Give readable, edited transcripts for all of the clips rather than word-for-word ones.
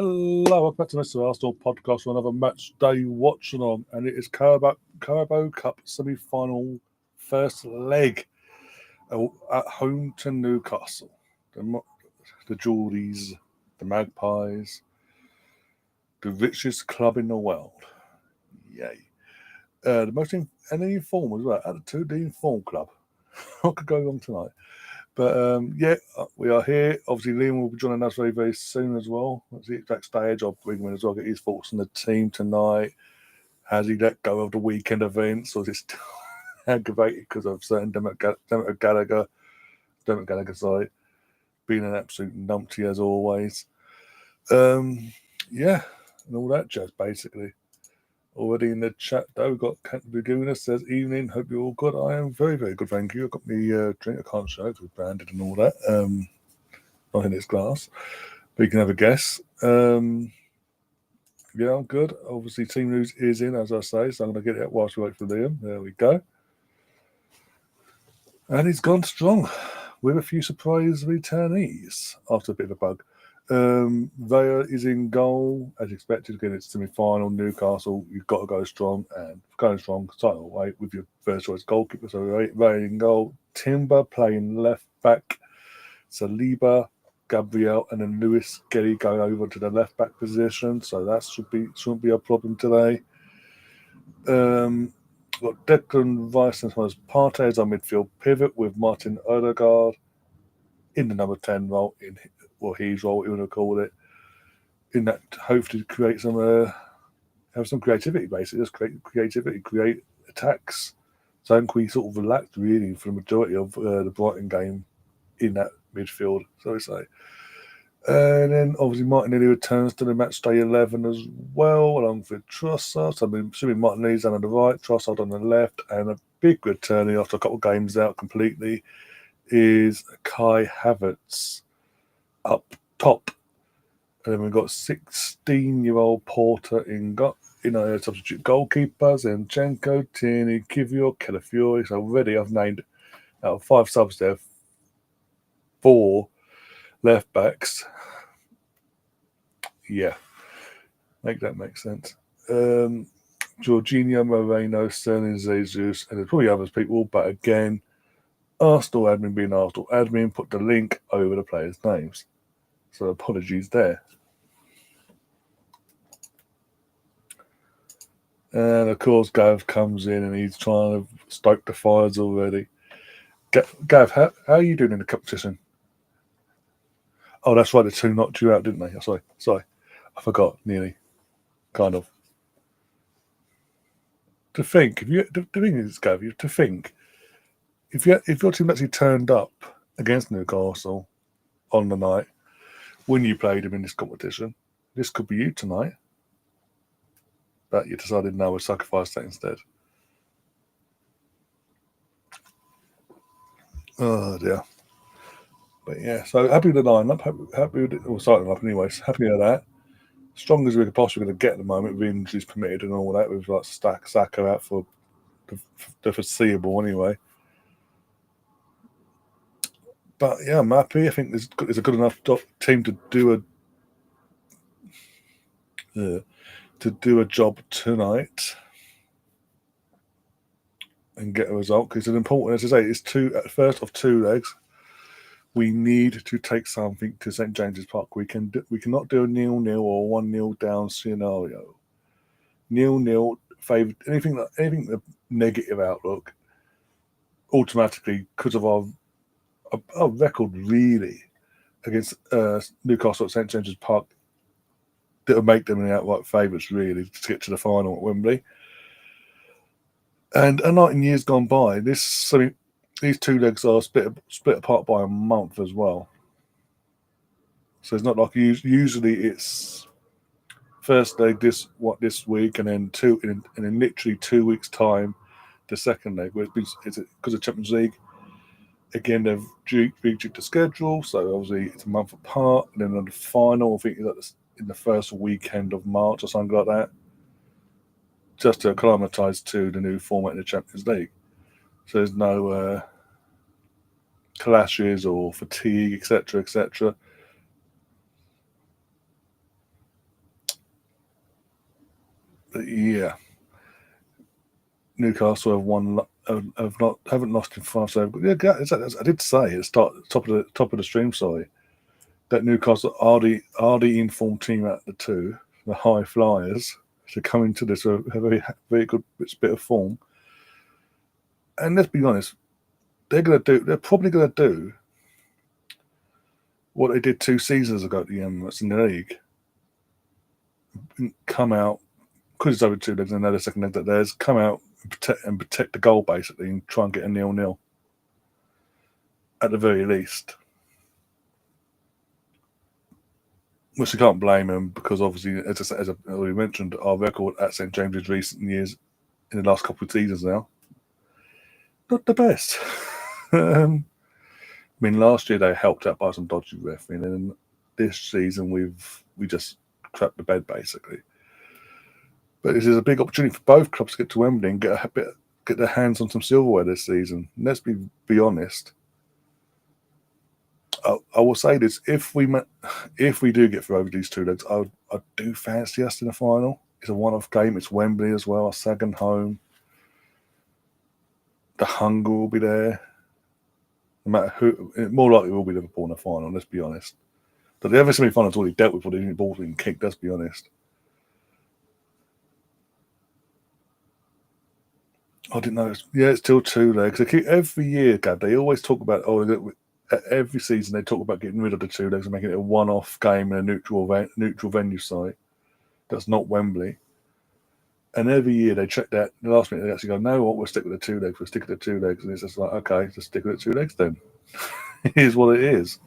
Hello, welcome back to Mr. Arsenal podcast for another match day Watchalong, and it is Carabao Cup semi-final first leg at home to Newcastle. The Geordies, the Magpies, the richest club in the world. Yay. The most informed as well, at the informed club. What could go wrong tonight? But we are here. Obviously, Liam will be joining us very, very soon as well. That's the exact stage. I'll bring him in as well, get his thoughts on the team tonight. Has he let go of the weekend events, or is it still aggravated because of certain Dermot Gallagher, being an absolute numpty as always. And all that jazz, basically. Already in the chat, though, we've got Canterbury Laguna says, evening, hope you're all good. I am very, very good, thank you. I've got my drink, I can't show it, it's branded and all that. Not in its glass, but you can have a guess. I'm good. Obviously, team news is in, as I say, so I'm going to get it whilst we wait for Liam. There we go. And he's gone strong with a few surprise returnees after a bit of a bug. Vaya is in goal, as expected. Again, it's semi-final. Newcastle, you've got to go strong, and going strong, title away with your first choice goalkeeper. So Vaya in goal. Timber playing left back. Saliba, Gabriel, and then Lewis Gelly going over to the left back position. So that shouldn't be a problem today. Got Declan Rice as well as Partey as our midfield pivot with Martin Odegaard in the number 10 role, his role, what you want to call it, in that hopefully create have some creativity, basically. Just create attacks. So we sort of relaxed really for the majority of the Brighton game in that midfield, so to say. And then obviously Martinelli returns to the match day 11 as well, along with Trossard. So I'm assuming Martinelli's on the right, Trossard on the left, and a big returning after a couple of games out completely is Kai Havertz up top. And then we've got 16-year-old Porter in substitute goalkeepers, Zinchenko, Tierney, Kivior, Calafiori. So already I've named out of 5 subs there, 4 left backs. Yeah, make sense. Jorginho, Moreno, Sterling, Jesus, and there's probably others people, but again, Arsenal admin being Arsenal admin put the link over the players' names. So apologies there. And of course, Gav comes in and he's trying to stoke the fires already. Gav, how are you doing in the competition? Oh, that's right, the 2 knocked you out, didn't they? Sorry. I forgot, nearly. Kind of. To think, the thing is, Gav, you have to think, if your team actually turned up against Newcastle on the night when you played them in this competition, this could be you tonight. But you decided no, we'll sacrifice that instead. Oh dear. But yeah, so happy with the lineup. Happy with it, or starting up anyways. Happy with that. Strong as we could possibly going to get at the moment, with injuries permitted and all that. We've got Saka out for the foreseeable anyway. But yeah, I'm happy. I think there's a good enough team to do a job tonight and get a result, because it's important, as I say, it's first of 2 legs. We need to take something to St James's Park. We cannot do a 0-0 or 1-0 down scenario. 0-0 favoured anything the negative outlook automatically, because of our record really against Newcastle at St James's Park, that would make them the outright favourites really to get to the final at Wembley. And unlike in years gone by, these 2 legs are split apart by a month as well. So it's not like usually it's first leg this week, and then literally 2 weeks time the second leg. Where it's because of Champions League. Again, they've rejigged the schedule, so obviously it's a month apart, and then on the final, I think it's in the first weekend of March or something like that, just to acclimatise to the new format in the Champions League. So there's no clashes or fatigue, etc., etc. But yeah, Newcastle have won. Haven't lost in 5. So yeah, I did say at the top of the stream. Sorry, that Newcastle are the informed team out of the two, the high flyers, to come into this a very good bit of form. And let's be honest, they're probably gonna do what they did 2 seasons ago at the Emirates in the league. Come out because it's over 2 legs and another second leg that there's come out and protect the goal basically and try and get a 0-0 at the very least. Which I can't blame them because obviously, as I already mentioned, our record at St James's recent years in the last couple of seasons now, not the best. I mean, last year they helped out by some dodgy refereeing, and this season we just crapped the bed basically. But this is a big opportunity for both clubs to get to Wembley and get their hands on some silverware this season. And let's be honest. I will say this: if we do get through over these 2 legs, I do fancy us in the final. It's a one-off game. It's Wembley as well. Our second home. The hunger will be there. No matter who, it more likely will be Liverpool in the final. Let's be honest. But the other semi-finals already dealt with, the ball being kicked. Let's be honest. I didn't know. It's still 2 legs. Every year, Gab, they always talk about every season they talk about getting rid of the 2 legs and making it a one-off game in a neutral venue site. That's not Wembley. And every year they check that. The last minute they actually go, no, what? We'll stick with the 2 legs. We'll stick with the 2 legs, and it's just like, okay, just stick with the 2 legs then. It is what it is.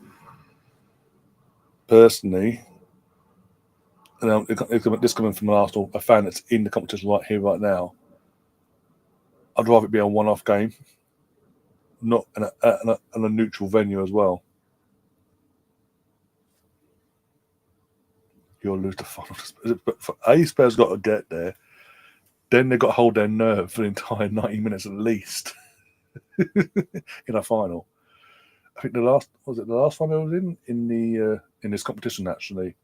Personally, this coming from an Arsenal, a fan that's in the competition right here, right now. I'd rather it be a one-off game, not in a neutral venue as well. You'll lose the final. But for Spurs got to get there. Then they've got to hold their nerve for the entire 90 minutes at least in a final. I think the last one I was in this competition actually.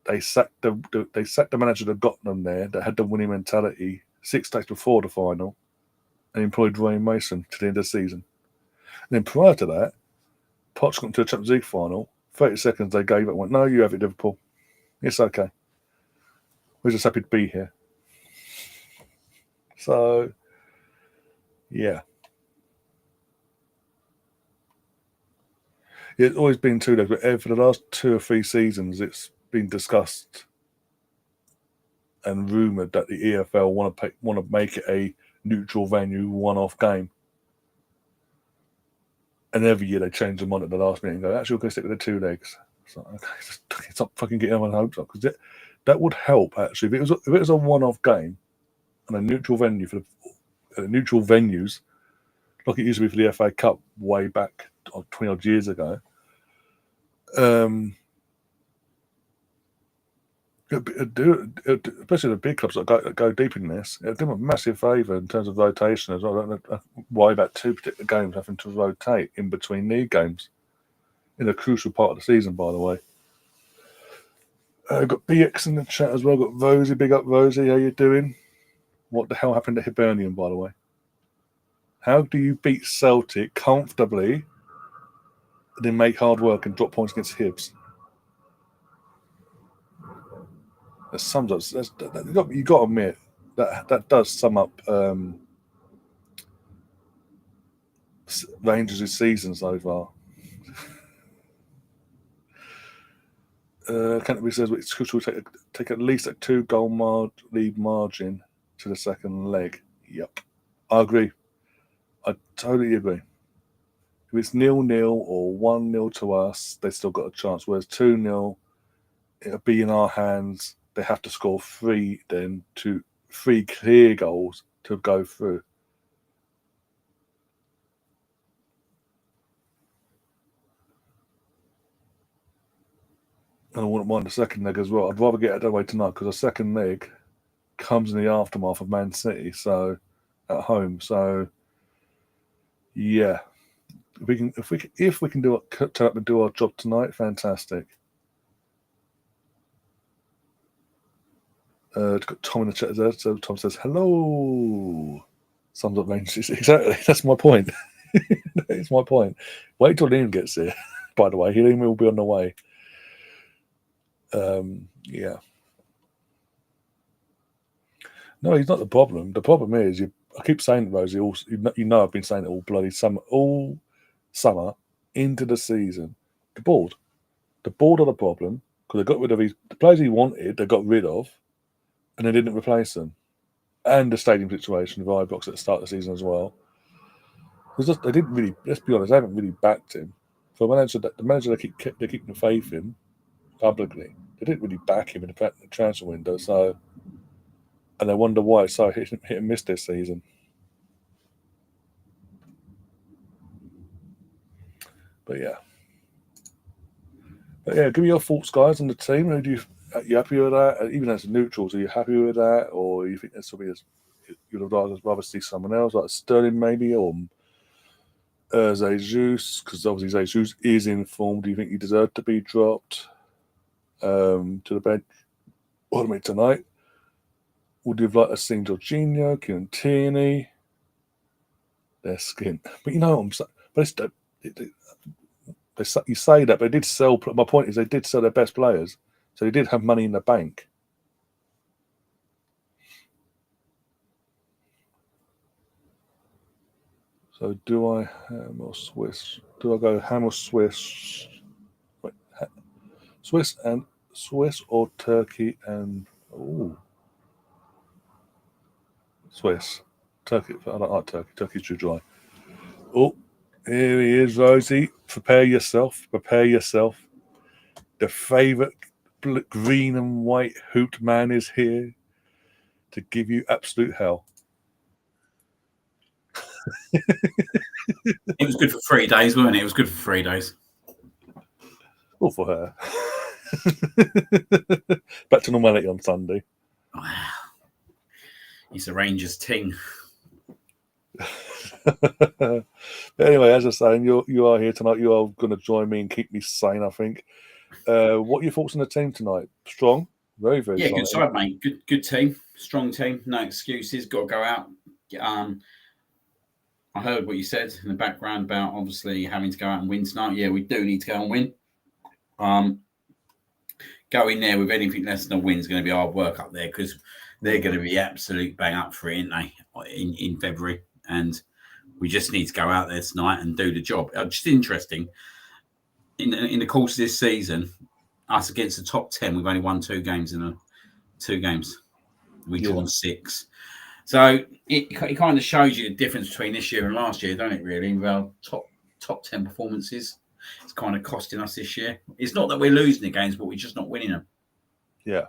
They sacked the manager that got them there, that had the winning mentality 6 days before the final, and employed Dwayne Mason to the end of the season. And then prior to that, Poch got to the Champions League final. 30 seconds they gave it and went, no, you have it, Liverpool. It's okay. We're just happy to be here. So, yeah. It's always been 2 days, but for the last 2 or 3 seasons, it's been discussed and rumoured that the EFL want to make it a neutral venue, one-off game. And every year they change them on at the last minute and go, actually, we're going to stick with the 2 legs. So, okay, stop fucking getting everyone's hopes up, because that would help actually. If it was a one-off game and a neutral venue for the neutral venues, like it used to be for the FA Cup way back 20 odd years ago. Especially the big clubs that go deep in this, it'll do them a massive favour in terms of rotation as well. I don't know why about 2 particular games having to rotate in between league games in a crucial part of the season, by the way. Got BX in the chat as well. Got Rosie, big up Rosie. How you doing? What the hell happened to Hibernian, by the way? How do you beat Celtic comfortably and then make hard work and drop points against Hibs? That sums up. You got to admit that does sum up Rangers' season so far. Canterbury says it's crucial to take at least a 2-goal lead margin to the second leg. Yep, I agree. I totally agree. If it's 0-0 or 1-0 to us, they still got a chance. Whereas 2-0, it'll be in our hands. They have to score 3 clear goals to go through. And I wouldn't mind the second leg as well. I'd rather get it that way tonight because the second leg comes in the aftermath of Man City, so at home. So yeah, if we can turn up and do our job tonight, fantastic. Got Tom in the chat there. So Tom says, hello. Sums up Rangers. Exactly. That's my point. That's my point. Wait till Liam gets here, by the way. Liam will be on the way. Yeah. No, he's not the problem. The problem is, I keep saying it, Rosie, you know I've been saying it all bloody summer, all summer into the season. The board. The board are the problem because they got rid of the players he wanted, they got rid of, and they didn't replace them. And the stadium situation with Ibrox at the start of the season as well. They didn't really, let's be honest, they haven't really backed him. For the manager they keep the faith in publicly, they didn't really back him in the transfer window, so, and they wonder why it's so hit and miss this season. But yeah, give me your thoughts, guys, on the team. Are you happy with that? Even as neutrals, are you happy with that, or you think there's something you'd rather see someone else, like Sterling maybe, or Jesus? Because obviously Jesus is in form. Do you think he deserved to be dropped to the bench? Tonight? Would you have liked to see Jorginho, Kieran Tierney? Their skin, but you know what I'm saying. But you say that, but they did sell. My point is, they did sell their best players, so they did have money in the bank. So do I ham or Swiss? Do I go ham or Swiss? Wait, Swiss or Turkey and Swiss. Turkey. I don't like Turkey. Turkey's too dry. Oh, here he is, Rosie. Prepare yourself. The favourite green and white hoot man is here to give you absolute hell. It was good for 3 days, wasn't it? It was good for 3 days. All for her. Back to normality on Sunday. Wow. It's a Rangers team. Anyway, as I was saying, you are here tonight. You are going to join me and keep me sane, I think. What are your thoughts on the team tonight? Strong? Very, very strong. Yeah, good side, mate. Good team. Strong team. No excuses. Got to go out. I heard what you said in the background about obviously having to go out and win tonight. Yeah, we do need to go and win. Go in there with anything less than a win is going to be hard work up there because they're going to be absolute bang up for it, aren't they, in February. And we just need to go out there tonight and do the job. Just interesting. In the course of this season, us against the top 10, we've only won 2 games in 2 games. We've drawn 6. So it kind of shows you the difference between this year and last year, don't it, really? With our top 10 performances. It's kind of costing us this year. It's not that we're losing the games, but we're just not winning them. Yeah.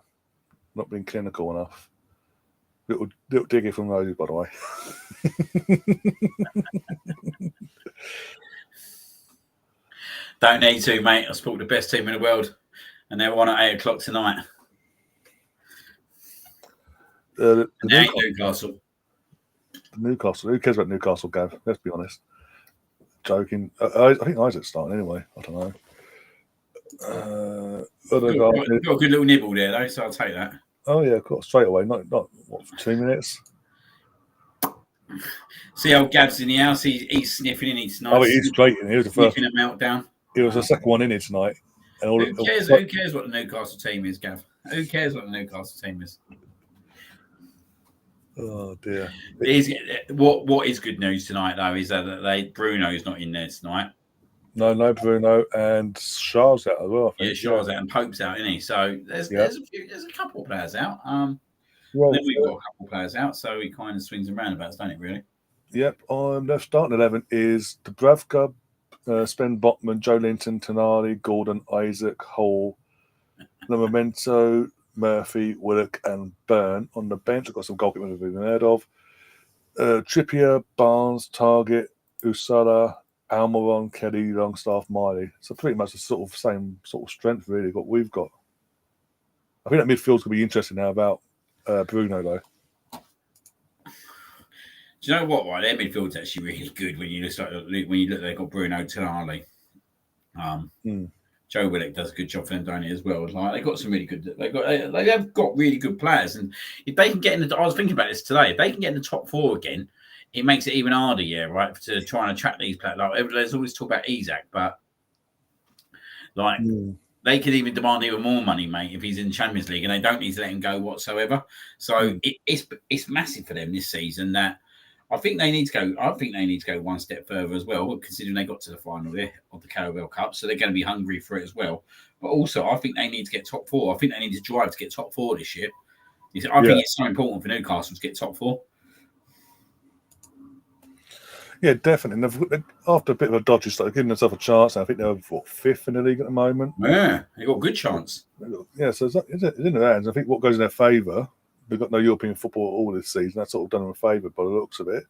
Not being clinical enough. Little diggy from Rosie, by the way. Don't need to, mate. I support the best team in the world, and they're on at 8 o'clock tonight. Newcastle. Newcastle. Who cares about Newcastle, Gav? Let's be honest. Joking. I think Isaac's starting anyway. I don't know. Got a good little nibble there, though, so I'll take that. Oh yeah, of course. Straight away. Not what, for 2 minutes. See how Gav's in the house. He's sniffing in it tonight. Oh, he's straight in. He was the first. Sniffing a meltdown. He was the second one in it tonight. And who cares what the Newcastle team is, Gav? Who cares what the Newcastle team is? Oh dear. What is good news tonight though is that Bruno's not in there tonight. No Bruno and Shah's out as well. Yeah, Shah's out and Pope's out, isn't he? So there's a couple of players out. Then we've got a couple of players out, so it kind of swings and roundabouts, don't it? Really. Yep. Their starting 11 is Dubravka, Sven Botman, Joe Linton, Tonali, Gordon, Isaac, Hall, Memento, Murphy, Willock, and Byrne on the bench. I've got some goalkeepers we've even heard of. Trippier, Barnes, Target, Usala, Almiron, Kelly, Longstaff, Miley. So pretty much the same sort of strength, really, what we've got. I think that midfield's going to be interesting now about Bruno, though. Do you know what? Right, their midfield's actually really good when you look. They've got Bruno, Tonali. Joe Willock does a good job for them, don't he, as well? Like they got some really good. They have got really good players, and if they can get in the, I was thinking about this today. If they can get in the top 4 again, it makes it even harder, right, to try and attract these players. Like there's always talk about Isaac, but like they could even demand even more money, mate, if he's in the Champions League, and they don't need to let him go whatsoever. So it's massive for them this season. That I think they need to go. I think they need to go one step further as well, considering they got to the final there of the Carabao Cup, so they're going to be hungry for it as well. But also, I think they need to get top 4. I think they need to drive to get top 4 this year. I think it's so important for Newcastle to get top 4. Yeah, definitely. And after a bit of a dodgy start, giving themselves a chance. I think they're 5th in the league at the moment. Yeah, they got a good chance. Yeah, so it's in their hands. I think what goes in their favour, they've got no European football all this season. That's sort of done them a favour by the looks of it.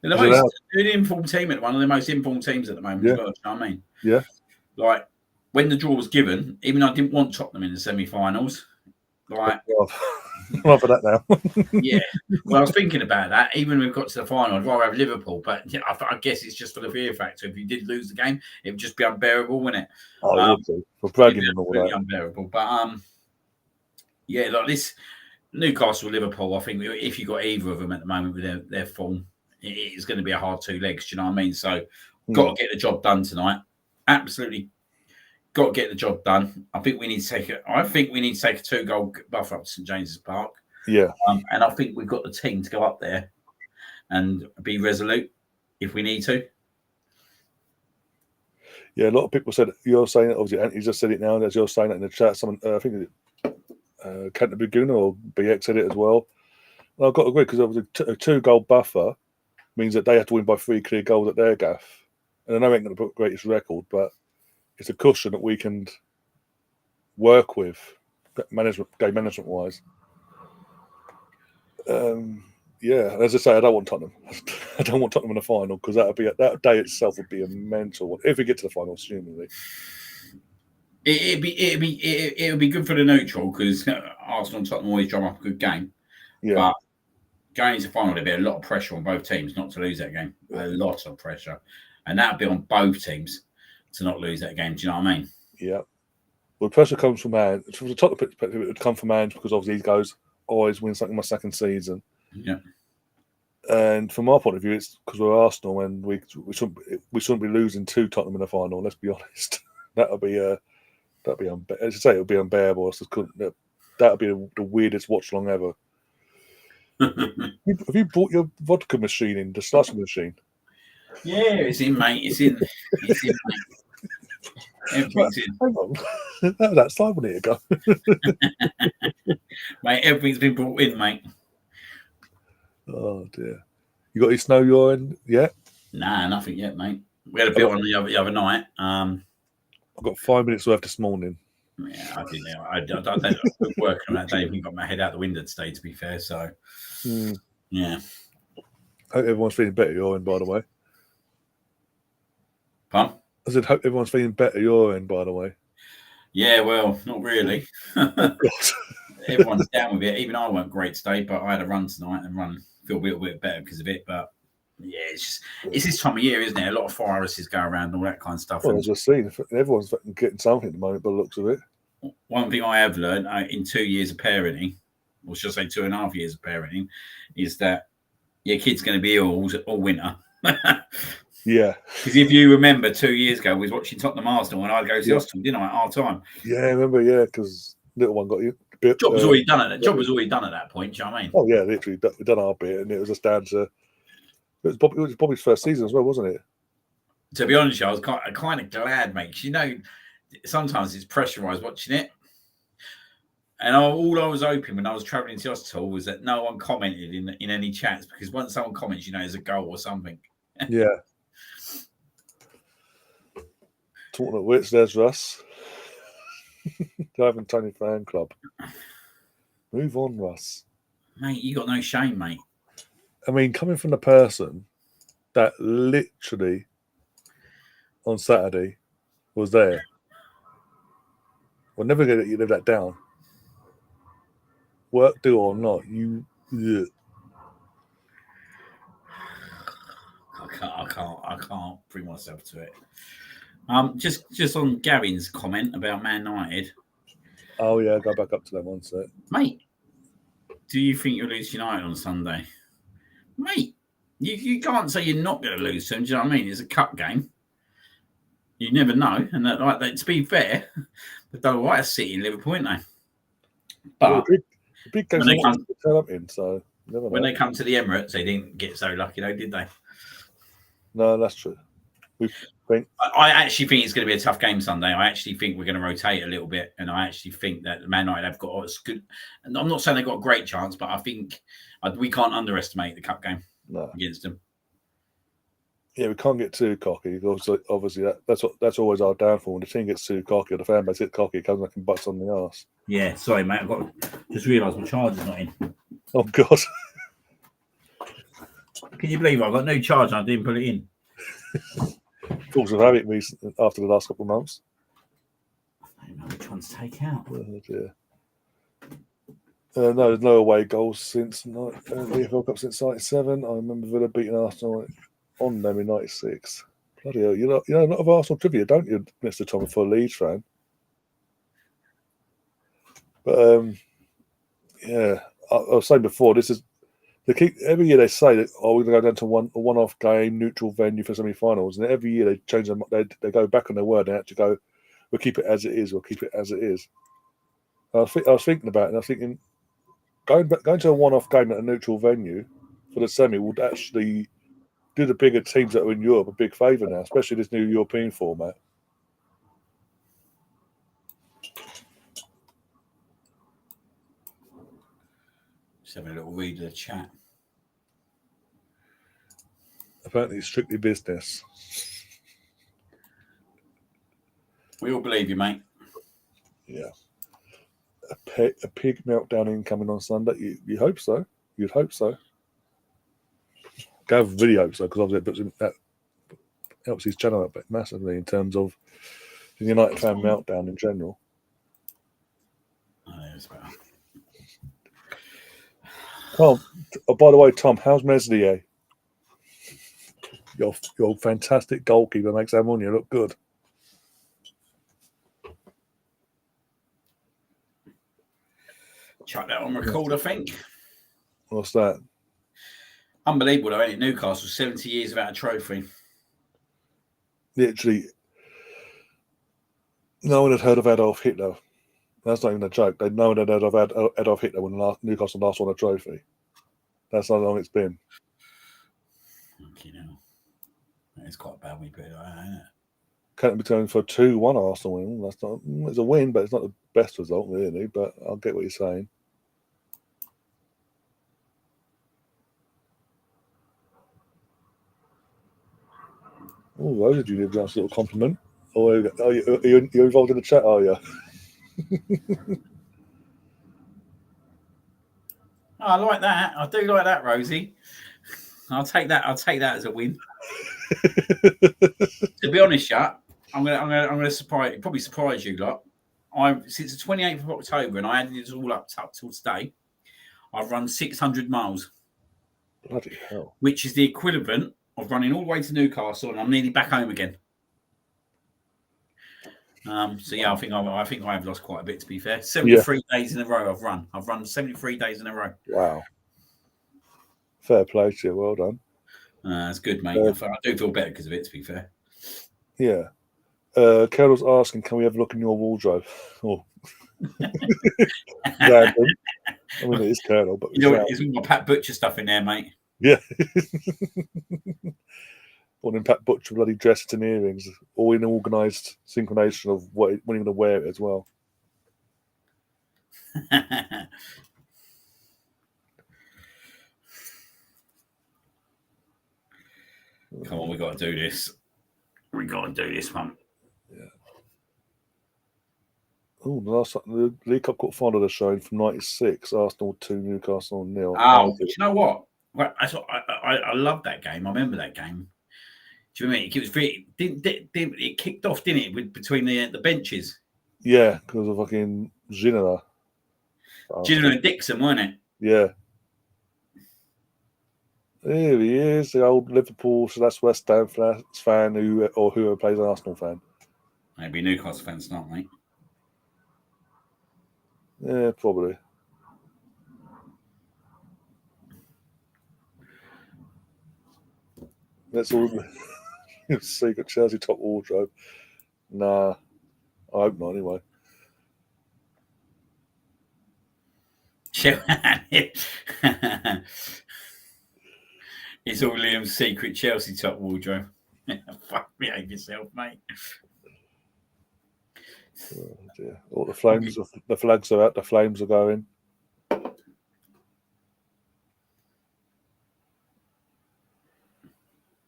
They're the informed team one of the most informed teams at the moment as well. You know what I mean? Yeah. Like when the draw was given, even though I didn't want Tottenham in the semi-finals, like rather that now. Yeah. Well, I was thinking about that. Even when we got to the final, I'd rather have Liverpool. But I guess it's just for the fear factor. If you did lose the game, it would just be unbearable, wouldn't it? Oh, it would be. For bragging and all that. Unbearable. But yeah, like this Newcastle, Liverpool. I think if you got either of them at the moment with their form, it's going to be a hard 2 legs. Do you know what I mean? So, got to get the job done tonight. Absolutely, got to get the job done. I think we need to take a 2-goal buffer up to St James's Park. Yeah, and I think we've got the team to go up there and be resolute if we need to. Yeah, a lot of people said you're saying it. Obviously, Anthony just said it now, and as you're saying it in the chat, someone I think Canterbury Gooner or BX said it as well. And I've got to agree because obviously a 2-goal buffer means that they have to win by 3 clear goals at their gaff. And I know I ain't going to put the greatest record, but it's a cushion that we can work with, game management wise. Yeah, as I say, I don't want Tottenham. I don't want Tottenham in the final because that day itself would be a mental one if we get to the final, assumingly. It'd be good for the neutral because Arsenal and Tottenham always drum up a good game. Yeah. But going into the final, there'd be a lot of pressure on both teams not to lose that game. A lot of pressure, and that'd be on both teams to not lose that game. Do you know what I mean? Yeah. Well, the pressure comes from Ange. From the Tottenham perspective, it would come from Ange because obviously he goes, always win something in my second season. Yeah. And from our point of view, it's because we're Arsenal and we shouldn't be losing to Tottenham in the final. Let's be honest. That'd be as I say, it would be unbearable. That'd be the weirdest watch-along ever. Have you brought your vodka machine in, the slush machine? Yeah, it's in, mate. It's in, mate. Everything's in. Hang on. That slide one here go. Mate, everything's been brought in, mate. Oh dear. You got your snow urine yet? Nah, nothing yet, mate. We had a bit on the other night. I've got 5 minutes worth this morning. Yeah, I didn't know. I don't think I was working on that day. I even got my head out the window today, to be fair. So, yeah. Hope everyone's feeling better your end, by the way. Pardon? I said, hope everyone's feeling better your end, by the way. Yeah, well, not really. Everyone's down with it. Even I weren't great today, but I had a run tonight and feel a little bit better because of it. But yeah, it's this time of year, isn't it? A lot of viruses go around and all that kind of stuff. Well, as I've seen, everyone's getting something at the moment by the looks of it. One thing I have learned in 2 years of parenting, or should I say 2.5 years of parenting, is that your kid's going to be ill all winter. Yeah. Because if you remember 2 years ago, we was watching Tottenham Arsenal and I'd go to the hospital, didn't I, at half time? Yeah, I remember, because little one got you. Job was already done at that. Job was already done at that point. Do you know what I mean? Oh yeah, literally we've done our bit, and it was just down to it was Bobby's first season as well, wasn't it? To be honest, I was kind of glad, mate. You know, sometimes it's pressurised watching it, and all I was hoping when I was travelling to the hospital was that no one commented in any chats, because once someone comments, you know, there's a goal or something. Yeah. Talking of which, there's Russ. Driving Tony fan club. Move on, Russ. Mate, you got no shame, mate. I mean, coming from the person that literally on Saturday was there, we're never going to let you live that down. Work, do or not, you. Ugh. I can't bring myself to it. Just on Gavin's comment about Man United, Oh yeah, go back up to them one sec. mate. Do you think you'll lose United on Sunday, mate? You can't say you're not going to lose them. Do you know what I mean? It's a cup game. You never know, and that to be fair, they've done all right at City and Liverpool, ain't they? But The big games when they are come to turn up in, so never when know. they come to the Emirates, they didn't get so lucky, though, did they? No, that's true. I actually think it's going to be a tough game Sunday. I actually think we're going to rotate a little bit, and I actually think that Man United have got as good. And I'm not saying they've got a great chance, but I think we can't underestimate the cup game against them. Yeah, we can't get too cocky because obviously that's always our downfall. When the team gets too cocky, or the fan base gets cocky, it comes back and butts on the arse. Yeah, sorry, mate. I've got just realised my charger's not in. Oh God! Can you believe I've got no charger? I didn't put it in. Force of habit after the last couple of months. I don't know which ones to take out. Oh, dear. No, there's no away goals since the EFL Cup since '97. I remember Villa beating Arsenal on them in '96. Bloody hell! You know a lot of Arsenal trivia, don't you, Mr. Tom, for a Leeds fan? But yeah, I was saying before, this is every year they say that we're going to go down to a one-off game, neutral venue for semi-finals, and every year they change them. They go back on their word and actually go, "We'll keep it as it is. We'll keep it as it is." I was thinking about it, and I was thinking going to a one-off game at a neutral venue for the semi would actually do the bigger teams that are in Europe a big favour now, especially this new European format. Just having a little read of the chat. Apparently, it's strictly business. We all believe you, mate. Yeah. A pig meltdown incoming on Sunday. You hope so. You'd hope so. Gav really hopes so, because obviously that helps his channel up massively in terms of the United fan meltdown in general. Oh, there's better. Tom, by the way, Tom, how's Meslier? Your fantastic goalkeeper makes Ammonia look good. Chuck that on record, I think. What's that? Unbelievable, though, ain't it? Newcastle, 70 years without a trophy. Literally, no one had heard of Adolf Hitler. That's not even a joke. No one had heard of Adolf Hitler when Newcastle last won a trophy. That's how long it's been. You know, it's quite bad when you put it like that, isn't it? Can't be turning for a 2-1 Arsenal win. That's not. It's a win, but it's not the best result, really. But I'll get what you're saying. Oh, Rose, did you give us a little compliment? Oh, are you involved in the chat? Are you? Oh, I like that. I do like that, Rosie. I'll take that. I'll take that as a win. To be honest, yeah, I'm gonna surprise you lot. Since the 28th of October, and I added it all up till today, I've run 600 miles. Bloody hell! Which is the equivalent of running all the way to Newcastle, and I'm nearly back home again. So yeah, I think I have lost quite a bit. To be fair, 73 days in a row I've run. I've run 73 days in a row. Wow! Fair play to you. Well done. That's good, mate. I do feel better because of it. To be fair. Yeah. Carol's asking, can we have a look in your wardrobe? Oh. Random. I mean, it is Colonel, but you know, it's all my Pat Butcher stuff in there, mate. Yeah. All in Pat Butcher bloody dresses and earrings, all in organised synchronization of when you're going to wear it as well. Come on, we got to do this. We got to do this one. Yeah. Oh, the League Cup quarter-final is showing from '96, Arsenal 2, Newcastle 0. Oh, do you know what? I love that game. I remember that game. Do you know what I mean? It was very, it kicked off, didn't it, between the benches? Yeah, because of fucking Ginola. Ginola and Dixon, weren't it? Yeah. Here he is, the old Liverpool / West Ham fan who plays an Arsenal fan. Maybe Newcastle fans not, mate. Yeah, probably. That's all. Secret Chelsea top wardrobe. Nah, I hope not. Anyway. It's all Liam's secret Chelsea top wardrobe. Fuck, behave yourself, mate. Oh dear. All the flames. The flags are out. The flames are going.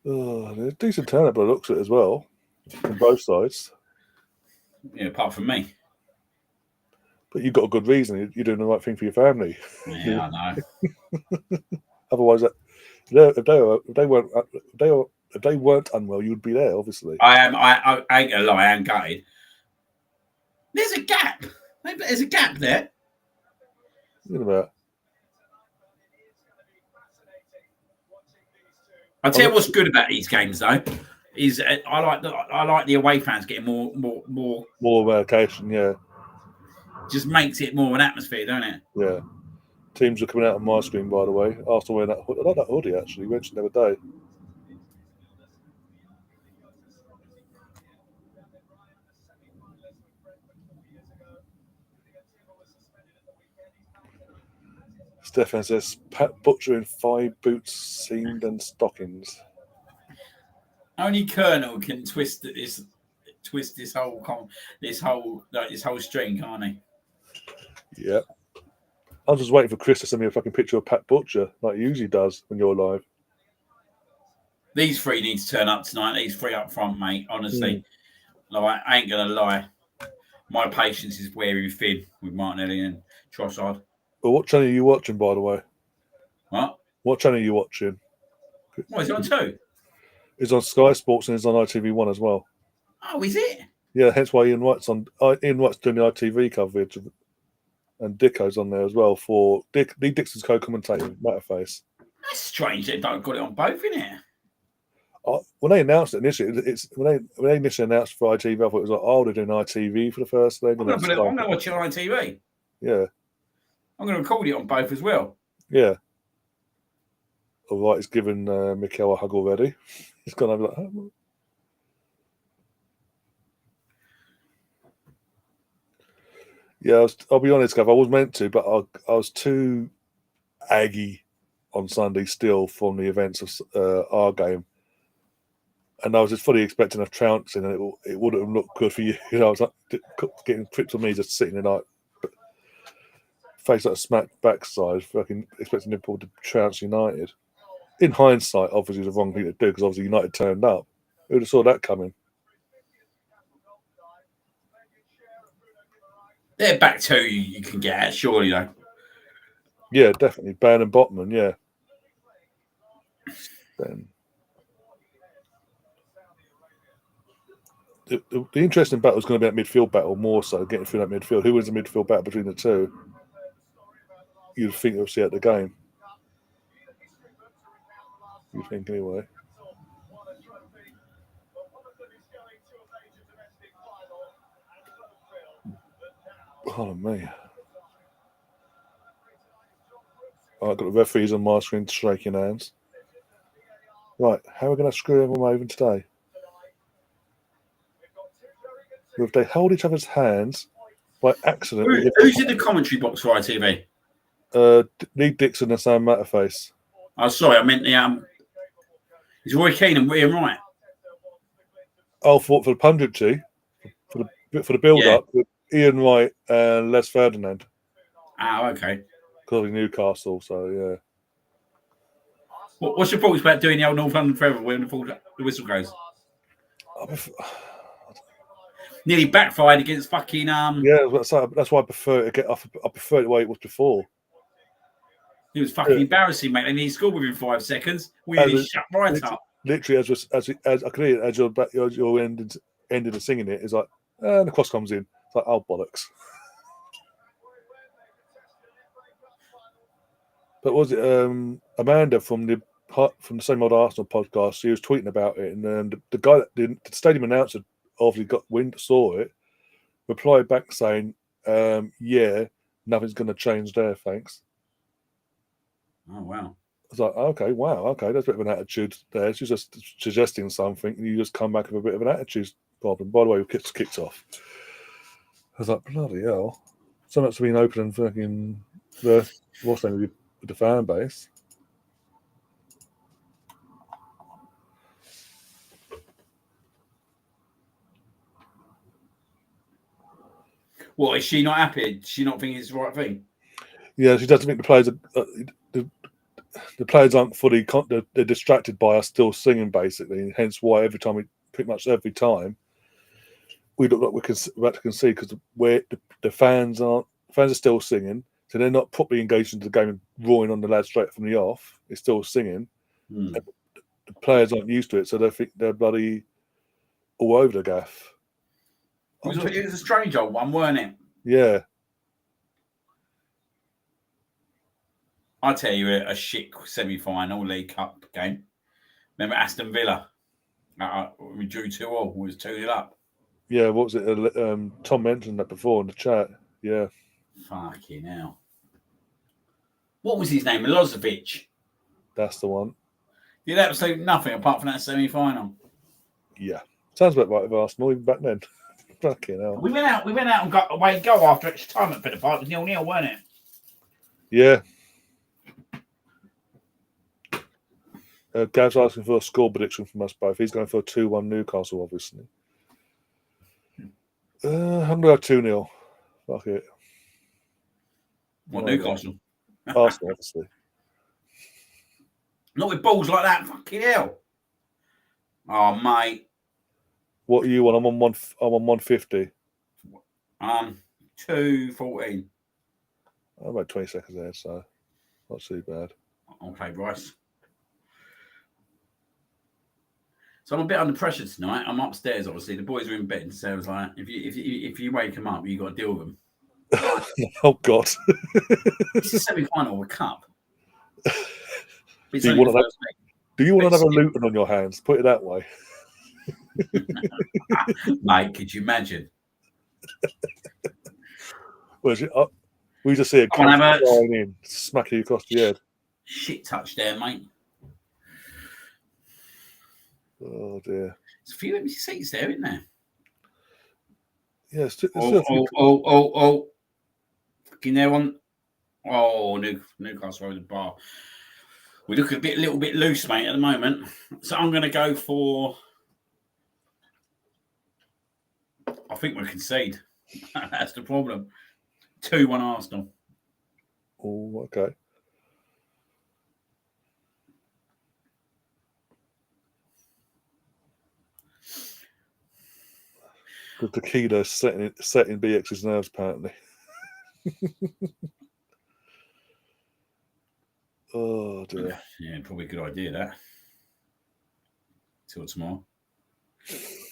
Oh, there's a decent turnout, but looks at it as well on both sides. Yeah, apart from me. But you've got a good reason. You're doing the right thing for your family. Yeah, I know. Otherwise, if they weren't unwell, you'd be there. Obviously, I ain't gonna lie. I am gutted. There's a gap. There's a gap there. Think about. I'll tell you what's good about these games, though, is I like the away fans getting More occasion. Yeah, just makes it more of an atmosphere, don't it? yeah. Teams are coming out on my screen, by the way. Arsenal wearing that. I like that hoodie actually. We mentioned the other day. Stefan says Pat Butcher in 5 boots, seamed and stockings. Only Colonel can twist this whole string, can't he? Yeah. I was just waiting for Chris to send me a fucking picture of Pat Butcher, like he usually does when you're live. These three need to turn up tonight. These three up front, mate. Honestly, like, I ain't gonna lie. My patience is wearing thin with Martinelli and Trossard. Well, what channel are you watching, by the way? What? What channel are you watching? What is it on 2? It's on Sky Sports and it's on ITV1 as well. Oh, is it? Yeah, hence why Ian Wright's doing the ITV coverage, and Dicko's on there as well for Lee Dixon's co-commentating Matterface. That's strange. They don't got it on both, innit? When they announced it initially, when they initially announced for ITV, I thought it was like, oh, they're doing ITV for the first thing. I'm going to watch it on ITV. Yeah. I'm going to record it on both as well. Yeah. All right, he's given Mikel a hug already. He's gone over like, oh. Yeah, I'll be honest, Gav, I was meant to, but I was too aggy on Sunday still from the events of our game. And I was just fully expecting a trouncing, and it wouldn't have looked good for you. You know, I was like getting tripped on me just sitting there like face like a smacked backside, fucking expecting Liverpool to trounce United. In hindsight, obviously the wrong thing to do because obviously United turned up. Who would have saw that coming? They're back 2 you can get at, surely, though. Yeah, definitely. Ban and Botman, yeah. Then the interesting battle is going to be that midfield battle more so, getting through that midfield. Who wins the midfield battle between the two? You'd think you'll see at the game. You think anyway. Oh, me. I've got the referees on my screen shaking hands. Right, how are we going to screw everyone over today? If they hold each other's hands by accident. Who's in the commentary box for ITV? Lee Dixon and Sam Matterface. Oh, sorry, I meant the is Roy Keane and Ian Wright? Oh, for the punditry, for the build-up, with Ian Wright and Les Ferdinand. Oh, okay. Because of Newcastle, so yeah. What's your thoughts about doing the old North London Forever when the whistle goes? Nearly backfired against fucking Yeah, that's why I prefer it. I prefer it the way it was before. It was fucking embarrassing, mate. And he scored within 5 seconds. We nearly shut right up. Literally, as I could hear it, as you're ending and singing it, it's like, and the cross comes in. It's like, oh bollocks. But was it Amanda from the Same Old Arsenal podcast? She was tweeting about it, and the guy, the stadium announcer, obviously got wind, saw it, replied back saying, "Yeah, nothing's going to change there, thanks." Oh wow. I was like, "Okay, wow, okay, there's a bit of an attitude there. She's just suggesting something, and you just come back with a bit of an attitude problem." By the way, we kicked off. I was like, "Bloody hell!" Something's been open and fucking what's the name with the fan base. What, is she not happy? Does she not think it's the right thing? Yeah, she doesn't think the players the players aren't fully they're distracted by us still singing, basically, and hence why pretty much every time we look like we're about to concede because the fans are still singing, so they're not properly engaged into the game and roaring on the lads straight from the off. They're still singing. Hmm. The players aren't used to it, so they think they're bloody all over the gaff. It was a strange old one, weren't it? Yeah. I'll tell you a shit semi-final League Cup game. Remember Aston Villa? We drew 2-2. We was 2-0 up. Yeah, what was it? Tom mentioned that before in the chat. Yeah. Fucking hell. What was his name? Milosevic. That's the one. Did absolutely nothing apart from that semi-final. Yeah. Sounds about right with Arsenal, even back then. Fucking hell. We went out and got away goal after extra time at Villa Park. It was 0-0, weren't it? Yeah. Gav's asking for a score prediction from us both. He's going for a 2-1 Newcastle, obviously. I'm going to go 2-0. Fuck it. What, Newcastle? Arsenal, obviously. Not with balls like that. Fucking hell. Oh, mate. What are you on? I'm on 150. 2-14. I'm about 20 seconds ahead, so not too bad. Okay, Bryce. So I'm a bit under pressure tonight. I'm upstairs, obviously. The boys are in bed, so I was like, if you wake them up, you got to deal with them. Oh God! It's a semi-final of a cup. Do you want to have a Luton on your hands? Put it that way. Mate, could you imagine? Well, we just see a car flying in, smack you across the head. Shit touch there, mate. Oh dear. There's a few empty seats there, isn't there? Yeah. Oh. Fucking there one. Oh, Newcastle over the bar. We look a little bit loose, mate, at the moment. So I'm going to go for. I think we'll concede. That's the problem. 2-1 Arsenal. Oh, okay. Because Takeda's setting BX's nerves, apparently. Oh dear. Yeah, probably a good idea that. Till tomorrow.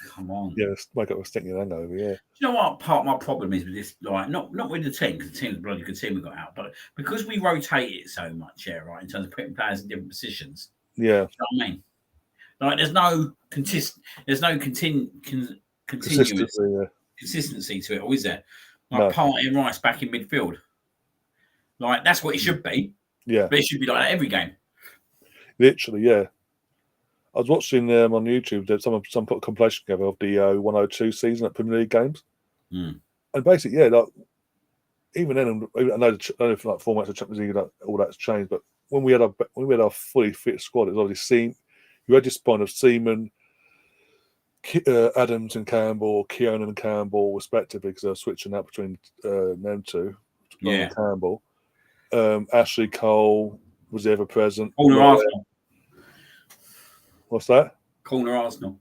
Come on. Yeah, wake up with stinking hangover. Yeah. You know what? Part of my problem is with this, like, not with the team, because the team's a bloody good team we got out, but because we rotate it so much, yeah, right, in terms of putting players in different positions. Yeah. You know what I mean? Like, there's no continuous consistency to it, or is there? Like Partey and Rice back in midfield. Like, that's what it should be. Yeah. But it should be like that every game. Literally, yeah. I was watching on YouTube. Some put a compilation together of the 102 season at Premier League games, and basically, yeah, like even then, I know for like formats of Champions League, all that's changed. But when we had our fully fit squad, it was obviously you had this point of Seaman, Adams and Campbell, Keown and Campbell, respectively, because they were switching out between them two. Yeah, Campbell, Ashley Cole was ever present. Arsenal. What's that? Corner Arsenal.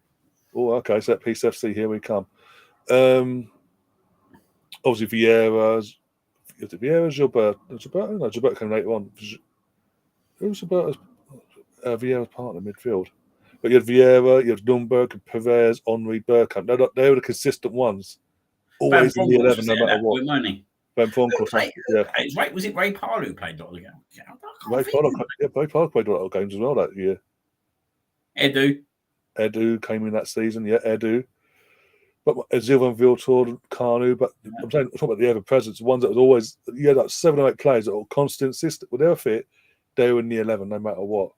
Oh, okay. So that Peace FC, here we come. Obviously, Vieira's Gilberto. No, Gilberto came later on. Who's Gilberto's Vieira's partner midfield? But you had Vieira, you had Nürnberg, Perez, Henri, Bergkamp. They were the consistent ones. Always in the 11, no matter what. Ben Bronckhorst. Yeah. Was it Ray Parlour who played a lot of games? Ray Parlour played a lot of games as well that year. Edu came in that season. Yeah, Edu. But Zilvan Viltor, Kanu, but I'm talking about the ever presence, the ones that was always, you had like 7 or 8 players that were constant, system. When they were fit, they were in the 11 no matter what.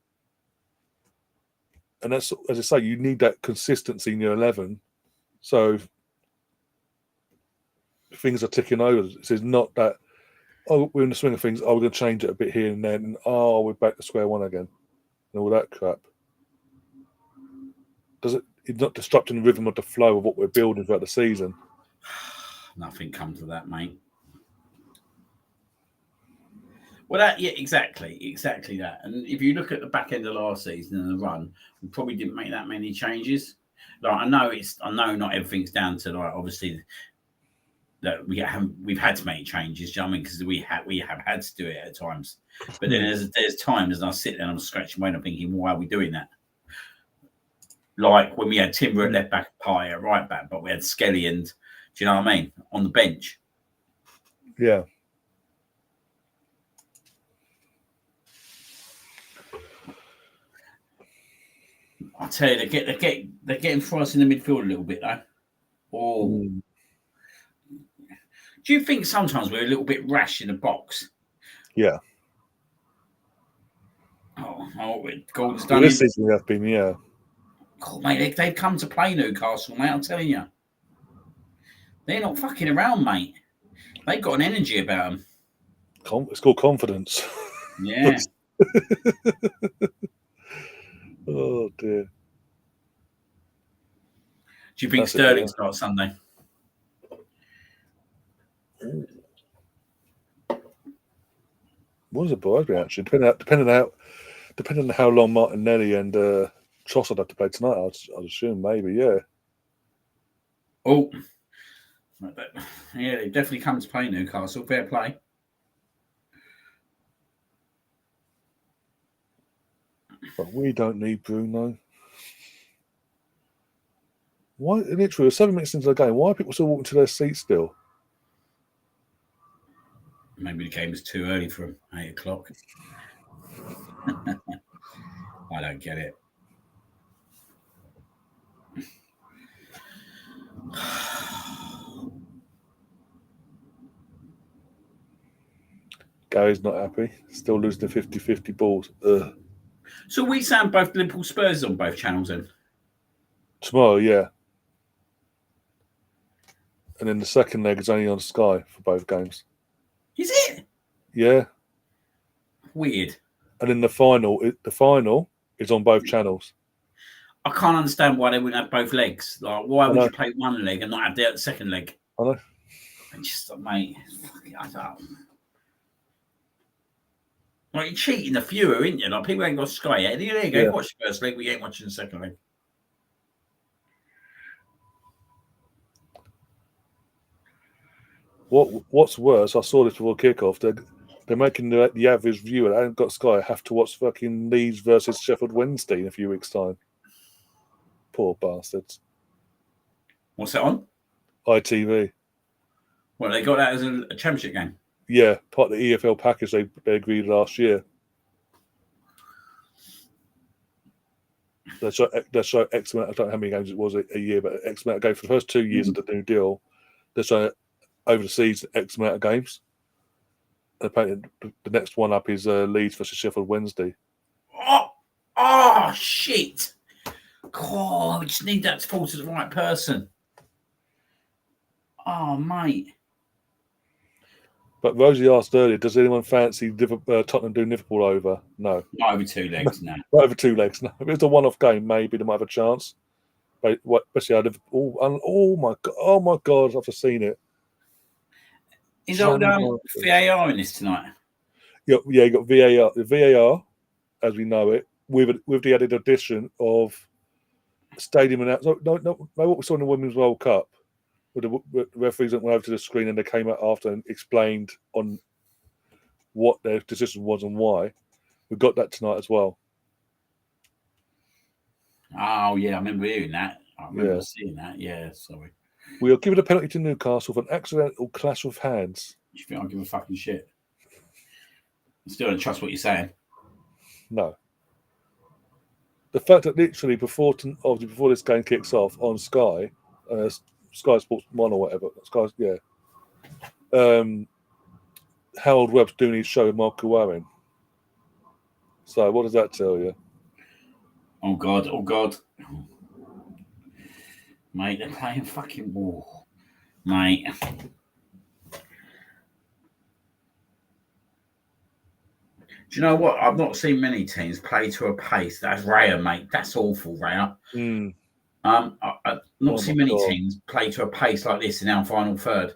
And that's, as I say, you need that consistency in your 11. So things are ticking over. It's not that, oh, we're in the swing of things, oh, we're going to change it a bit here and then, and oh, we're back to square one again, and all that crap. It's not disrupting the rhythm of the flow of what we're building throughout the season. Nothing comes of that, mate. Well, exactly that. And if you look at the back end of last season and the run, we probably didn't make that many changes. Like I know not everything's down to like obviously that we've had to make changes. Do you know what I mean? Because we have had to do it at times. But then there's times and I sit there and I'm scratching my head and thinking, why are we doing that? Like when we had Timber at left back, Pie at right back, but we had Skelly and, do you know what I mean, on the bench. Yeah. I tell you, they're getting for us in the midfield a little bit though. Oh, do you think sometimes we're a little bit rash in the box? Yeah. Gordon's done this season we have been, yeah. God, mate, they've come to play Newcastle, mate. I'm telling you, they're not fucking around, mate. They've got an energy about them. It's called confidence. Yeah. Oh dear. Do you think Sterling starts Sunday? What is a board reaction? Depending on how long Martinelli and Trossard have to play tonight, I'd assume maybe, yeah. Oh, yeah, they definitely come to play Newcastle. Fair play. But we don't need Bruno. Why? Literally, 7 minutes into the game, why are people still walking to their seats still? Maybe the game was too early for them, 8 o'clock. I don't get it. Gary's not happy. Still losing the 50-50 balls. Ugh. So we sound both Liverpool Spurs on both channels then? Tomorrow, yeah. And then the second leg is only on Sky for both games. Is it? Yeah. Weird. And then the final is on both channels. I can't understand why they wouldn't have both legs. Like, why would you play one leg and not have the second leg? I know. And just, mate, I don't. Like, you're cheating the viewer, isn't you? Like, people ain't got Sky yet. There you go, watch the first leg, we ain't watching the second leg. What's worse, I saw this before kickoff. They're making the average viewer that hasn't got Sky have to watch fucking Leeds versus Sheffield Wednesday in a few weeks' time. Poor bastards. What's that on? ITV. Well, they got that as a championship game. Yeah, part of the EFL package they agreed last year. They show X amount. I don't know how many games it was a year, but X amount of games for the first 2 years of the new deal. They show over the season X amount of games. And apparently, the next one up is Leeds versus Sheffield Wednesday. Oh shit! God, we just need that to fall to the right person. Oh, mate. But Rosie asked earlier, does anyone fancy Tottenham doing Liverpool over? No. Not over 2 legs, no. Not over 2 legs, no. If it was a one-off game, maybe they might have a chance. But especially out of oh my God, I've just seen it. Is old VAR in this tonight? Yeah, you got VAR. The VAR, as we know it, with the added addition of stadium announcement. No, what we saw in the Women's World Cup. The referees went over to the screen and they came out after and explained on what their decision was and why. We got that tonight as well. Oh, yeah, I remember hearing that. I remember seeing that. Yeah, sorry. We are giving a penalty to Newcastle for an accidental clash of hands. You think I'll give a fucking shit? I still don't trust what you're saying. No. The fact that literally before this game kicks off on Sky, Sky Sports 1 or whatever. Sky, yeah. Harold Webb's doing his show with Michael Owen. So what does that tell you? Oh God! Oh God! Mate, they're playing fucking war, mate. Do you know what? I've not seen many teams play to a pace. That's rare, mate. That's awful, rare. I've not seen many teams play to a pace like this in our final third.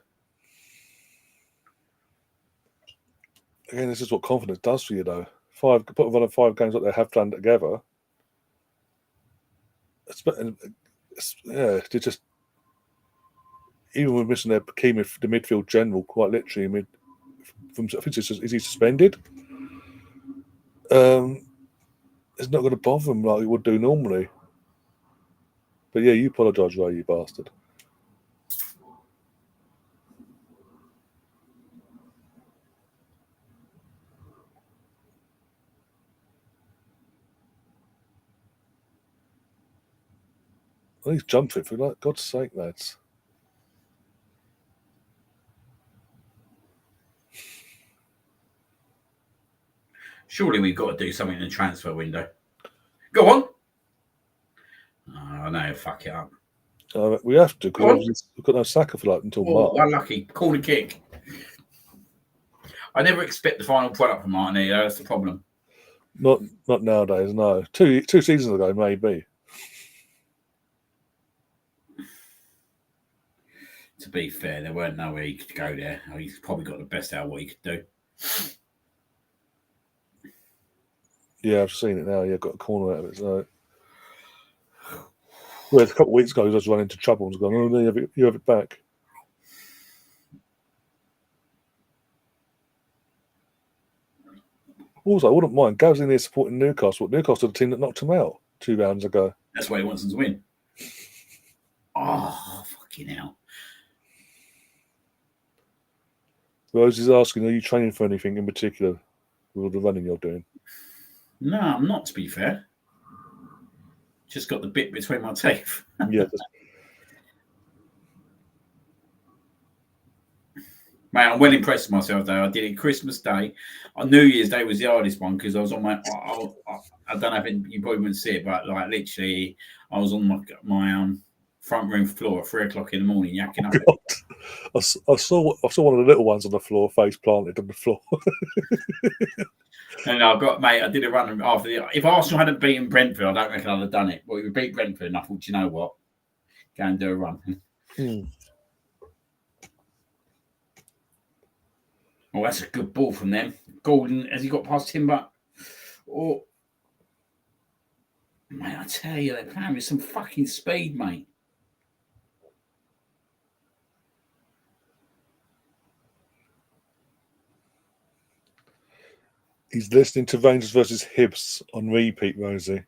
Again, this is what confidence does for you, though. Put on 5 games like they have done together. Yeah, they just, even with missing their key the midfield general, quite literally. I think is he suspended? It's not going to bother him like it would do normally. But yeah, you apologise, Ray, you bastard. Well, he's jumped it, for God's sake, lads. Surely we've got to do something in the transfer window. Go on. Oh, no, fuck it up. We have to, because we've got no Saka for until March. Unlucky. Corner kick. I never expect the final product from Martin. That's the problem. Not nowadays, no. Two seasons ago, maybe. To be fair, there weren't no way he could go there. He's probably got the best out of what he could do. Yeah, I've seen it now. Yeah, got a corner out of it. So, well, a couple of weeks ago, he was running into trouble and gone, "Oh, no, you have it back." Also, I wouldn't mind. Gav's in there supporting Newcastle. Newcastle, the team that knocked him out 2 rounds ago. That's why he wants them to win. Oh, fucking hell. Rose is asking, are you training for anything in particular with all the running you're doing? No, I'm not, to be fair. Just got the bit between my teeth. Yeah. Mate, I'm well impressed with myself, though. I did it Christmas Day. On New Year's Day was the hardest one because I was on my... I don't know if you probably wouldn't see it, but like literally, I was on my front room floor at 3 o'clock in the morning, yakking up. I saw one of the little ones on the floor, face planted on the floor. And I did a run after if Arsenal hadn't beaten Brentford, I don't reckon I'd have done it. But we beat Brentford, and I thought, you know what, go and do a run. Oh, that's a good ball from them. Gordon, has he got past Timber? Oh, mate, I tell you, they're playing with some fucking speed, mate. He's listening to Rangers versus Hibs on repeat, Rosie.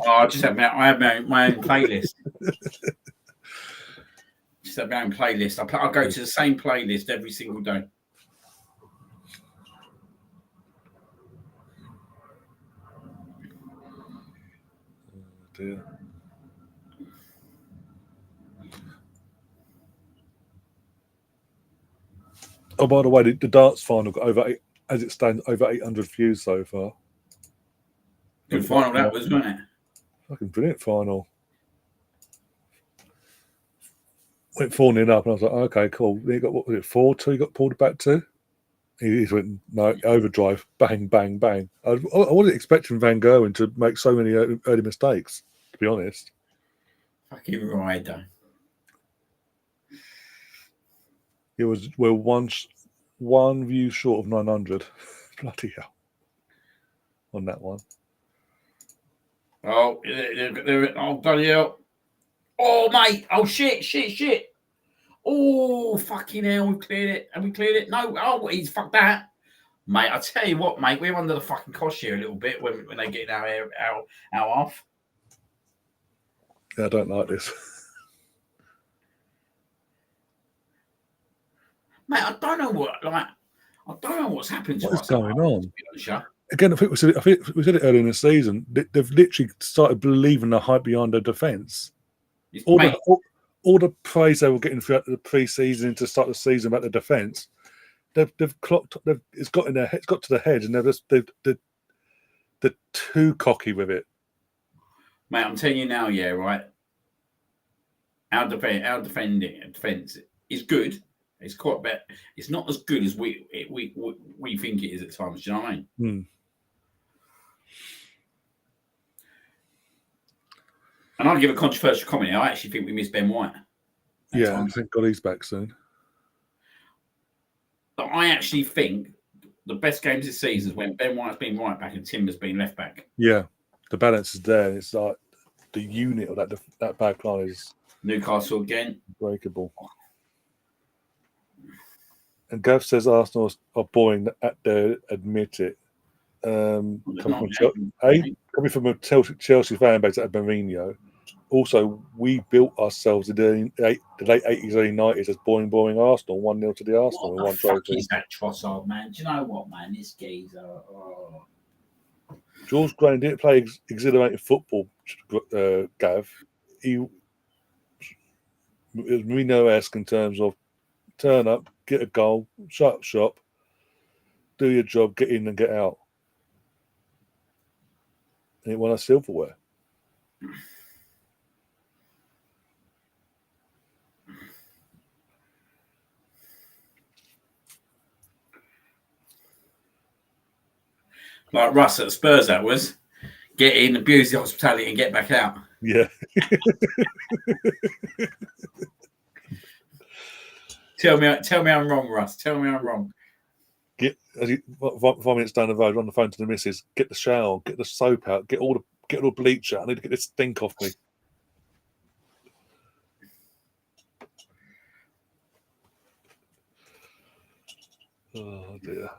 I have my own playlist. Just have my own playlist. I go to the same playlist every single day. Oh dear. Oh, by the way, the darts final got over as it stands over 800 views so far. Good final that was, wasn't it? Fucking brilliant final. Went 4-0 up, and I was like, okay, cool. Then he got, what was it, 4-2? He got pulled back to. He went no overdrive, bang, bang, bang. I wasn't expecting Van Gerwen to make so many early mistakes, to be honest. Fucking rider. It was one view short of 900. Bloody hell. On that one. Oh, bloody hell. Oh, mate. Oh, shit. Oh, fucking hell. We've cleared it. Have we cleared it? No. Oh, he's fucked that. Mate, I tell you what, mate. We're under the fucking cosh here a little bit when they get our off. Yeah, I don't like this. Mate, I don't know what's happened to us. What's going on? Again, I think we said it earlier in the season. They've literally started believing the hype behind their defence. all the praise they were getting throughout the pre-season to start the season about the defence, they've clocked. It's got to their heads, and they're too cocky with it. Mate, I'm telling you now, yeah, right. Our defence is good. It's quite better. It's not as good as we think it is at times. Do you know what I mean? And I'll give a controversial comment. I actually think we miss Ben White. Yeah, thank God he's back soon. But I actually think the best games this season is when Ben White's been right back and Timber's been left back. Yeah, the balance is there. It's like the unit of that back line is Newcastle again. Breakable. And Gav says Arsenal are boring. They admit it. Coming from a Chelsea fan base at Mourinho. Also, we built ourselves in the late 80s, early 90s as boring Arsenal. 1-0 to the Arsenal. What the fuck is that Trossard, man? Do you know what, man? This geezer. Oh. George Graham didn't play exhilarating football, Gav. It was Mourinho-esque in terms of turn up, get a goal, shut up shop, do your job, get in and get out. And it won us silverware. Like Russ at Spurs, that was. Get in, abuse the hospitality, and get back out. Yeah. Tell me I'm wrong, Russ. Tell me I'm wrong. Get 5 minutes down the road on the phone to the missus. Get the shower, get the soap out, get all the bleach out. I need to get this stink off me. Oh dear.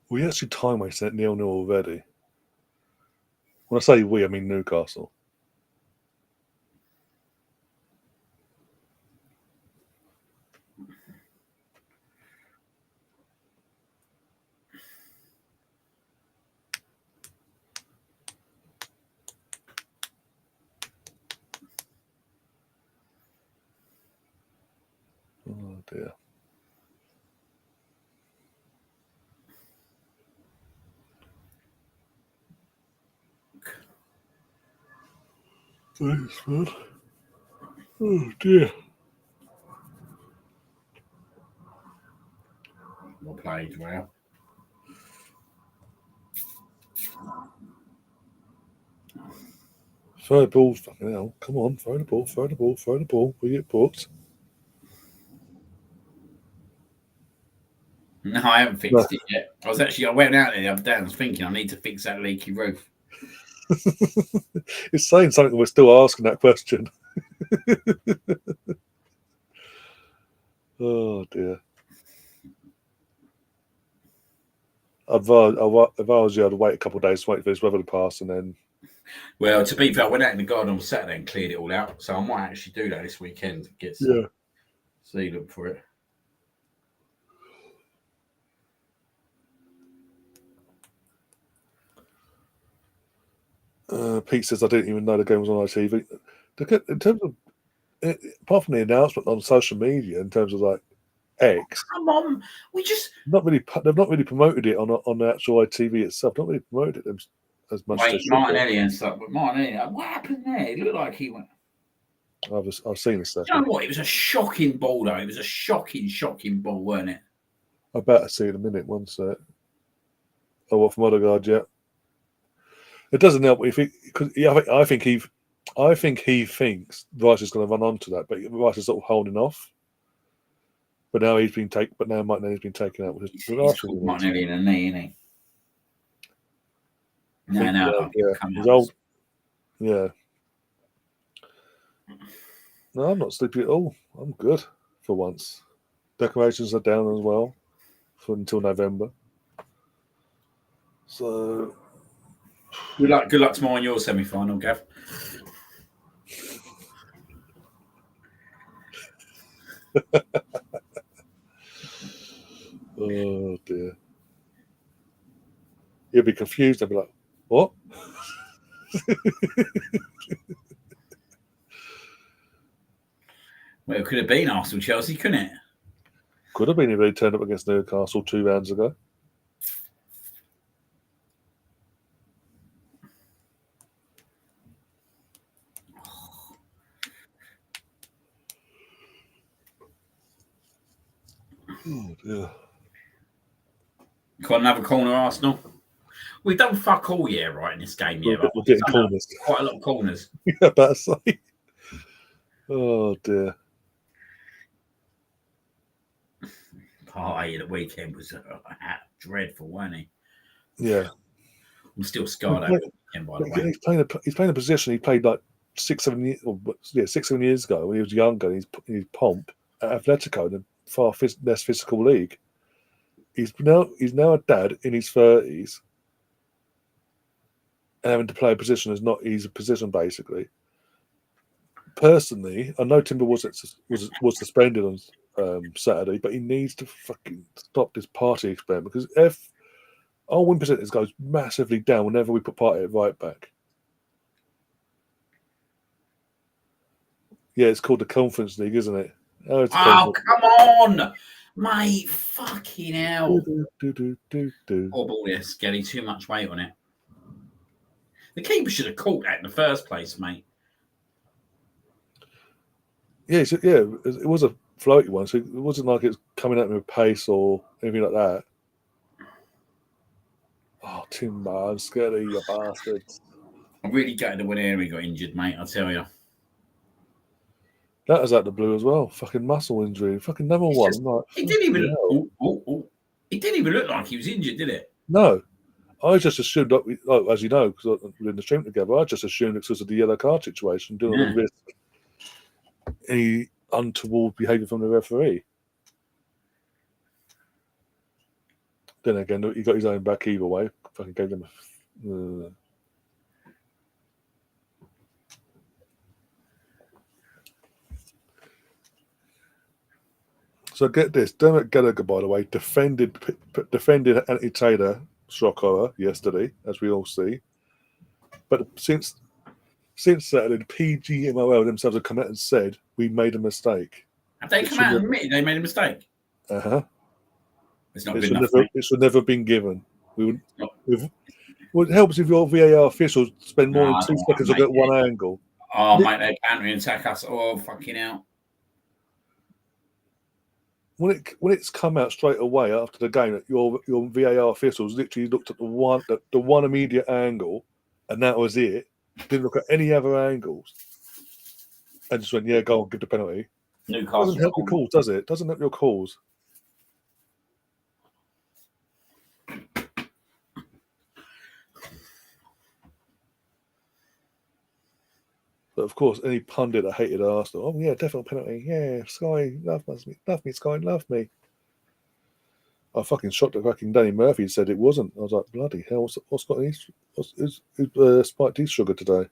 We actually time wasted at 0-0 already. When I say we, I mean Newcastle. Oh dear. Thanks, man. Oh dear. Well played, well. Throw the ball, fucking hell. Come on, throw the ball. We get booked. No, I haven't fixed it yet. I went out there the other day and I was thinking I need to fix that leaky roof. It's saying something we're still asking that question. Oh dear. If I was you, I'd wait a couple of days, wait for this weather to pass, and then. Well, to be fair, I went out in the garden on Saturday and cleared it all out, so I might actually do that this weekend. Get some seed up for it. Pete says I didn't even know the game was on ITV. In terms of, apart from the announcement on social media, in terms of like X, come on, they've not really promoted it on the actual ITV itself. Not really promoted it as much. Wait, Martinelli and stuff, but Martinelli, what happened there? It looked like he went. I've seen this stuff. You know what? It was a shocking ball, though. It was a shocking ball, weren't it? I better see in a minute. One sec. Oh, what from Odegaard? Yeah. It doesn't help if I think he thinks Rice is going to run onto that, but Rice is sort of holding off. But now Martinelli's been taken out. He's Martinelli in a knee, isn't he? No, he's old. Yeah. No, I'm not sleepy at all. I'm good for once. Decorations are down as well until November. So. Good luck tomorrow in your semi-final, Gav. Oh dear. He'll be confused. He'll be like, "What?" Well, it could have been Arsenal Chelsea, couldn't it? Could have been if they turned up against Newcastle 2 rounds ago. Oh dear. Got another corner, Arsenal. We've done fuck all, right, in this game, yeah. We're getting corners. Quite a lot of corners. Yeah, about to say. Oh dear. Party at the weekend was dreadful, wasn't he? Yeah. I'm still scarred over the weekend, by the way. He's playing a position he played like 6-7 years ago when he was younger. And he's pomp at Atletico in a far less physical league. He's now a dad in his 30s, and having to play a position is not easy position basically. Personally, I know Timber was suspended on Saturday, but he needs to fucking stop this party experiment because if our win percentage goes massively down whenever we put Partey at right back. Yeah, it's called the Conference League, isn't it? Oh, come on, mate! Fucking hell! Poor ball, yes, getting too much weight on it. The keeper should have caught that in the first place, mate. Yeah, it was a floaty one, so it wasn't like it was coming at me with pace or anything like that. Oh, Timber, I'm scared of you bastards. I'm really gutted when Henry got injured, mate, I'll tell you. That was out the blue as well. Fucking muscle injury. Fucking number one. It didn't even it didn't even look like he was injured, did it? No. I just assumed, as you know, because we're in the stream together, I just assumed it's because of the yellow card situation, didn't want to risk any untoward behaviour from the referee. Then again, he got his own back either way. Fucking gave them So get this, Dermot Gallagher, by the way, defended Anthony Taylor shock horror yesterday, as we all see. But since Saturday, the PGMOL themselves have come out and said we made a mistake. Have they come out and admitted they made a mistake? It's not good enough. It should never have been given. It helps if your VAR officials spend more than 2 seconds looking at one angle. Oh, mate, they counter attack us. Oh, fucking hell. When it's come out straight away after the game that your VAR officials literally looked at the one immediate angle, and that was it. Didn't look at any other angles, and just went, "Yeah, go on, give the penalty." Newcastle doesn't help your cause, does it? Doesn't help your cause. But of course, any pundit that hated Arsenal, oh yeah, definitely penalty. Yeah, Sky, love me, Sky, love me. I fucking shocked that fucking Danny Murphy said it wasn't. I was like, bloody hell, what's got these? Who's spiked his sugar today?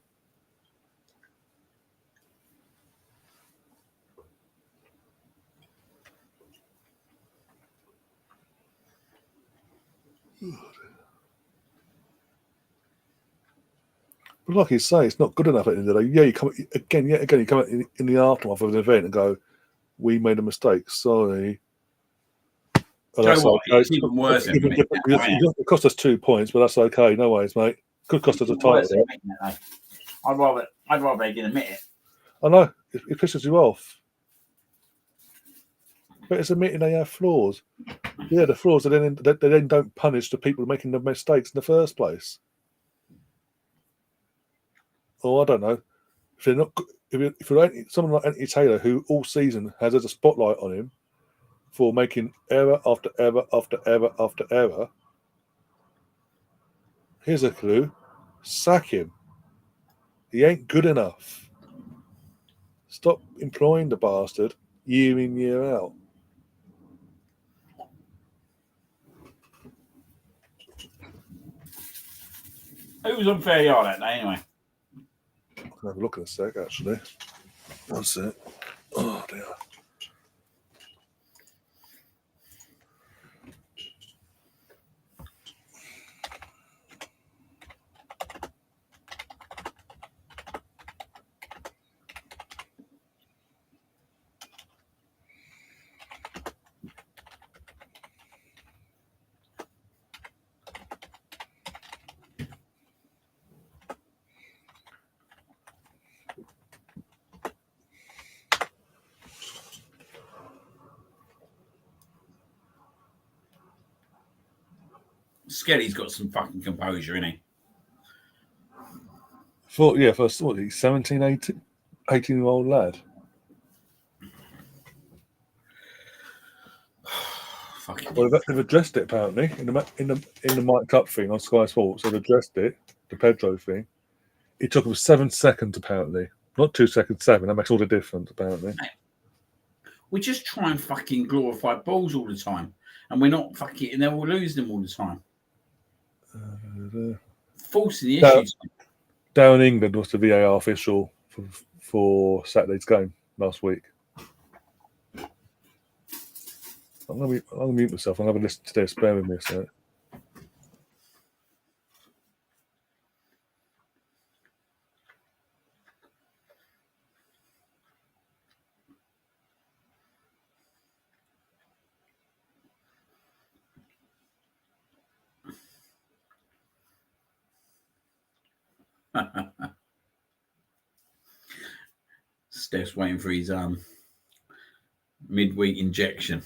But like you say, it's not good enough at the end of the day. Yeah, you come again. You come out in the aftermath of an event and go, "We made a mistake. Sorry." It's even worse. It cost us 2 points, but that's okay. No worries, mate. Could cost us a title. I'd rather they didn't admit it. I know it pisses you off, but it's admitting they have flaws. Yeah, the flaws they then don't punish the people making the mistakes in the first place. Or I don't know if they're not. If you're someone like Anthony Taylor, who all season has a spotlight on him for making error after error after error after error, here's a clue: sack him. He ain't good enough. Stop employing the bastard year in, year out. Who was on fair yard that day anyway? I'll have a look in a sec, actually. That's it. Oh, dear. Skelly's got some fucking composure, isn't he? First, what, he's 17, 18-year-old lad. Fucking. Well, they've addressed it apparently in the mic'd up thing on Sky Sports. They've addressed it, the Pedro thing. It took him 7 seconds apparently, not 2 seconds, 7. That makes all the difference apparently. We just try and fucking glorify balls all the time, and we're not fucking, and then we'll lose them all the time. Forcing the issues. Down in England was the VAR official for Saturday's game last week. I'm gonna mute myself. I'm gonna have a listen to this. Bear with me a sec. Steph's waiting for his midweek injection.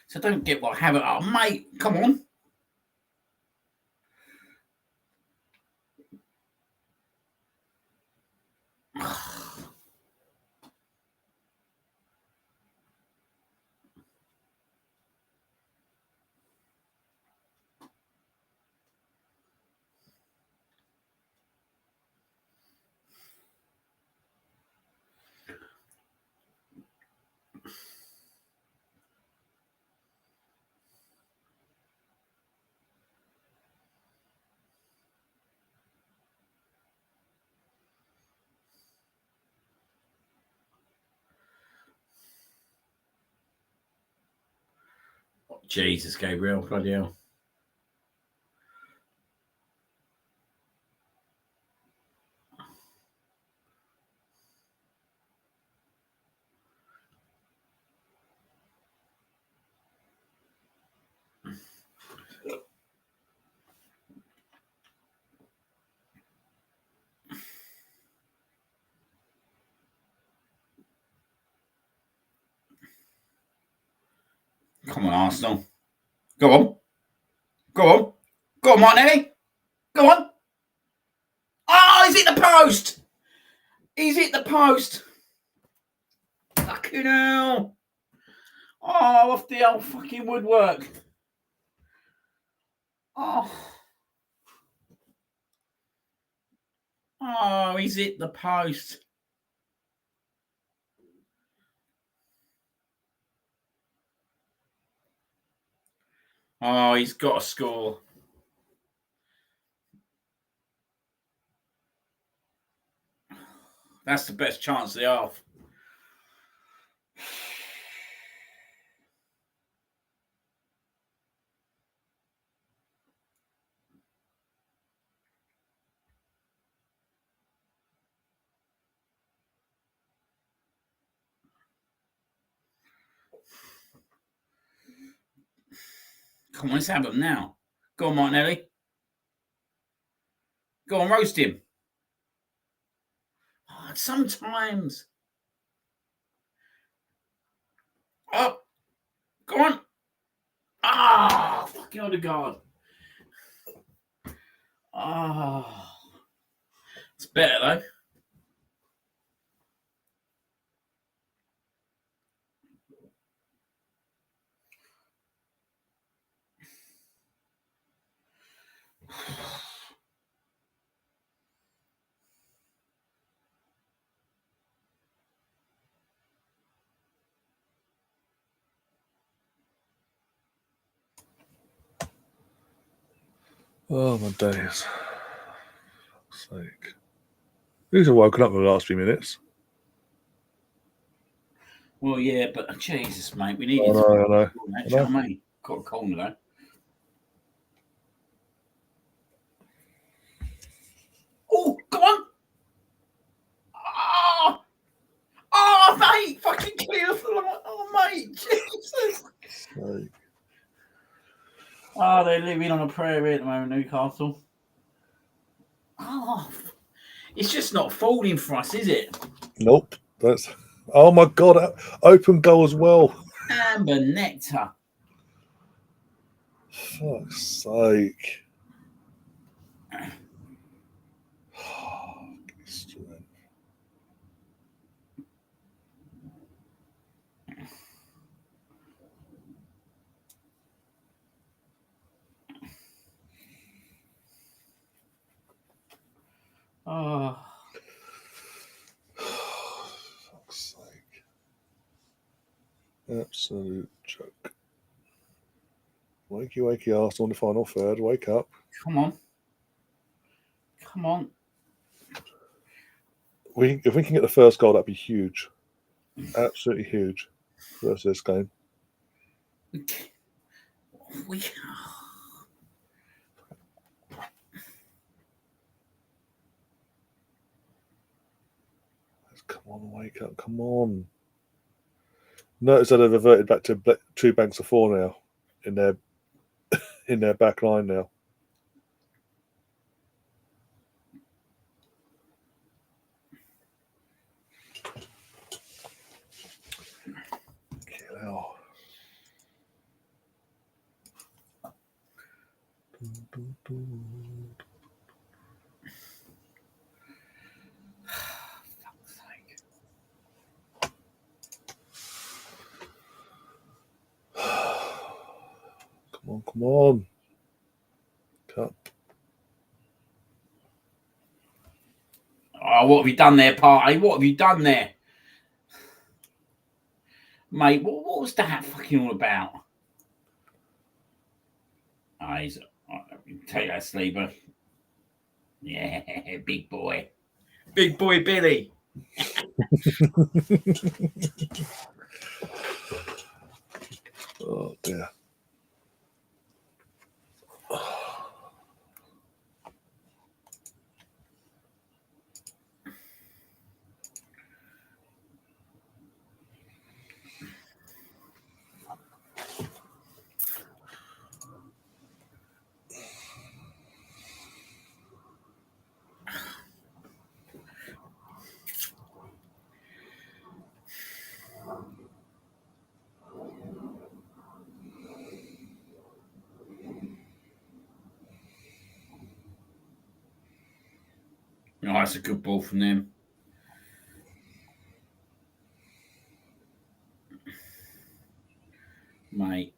So don't get what have it. Oh, mate, come on. Jesus, Gabriel, bloody hell. Come on, Arsenal. Go on. Go on. Go on, Martinelli. Go on. Oh, he's hit the post. He's hit the post. Fucking hell. Oh, off the old fucking woodwork. Oh. Oh, he's hit the post. Oh, he's got to score. That's the best chance they have. Come on, let's have him now. Go on, Martinelli. Go on, roast him. Oh, sometimes. Oh, go on. Ah, fucking Odegaard. Ah, it's better though. Oh my days! For fuck's sake. These have woken up in the last few minutes. Well, yeah, but Jesus, mate, we needed I know. mate. Got a corner though. Oh, go on. Oh, they're living on a prairie at the moment, Newcastle. Oh, it's just not falling for us, is it? Nope. That's. Oh my God! Open goal as well. Amber nectar. Fuck's sake. Oh. Fuck's sake. Absolute joke. Wakey, wakey, Arsenal in the final third. Wake up. Come on. Come on. If we can get the first goal, that'd be huge. Absolutely huge for us this game. We Come on, wake up. Come on. Notice that they've reverted back to two banks of four now in their back line now. Hell. Come on. Cup. Oh, what have you done there, Party? What have you done there? Mate, what was that fucking all about? Take that, Sleeper. Yeah, big boy. Big boy Billy. Oh, dear. Oh, that's a good ball from them. Mate.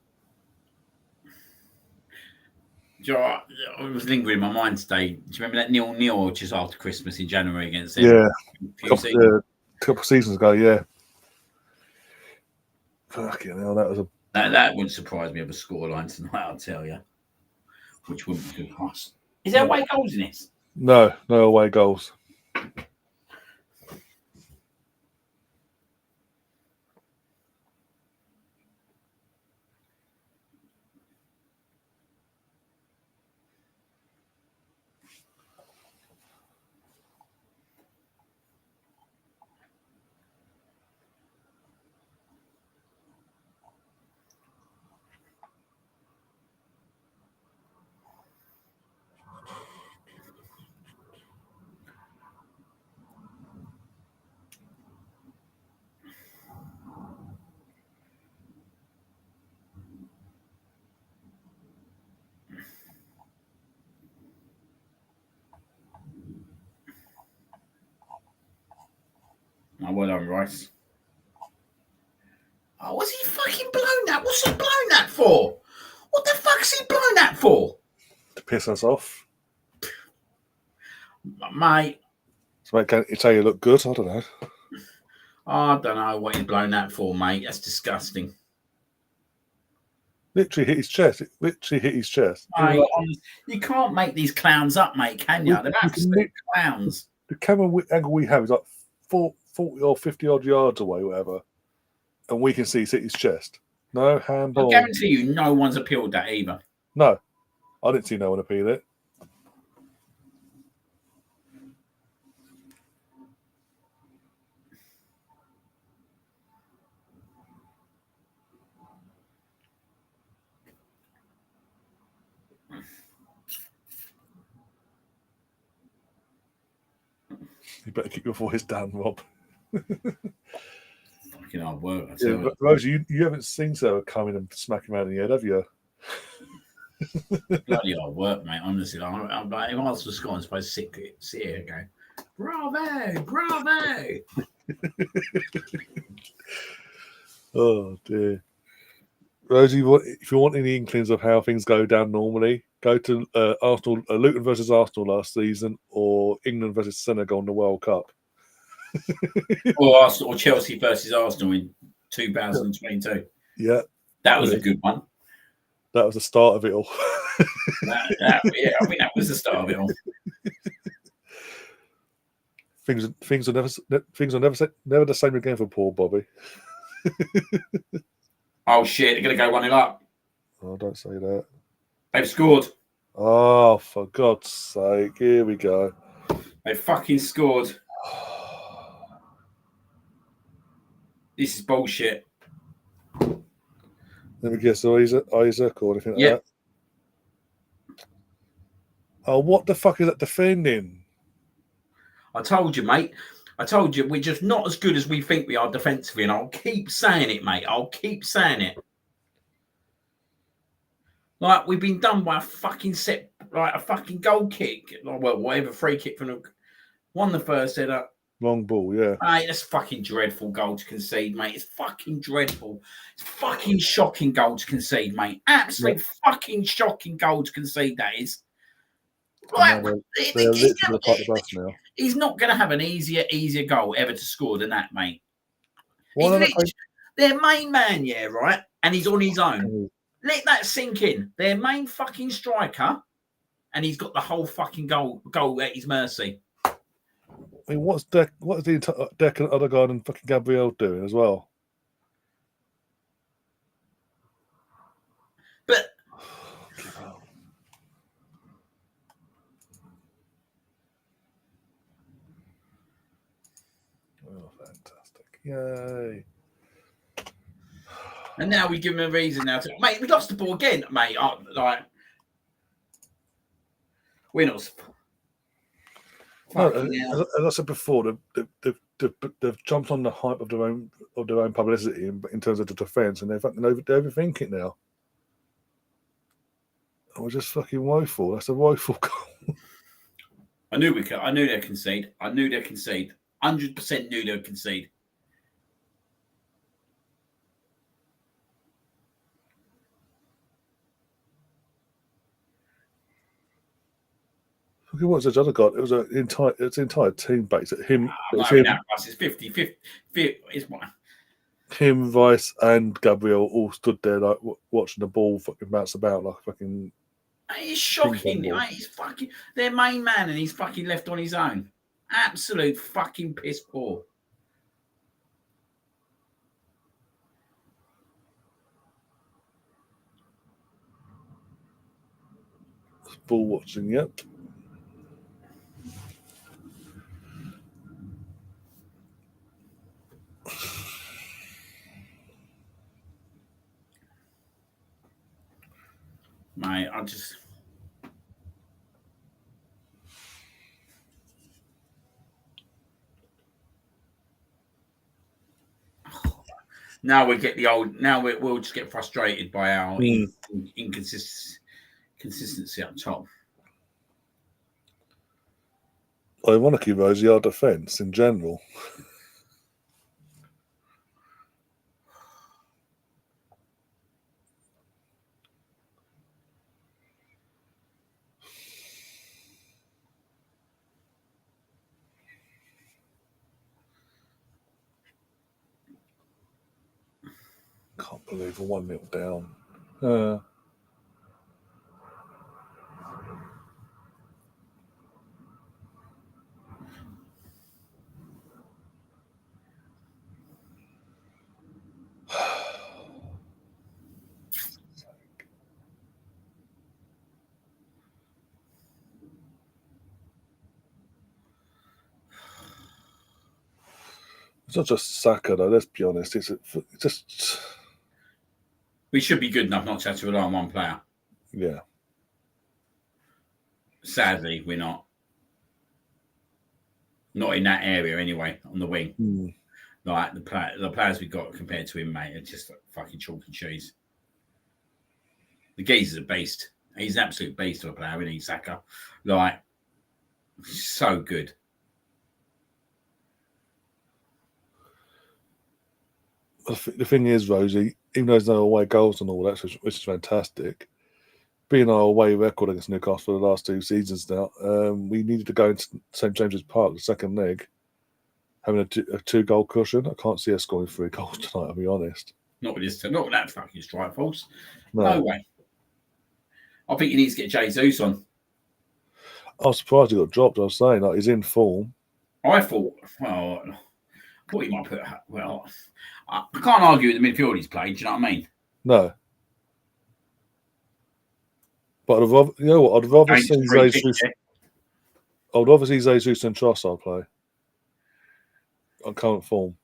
Do you know what? I was lingering in my mind today. Do you remember that 0-0 just after Christmas in January against them? Yeah. A Couple of seasons ago, yeah. Fucking hell, that was a. That wouldn't surprise me of a scoreline tonight, I'll tell you. Which wouldn't be good for us. Is there away goals in this? No away goals. Oh, well done, Rice. Oh, what's he fucking blown that? What's he blown that for? What the fuck's he blown that for? To piss us off. Mate. So it's how you look good. I don't know. I don't know what he's blown that for, mate. That's disgusting. Literally hit his chest. It literally hit his chest. Mate, you can't make these clowns up, mate, can you? They're absolute clowns. The camera angle we have is like 40 or 50 odd yards away, whatever. And we can see he's hit his chest. No handball. I guarantee you no one's appealed that either. No. I didn't see no one appeal it. You better keep your voice down, Rob. Fucking hard work, I tell you. Rosie, you haven't seen Sarah come in and smack him out in the head, have you? Bloody hard work, mate. Honestly, I'm like, if I was for Scott, I'm supposed to sit here and go, bravo, bravo. Oh dear. Rosie, if you want any inklings of how things go down normally, go to Arsenal, Luton versus Arsenal last season, or England versus Senegal in the World Cup. or Chelsea versus Arsenal in 2022. Yeah, that was a good one. That was the start of it all. Yeah, I mean that was the start of it all. Things are never the same again for poor Bobby. Oh shit! They're gonna go 1-0 up. Oh, don't say that. They've scored. Oh, for God's sake! Here we go. They fucking scored. This is bullshit. Let me guess, Isaac or anything like that. Oh, what the fuck is that defending? I told you, mate. I told you we're just not as good as we think we are defensively, and I'll keep saying it, mate. I'll keep saying it. Like, we've been done by a fucking a fucking goal kick. Well, whatever, free kick from won the first header. Long ball, yeah. Mate, that's fucking dreadful goal to concede, mate. It's fucking dreadful. It's fucking shocking goal to concede, mate. Absolutely fucking shocking goal to concede, that is. Right, he's not going to have an easier goal ever to score than that, mate. Their main man, yeah, right? And he's on his own. Let that sink in. Their main fucking striker, and he's got the whole fucking goal at his mercy. I mean, what's Deck and Odegaard and fucking Gabriel doing as well? But oh, fantastic! Yay! And now we give him a reason now to, mate. We lost the ball again, mate. We're not. As I said before, they've jumped on the hype of their own publicity in terms of the defence, and they're overthinking it now. And we're just fucking woeful. That's a woeful goal. I knew they'd concede. 100% knew they'd concede. What was the other guy? It was an entire team based at him. It's 50-50. It's one. Him, Vice, and Gabriel all stood there like watching the ball fucking bounce about like fucking. It's shocking. He's fucking their main man, and he's fucking left on his own. Absolute fucking piss poor. Ball watching, yep. Mate, I just. Now we get the old. Now we'll just get frustrated by our inconsistency up top. Ironically, Rosie, our defence in general. Can't believe we're 1-0 down. It's not just Saka, though. Let's be honest. It's just. We should be good enough not to have to rely on one player. Yeah. Sadly, we're not. Not in that area anyway. On the wing, Mm. like the players we got compared to him, mate, are just like fucking chalk and cheese. The geezer's a beast. He's an absolute beast of a player, isn't he, Saka? Like, so good. The thing is, Rosie, even though there's no away goals and all that, which is fantastic, being our away record against Newcastle for the last 2 seasons now, we needed to go into St James's Park, the second leg, having a 2-goal cushion. I can't see us scoring 3 goals tonight, I'll be honest. Not with that fucking strike force. No. No way. I think you need to get Jesus on. I was surprised he got dropped. I was saying, like, he's in form. I thought he might put. Well, I can't argue with the midfield he's played. Do you know what I mean? No. But you know what? I'd rather see Jesus. I would rather see Jesus and Trossard play on current form.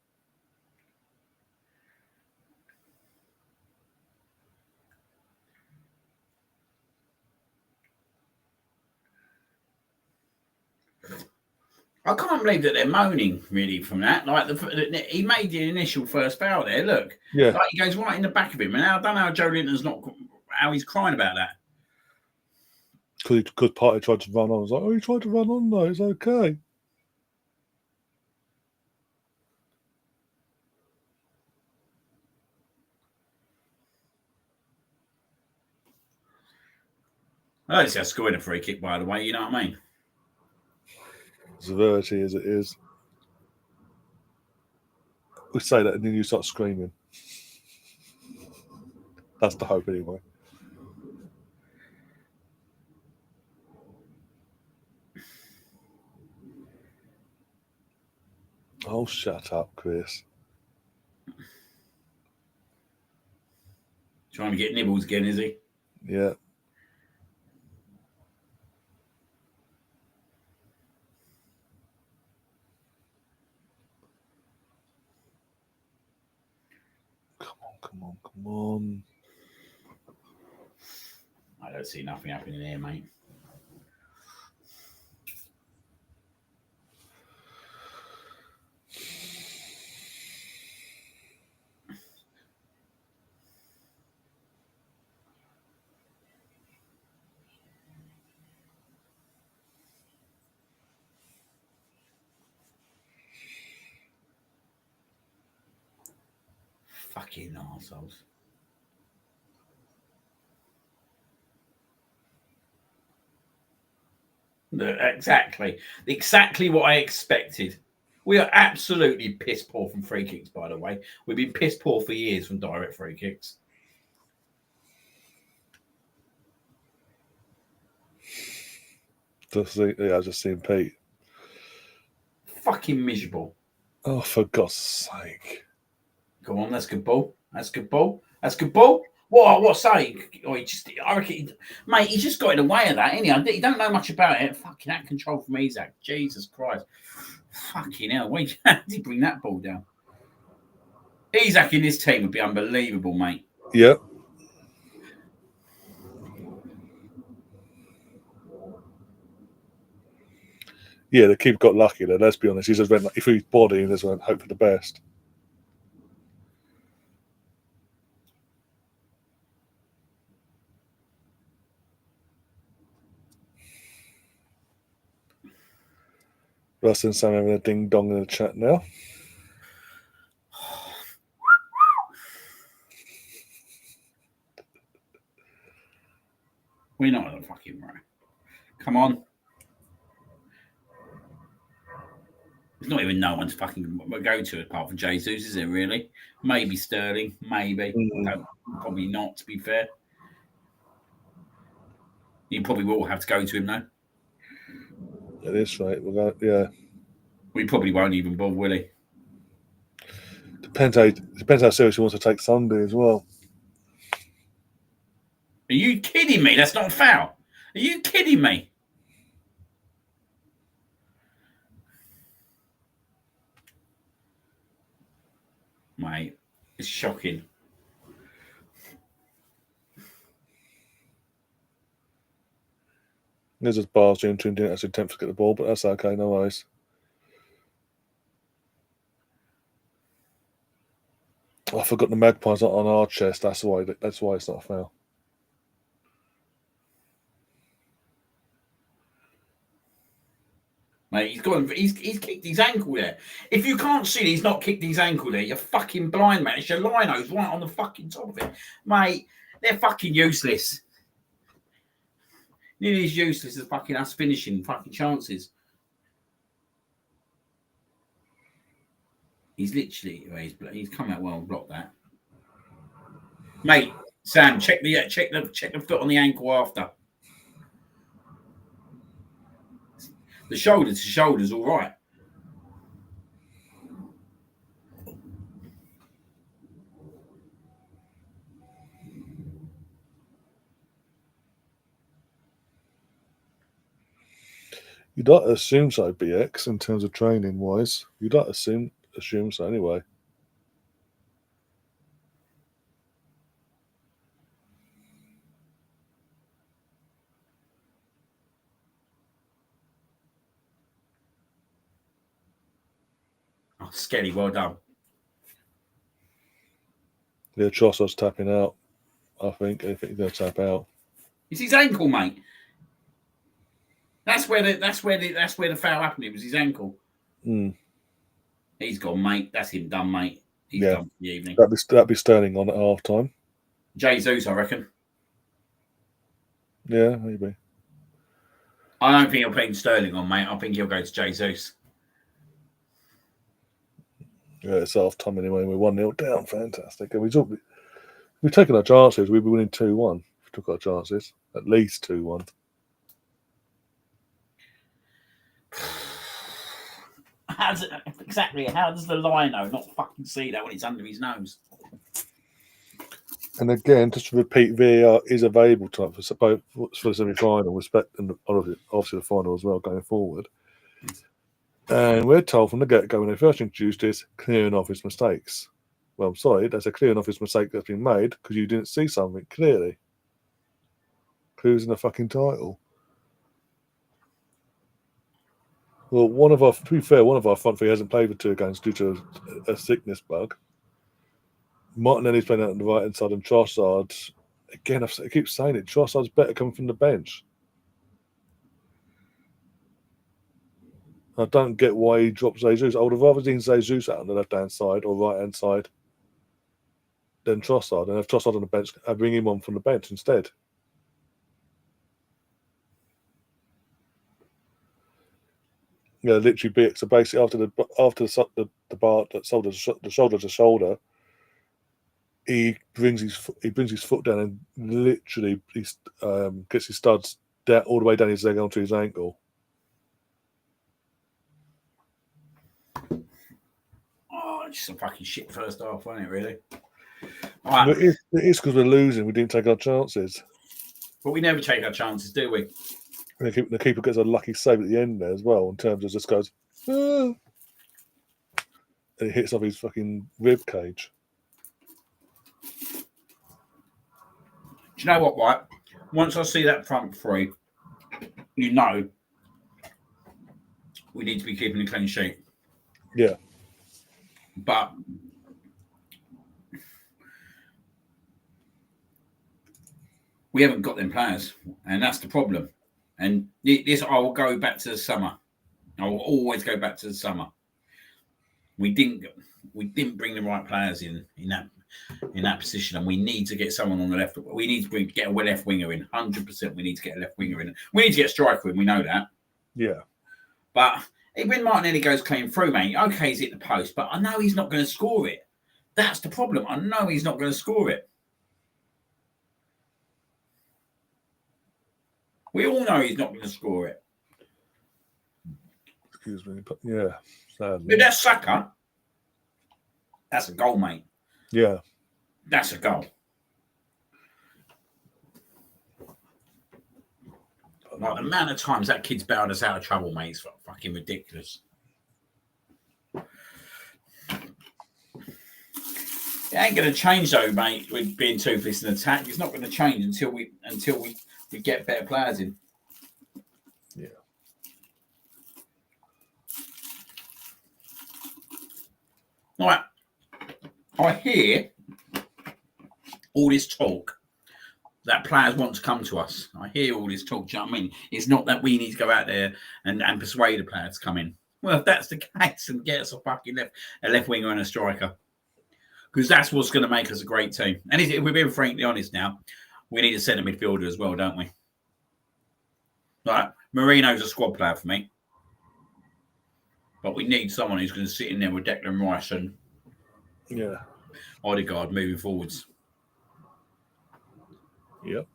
I can't believe that they're moaning really from that. Like he made the initial first foul there. Look, Yeah, like he goes right in the back of him, and I don't know how Joe Linton's not how he's crying about that. because Partey tried to run on. I was like, oh, he tried to run on though. It's okay. I don't see us scoring a free kick, by the way. You know what I mean? Severity as it is. We say that and then you start screaming. That's the hope anyway. Oh, shut up, Chris. Trying to get nibbles again, is he? Yeah. Come on. I don't see nothing happening there, mate. Fucking arseholes. Exactly what I expected. We are absolutely piss poor from free kicks, by the way. We've been piss poor for years from direct free kicks. I just seen Pete. Fucking miserable. Oh, for God's sake. Come on, that's good ball. That's good ball. That's good ball. What say? Oh, I reckon, mate, he just got in the way of that, innit? He don't know much about it. Fucking that control from Isaac. Jesus Christ. Fucking hell. How did he bring that ball down? Isaac in this team would be unbelievable, mate. Yeah. Yeah, the keeper got lucky there, let's be honest. He just went, if he's body, he just went, hope for the best. Russ and Sam having a ding dong in the chat now. We're not on the fucking right. Come on. There's not even no one to fucking go to apart from Jesus, is it really? Maybe Sterling, maybe. Probably not, to be fair. You probably will have to go to him, though. It is right. Yeah. We probably won't even bother, will he? Depends how serious he wants to take Sunday as well. Are you kidding me? That's not a foul. Are you kidding me? Mate, it's shocking. There's just bars Jim didn't actually attempt to get the ball, but that's okay, no worries. I forgot the Magpies not on our chest. That's why it's not a foul. Mate, he's kicked his ankle there. If you can't see he's not kicked his ankle there, you're fucking blind, man. It's your linos right on the fucking top of it. Mate, they're fucking useless. Nearly as useless as fucking us finishing fucking chances. He's literally he's come out well and blocked that. Mate, Sam, check the foot on the ankle after. The shoulder to shoulder's all right. You'd like to assume so, BX, in terms of training wise. You'd like to assume so anyway. Oh, Skelly, well done. Yeah, Trossard's tapping out. I think he's going to tap out. It's his ankle, mate. That's where the foul happened. It was his ankle. Mm. He's gone, mate. That's him done, mate. He's done for the evening. That'd be Sterling on at half time. Jesus, I reckon. Yeah, maybe. I don't think he'll put Sterling on, mate. I think he'll go to Jesus. Yeah, it's half time anyway. We're 1-0 down. Fantastic. And we've taken our chances. We'd be winning 2-1. We took our chances. At least 2-1. How does the lino not fucking see that when it's under his nose? And again, just to repeat, VAR is available for the semi-final, and obviously the final as well going forward. And we're told from the get-go when they first introduced this, clearing off his mistakes. Well, I'm sorry, that's a clearing off his mistake that's been made because you didn't see something clearly. Losing the fucking title. Well, to be fair, one of our front three hasn't played for 2 games due to a sickness bug. Martinelli's playing out on the right hand side, and Trossard, again, I keep saying it, Trossard's better coming from the bench. I don't get why he dropped Jesus. I would have rather seen Jesus out on the left hand side or right hand side than Trossard, and have Trossard on the bench, I bring him on from the bench instead. Yeah, literally BX. So basically, after the bar that shoulder to shoulder, he brings his foot down and literally gets his studs down, all the way down his leg onto his ankle. Oh, just a fucking shit first half, wasn't it? Really. Right. It is because we're losing. We didn't take our chances. But we never take our chances, do we? The keeper gets a lucky save at the end there as well, in terms of just goes, and it hits off his fucking rib cage. Do you know what, right? Once I see that front three, you know we need to be keeping a clean sheet. Yeah. But we haven't got them players, and that's the problem. And this, I will go back to the summer. I will always go back to the summer. We didn't bring the right players in that position, and we need to get someone on the left. We need to get a left winger in. 100%, we need to get a left winger in. We need to get a striker in. We know that. Yeah. But when Martinelli goes clean through, mate, okay, he's hit the post, but I know he's not going to score it. That's the problem. I know he's not going to score it. We all know he's not going to score it. Excuse me, but yeah, sadly. But that's Saka. That's a goal, mate. Yeah. That's a goal. Like, the amount of times that kid's bailed us out of trouble, mate, is fucking ridiculous. It ain't going to change, though, mate, with being toothless in attack. It's not going to change until we get better players in. Yeah. All right. I hear all this talk that players want to come to us. I hear all this talk. Do you know what I mean? It's not that we need to go out there and persuade the players to come in. Well, if that's the case, and get us a fucking left winger and a striker, because that's what's going to make us a great team. And if we're being frankly honest now, we need a centre midfielder as well, don't we? Like Marino's a squad player for me, but we need someone who's going to sit in there with Declan Rice and Odegaard moving forwards. Yep.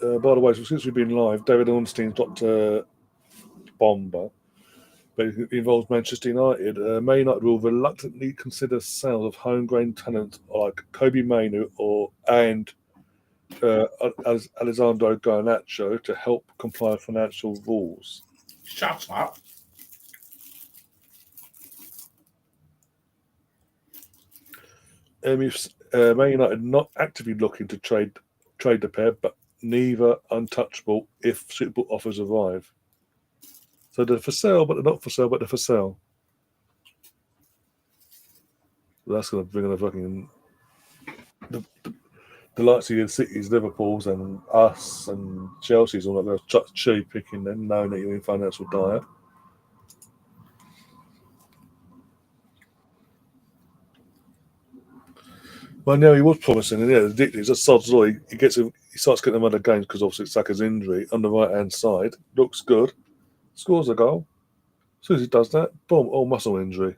By the way, since we've been live, David Ornstein's dropped a bomber, but it involves Manchester United. Man United will reluctantly consider sales of homegrown talent like Kobe Mainu and Alessandro Garnacho to help comply with financial rules. Shut up. If Man United not actively looking to trade the pair, but neither untouchable if suitable offers arrive. So they're for sale, but they're not for sale, but they're for sale. That's going to bring in a fucking the likes of your Cities, Liverpools, and us and Chelsea's all like they're cherry picking them, knowing that you're in financial dire. Well, no, he was promising, and ridiculous. That's sod's law. He starts getting them other games because obviously it's Saka's injury on the right hand side. Looks good, scores a goal. As soon as he does that, boom, muscle injury.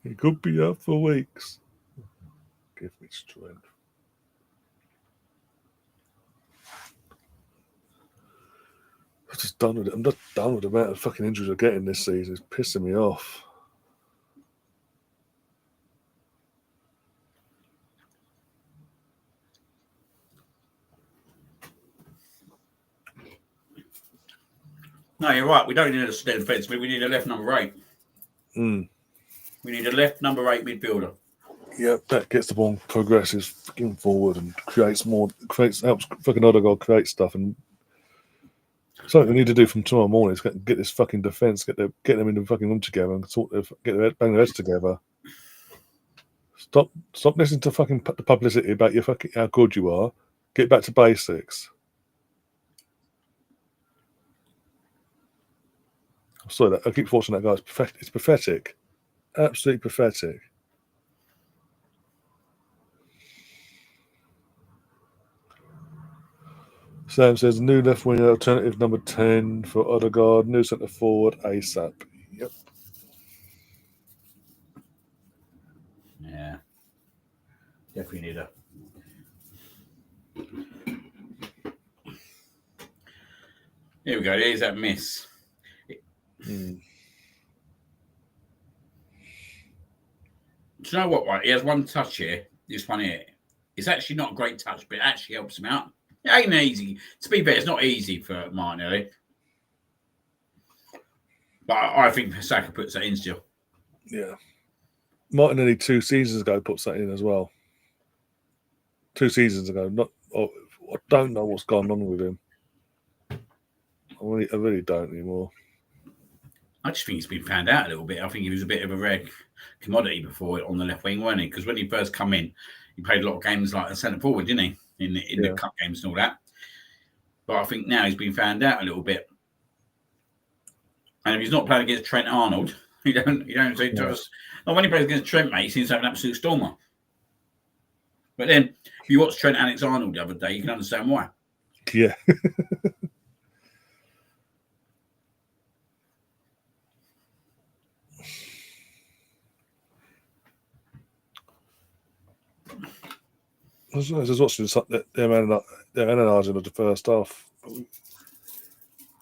He could be out for weeks. Give me strength. I'm just done with it. I'm just done with the amount of fucking injuries we're getting this season. It's pissing me off. No, you're right. We don't need a steady defence. We need a left number 8. We need a left number 8 midfielder. Yeah, that gets the ball progresses fucking forward and helps fucking Odegaard create stuff. And something we need to do from tomorrow morning is get this fucking defence, get them in the fucking room together and bang their heads together. Stop listening to fucking the publicity about your fucking how good you are. Get back to basics. I'm sorry that I keep watching that guy. It's pathetic. Absolutely pathetic. Sam says new left wing alternative number 10 for Odegaard, new centre forward ASAP. Yep. Yeah. Definitely need a. Here we go. There's that miss. Do you know what? Right, he has one touch here. This one here. It's actually not a great touch, but it actually helps him out. It ain't easy. To be fair, it's not easy for Martinelli. But I think Saka puts that in still. Yeah. Martinelli 2 seasons ago puts that in as well. 2 seasons ago. I don't know what's gone on with him. I really don't anymore. I just think he's been found out a little bit. I think he was a bit of a rare commodity before on the left wing, wasn't he? Because when he first come in, he played a lot of games like a centre forward, didn't he? In the cup games and all that. But I think now he's been found out a little bit. And if he's not playing against Trent Arnold, you don't seem to us. Well, when he plays against Trent, mate, he seems to have an absolute stormer. But then if you watch Trent Alexander the other day, you can understand why. Yeah. I was just watching them analysing of the first half.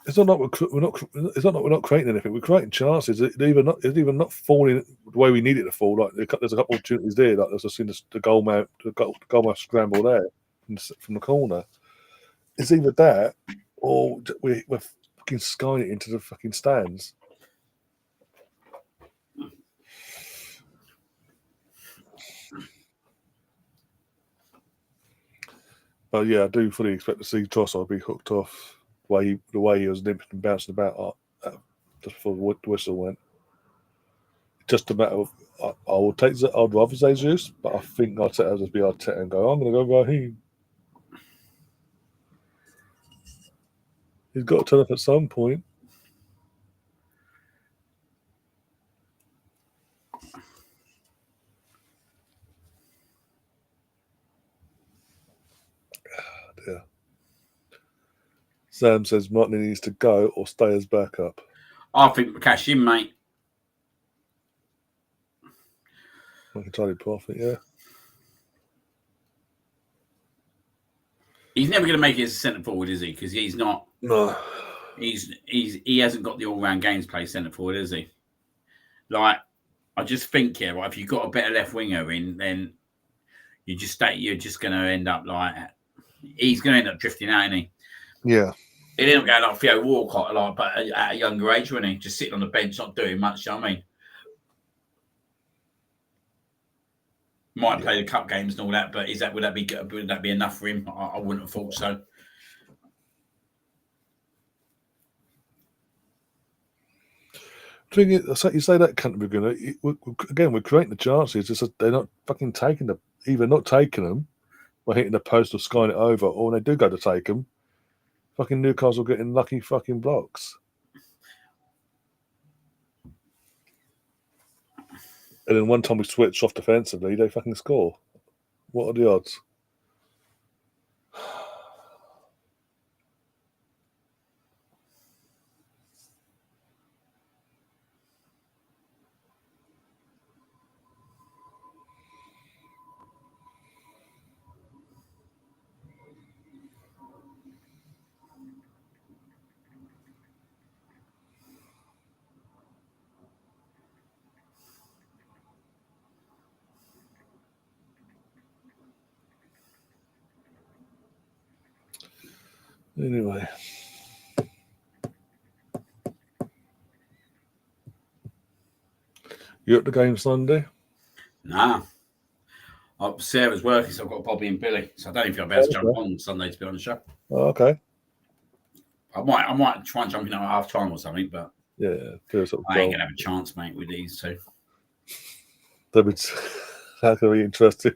It's not like we're not creating anything. We're creating chances. It's either not falling the way we need it to fall. Like there's a couple of opportunities there. Like I've seen the goalmouth scramble there from the corner. It's either that or we're fucking skying it into the fucking stands. But yeah, I do fully expect to see Trossard be hooked off the way he was limping and bouncing about just before the whistle went. just a matter of I will take. I'd rather say Zeus, but I think Arteta will just be Arteta and go. I'm going to go Raheem. He's got to turn up at some point. Yeah. Sam says Martin needs to go or stay as backup. I think we cash in, mate. I can tell you profit, yeah. He's never going to make it as a centre forward, is he? Because he's not. No. He hasn't got the all round games play centre forward, is he? Like, I just think, yeah, right, if you've got a better left winger in, then you're just going to end up like he's going to end up drifting out, isn't he? Yeah. He'd end up going like Theo Walcott, like, but at a younger age, wouldn't he? Just sitting on the bench, not doing much. You know what I mean? Might play the cup games and all that, but would that be enough for him? I wouldn't have thought so. Thing is, you say that can't be going to. Again, we're creating the chances. Just they're not fucking taking either not taking them, or hitting the post or skying it over, or when they do go to take them, fucking Newcastle getting lucky fucking blocks. And then one time we switch off defensively, they fucking score. What are the odds? Anyway. You at the game Sunday? Nah. Sarah's working, so I've got Bobby and Billy. So I don't think I'll be able to jump on Sunday to be on the show. Oh, okay. I might try and jump in at half time or something, but yeah, I ain't gonna have a chance, mate, with these two. That's gonna be interesting.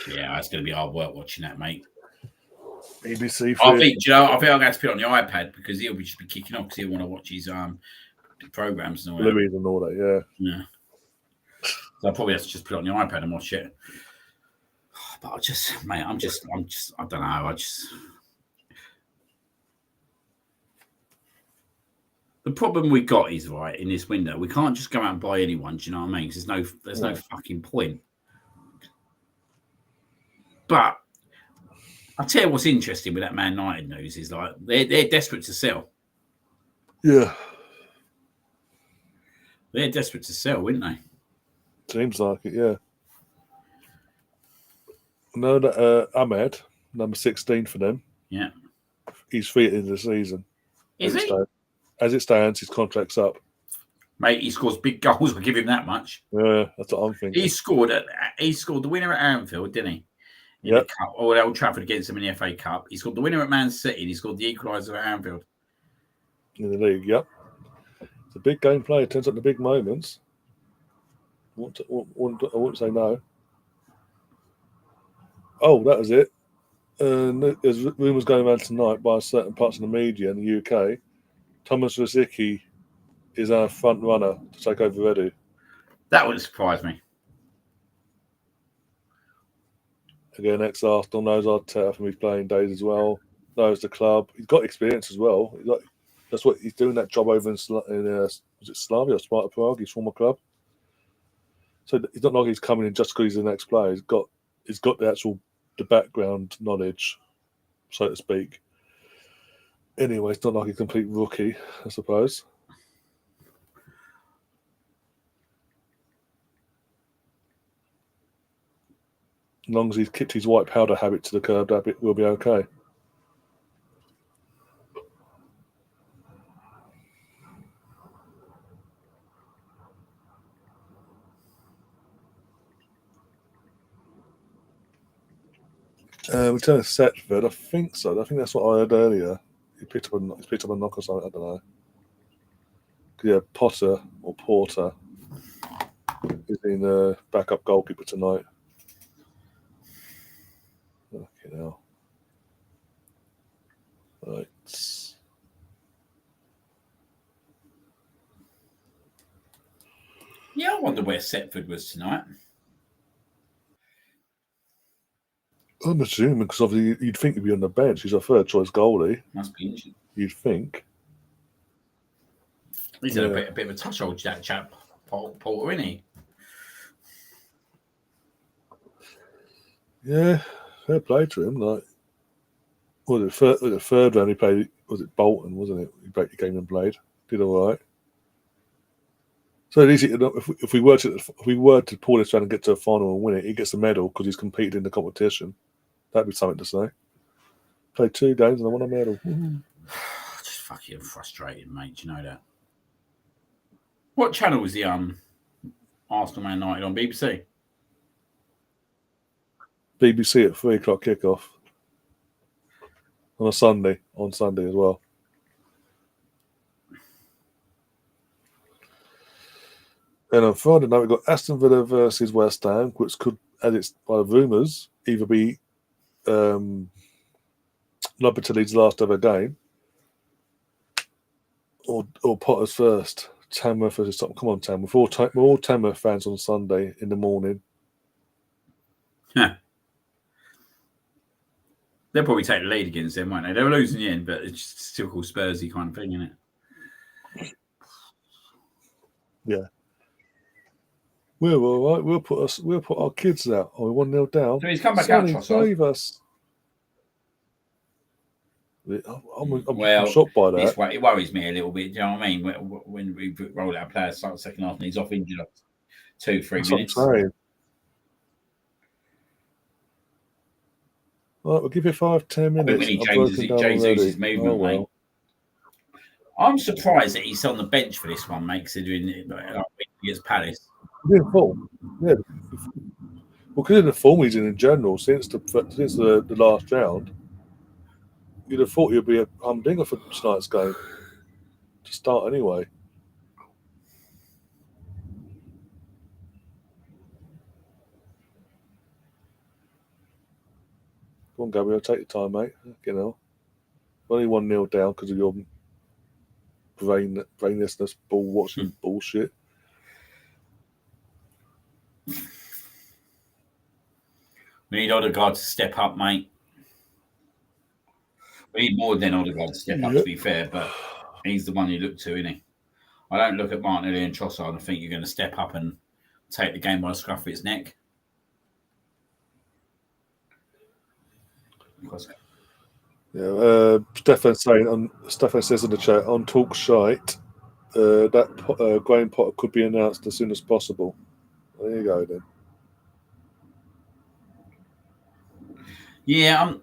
Yeah, it's gonna be hard work watching that, mate. BBC. I think I'm gonna have to put it on the iPad because he'll just be kicking off because he'll want to watch his programs and all that. Louis and all that, yeah. Yeah. So I'll probably have to just put it on the iPad and watch it. But I don't know. The problem we got is, right, in this window, we can't just go out and buy anyone. Do you know what I mean? Because there's no fucking point. But I'll tell you what's interesting with that Man United news is like they're desperate to sell. Yeah. They're desperate to sell, wouldn't they? Seems like it, yeah. No, that Ahmed, number 16 for them. Yeah. He's free at the end of the season. Is he? As it stands, his contract's up. Mate, he scores big goals. I'll give him that much. Yeah, that's what I'm thinking. He scored the winner at Anfield, didn't he? Yeah. Or at Old Trafford against them in the FA Cup. He scored the winner at Man City and he scored the equaliser at Anfield. In the league, yep. It's a big game play. It turns out the big moments. I wouldn't say no. Oh, that was it. There's rumours going around tonight by certain parts of the media in the UK. Thomas Rosicky is our front runner to take over Redu. That wouldn't surprise me. Again, ex-Arsenal, knows Arteta from his playing days as well. Knows the club. He's got experience as well. That's what he's doing that job over in was it Slavia or Sparta Prague, his former club. So it's not like he's coming in just because he's the next player. He's got the background knowledge, so to speak. Anyway, it's not like a complete rookie, I suppose. As long as he's kept his white powder habit to the curb, that will be okay. Return of Setford, I think so. I think that's what I heard earlier. He picked up a knock or something. I don't know. Potter or Porter is in backup goalkeeper tonight. Fucking hell. Right. Yeah, I wonder where Setford was tonight. I'm assuming because obviously you'd think he'd be on the bench. He's a third choice goalie. Must be injured. You'd think. He's had a bit of a touch, old that chap, Porter, isn't he? Yeah, fair play to him. Like, the third round he played? Was it Bolton? Wasn't it? He broke the game and played. Did all right. So at least if we were to pull this round and get to a final and win it, he gets a medal because he's competed in the competition. That'd be something to say. Played 2 games and I won a medal. Just fucking frustrating, mate. Do you know that? What channel was the Arsenal Man United on? BBC? BBC at 3:00 kickoff on Sunday as well. And on Friday night, we've got Aston Villa versus West Ham, which could, as it's by the rumours, either be Lopetegui's last ever game or Potter's first. Tamworth versus Tottenham. Come on, Tamworth. We're all Tamworth fans on Sunday in the morning. Yeah. They'll probably take the lead against them, won't they? They were losing the end, but it's just typical Spursy kind of thing, isn't it? Yeah. We're all right. We'll put our kids out. Oh, we're 1-0 down. So he's come back out, save us. I'm shocked by that. It worries me a little bit. Do you know what I mean? When we roll out players start the second half and he's off injured 2-3 minutes. What I'm saying. Right, we'll give you 5-10 minutes. I think when he changes his movement, mate. I'm surprised that he's on the bench for this one, mate, considering against Palace. He's in form. Yeah. Well, because of the form he's in general since the last round, you'd have thought he'd be a humdinger for tonight's game to start anyway. Come on, Gabriel, take your time, mate. You know, only 1-0 down because of your brainlessness, ball watching bullshit. We need Odegaard to step up, mate. We need more than Odegaard to step up, to be fair, but he's the one you look to, isn't he? I don't look at Martinelli and Trossard and think you're going to step up and take the game by the scruff of its neck. Yeah, Stefan says in the chat on Talk Shite that Graham Potter could be announced as soon as possible. There you go then. Yeah,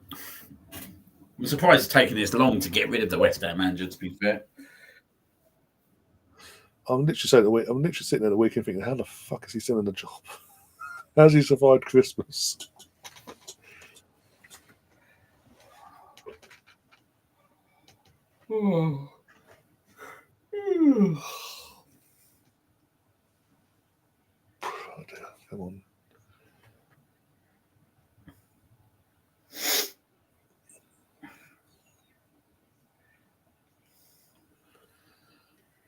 I'm surprised it's taken this long to get rid of the West Ham manager, to be fair. I'm literally sitting there the weekend thinking, how the fuck is he still in the job? How's he survived Christmas? Oh. Come on.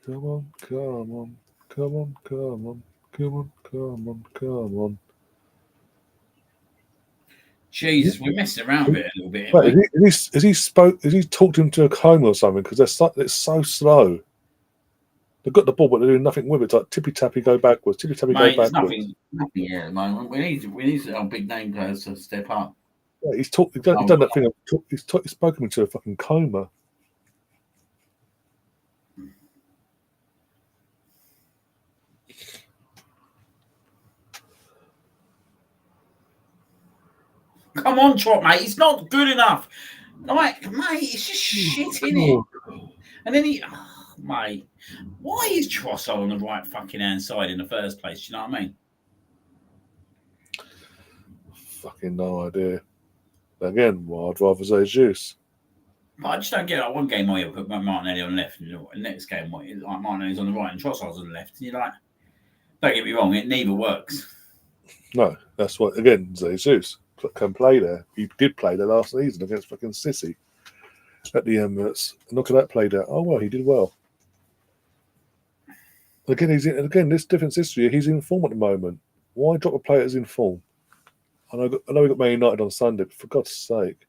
Come on, come on, come on, come on, come on, come on, come on. Jesus, we're messing around with it a little bit. Wait, has he talked him to a coma or something? Because it's so slow. They've got the ball, but they're doing nothing with it. It's like tippy tappy, go backwards. Tippy tappy, go backwards. Nothing here at the moment. We need our big name players to step up. Yeah, he's done that thing. He's spoken to a fucking coma. Come on, Trot, mate. It's not good enough. Like, mate, it's just shit, innit? And then mate, why is Trossard on the right fucking hand side in the first place? Do you know what I mean? Fucking no idea. Again, well, I'd rather say Zeus. But I just don't get it. One game I put Martinelli on the left, and the next game like Martinelli's on the right and Trossard's on the left. And you're like, don't get me wrong, it neither works. No, that's what, again, Jesus can play there. He did play there last season against fucking Sissy at the Emirates. And look at that play there. Oh, well, he did well. Again, this difference history, he's in form at the moment. Why drop a player that's in form? I know we got Man United on Sunday, but for God's sake.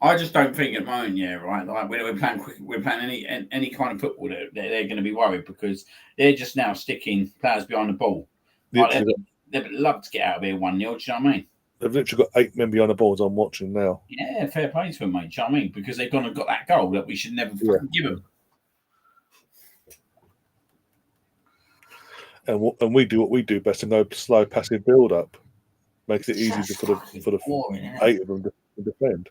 I just don't think at the moment, right. Like we're playing any kind of football, they're going to be worried because they're just now sticking players behind the ball. Like they'd love to get out of here 1-0. Do you know what I mean? They've literally got 8 men behind the balls I'm watching now. Yeah, fair play to them, mate. Do you know what I mean? Because they've gone and got that goal that we should never fucking give them. And we do what we do best and go slow, passive build up. Makes it easy for the boring, 8 of them to defend.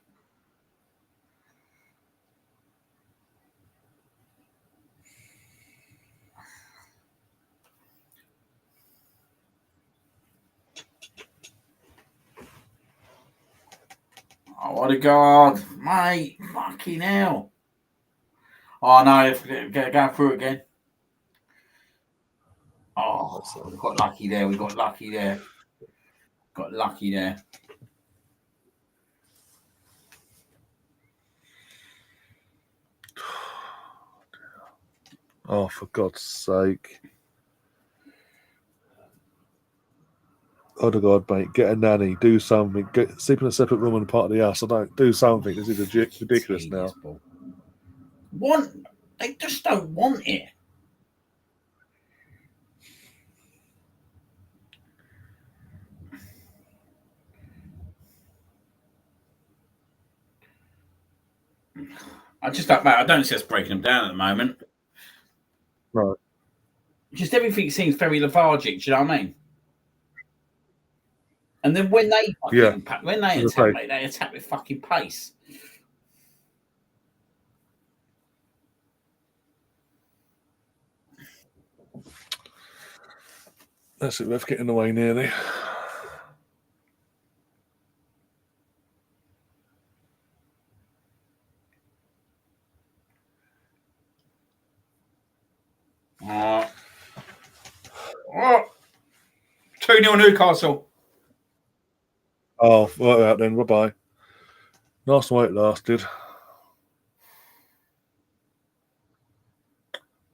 Oh, what a god, mate! Fucking hell! Oh no, go through again. Oh, we got lucky there. Got lucky there. Oh, for God's sake. Odegaard, mate, get a nanny, do something. Sleep in a separate room and part of the house. I don't do something. This is ridiculous now. They just don't want it. I just don't, mate. I don't see us breaking them down at the moment. Right. Just everything seems very lethargic. Do you know what I mean? And then when they attack, mate, they attack with fucking pace. That's it. Ref getting away nearly. Oh. 2-0 Newcastle. Oh, right out then. Bye-bye. Nice while it lasted.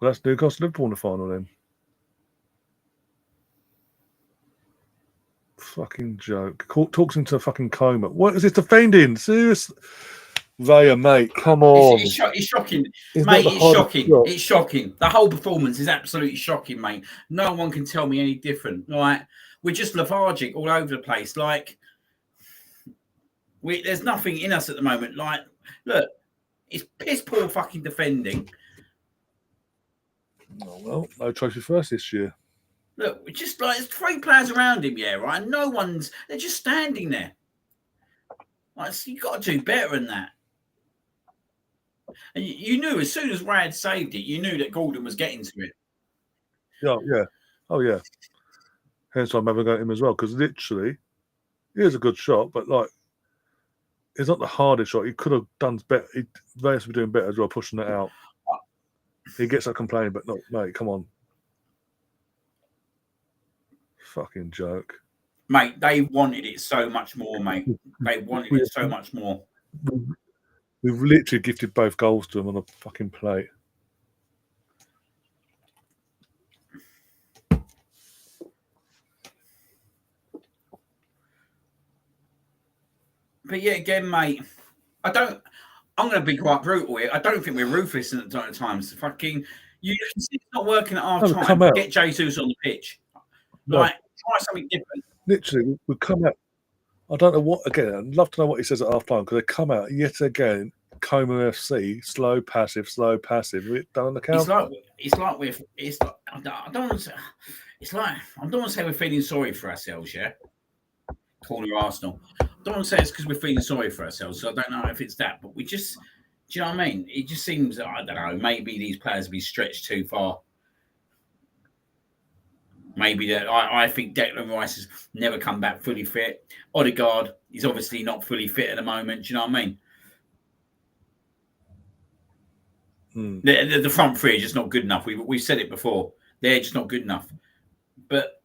Well, that's Newcastle Liverpool in the final then. Fucking joke. Talks into a fucking coma. What is this defending? Seriously? Raya, mate, come on. It's shocking. Mate, it's shocking. It's shocking. The whole performance is absolutely shocking, mate. No one can tell me any different. Like, we're just lethargic all over the place. Like, there's nothing in us at the moment. Like, look, it's piss poor fucking defending. Oh, well, no trophy for us this year. Look, we're just like, there's 3 players around him, right? They're just standing there. Like, so you've got to do better than that. And you knew as soon as Rad saved it, you knew that Gordon was getting to it. Yeah. Oh, yeah. Hence why I'm having a go at him as well, because literally, he is a good shot, but like, it's not the hardest shot. He could have done better. Reyes would be doing better as well, pushing it out. He gets that complaining, but no, mate, come on. Fucking joke. Mate, they wanted it so much more, mate. They wanted it so much more. We've literally gifted both goals to them on a fucking plate. But yeah, again, mate, I'm going to be quite brutal here. I don't think we're ruthless at times. Fucking, you can see it's not working at half time. Get Jesus on the pitch. Like, try something different. Literally, we come out. I don't know what, again, I'd love to know what he says at half time because they come out yet again, Coma FC, slow, passive. We're done on the counter. I don't want to say we're feeling sorry for ourselves, yeah? Corner Arsenal. I don't want to say it's because we're feeling sorry for ourselves, so I don't know if it's that, but we just, do you know what I mean? It just seems, I don't know, maybe these players have been stretched too far. Maybe that I think Declan Rice has never come back fully fit. Odegaard is obviously not fully fit at the moment. Do you know what I mean? The front three are just not good enough. We've said it before. They're just not good enough. But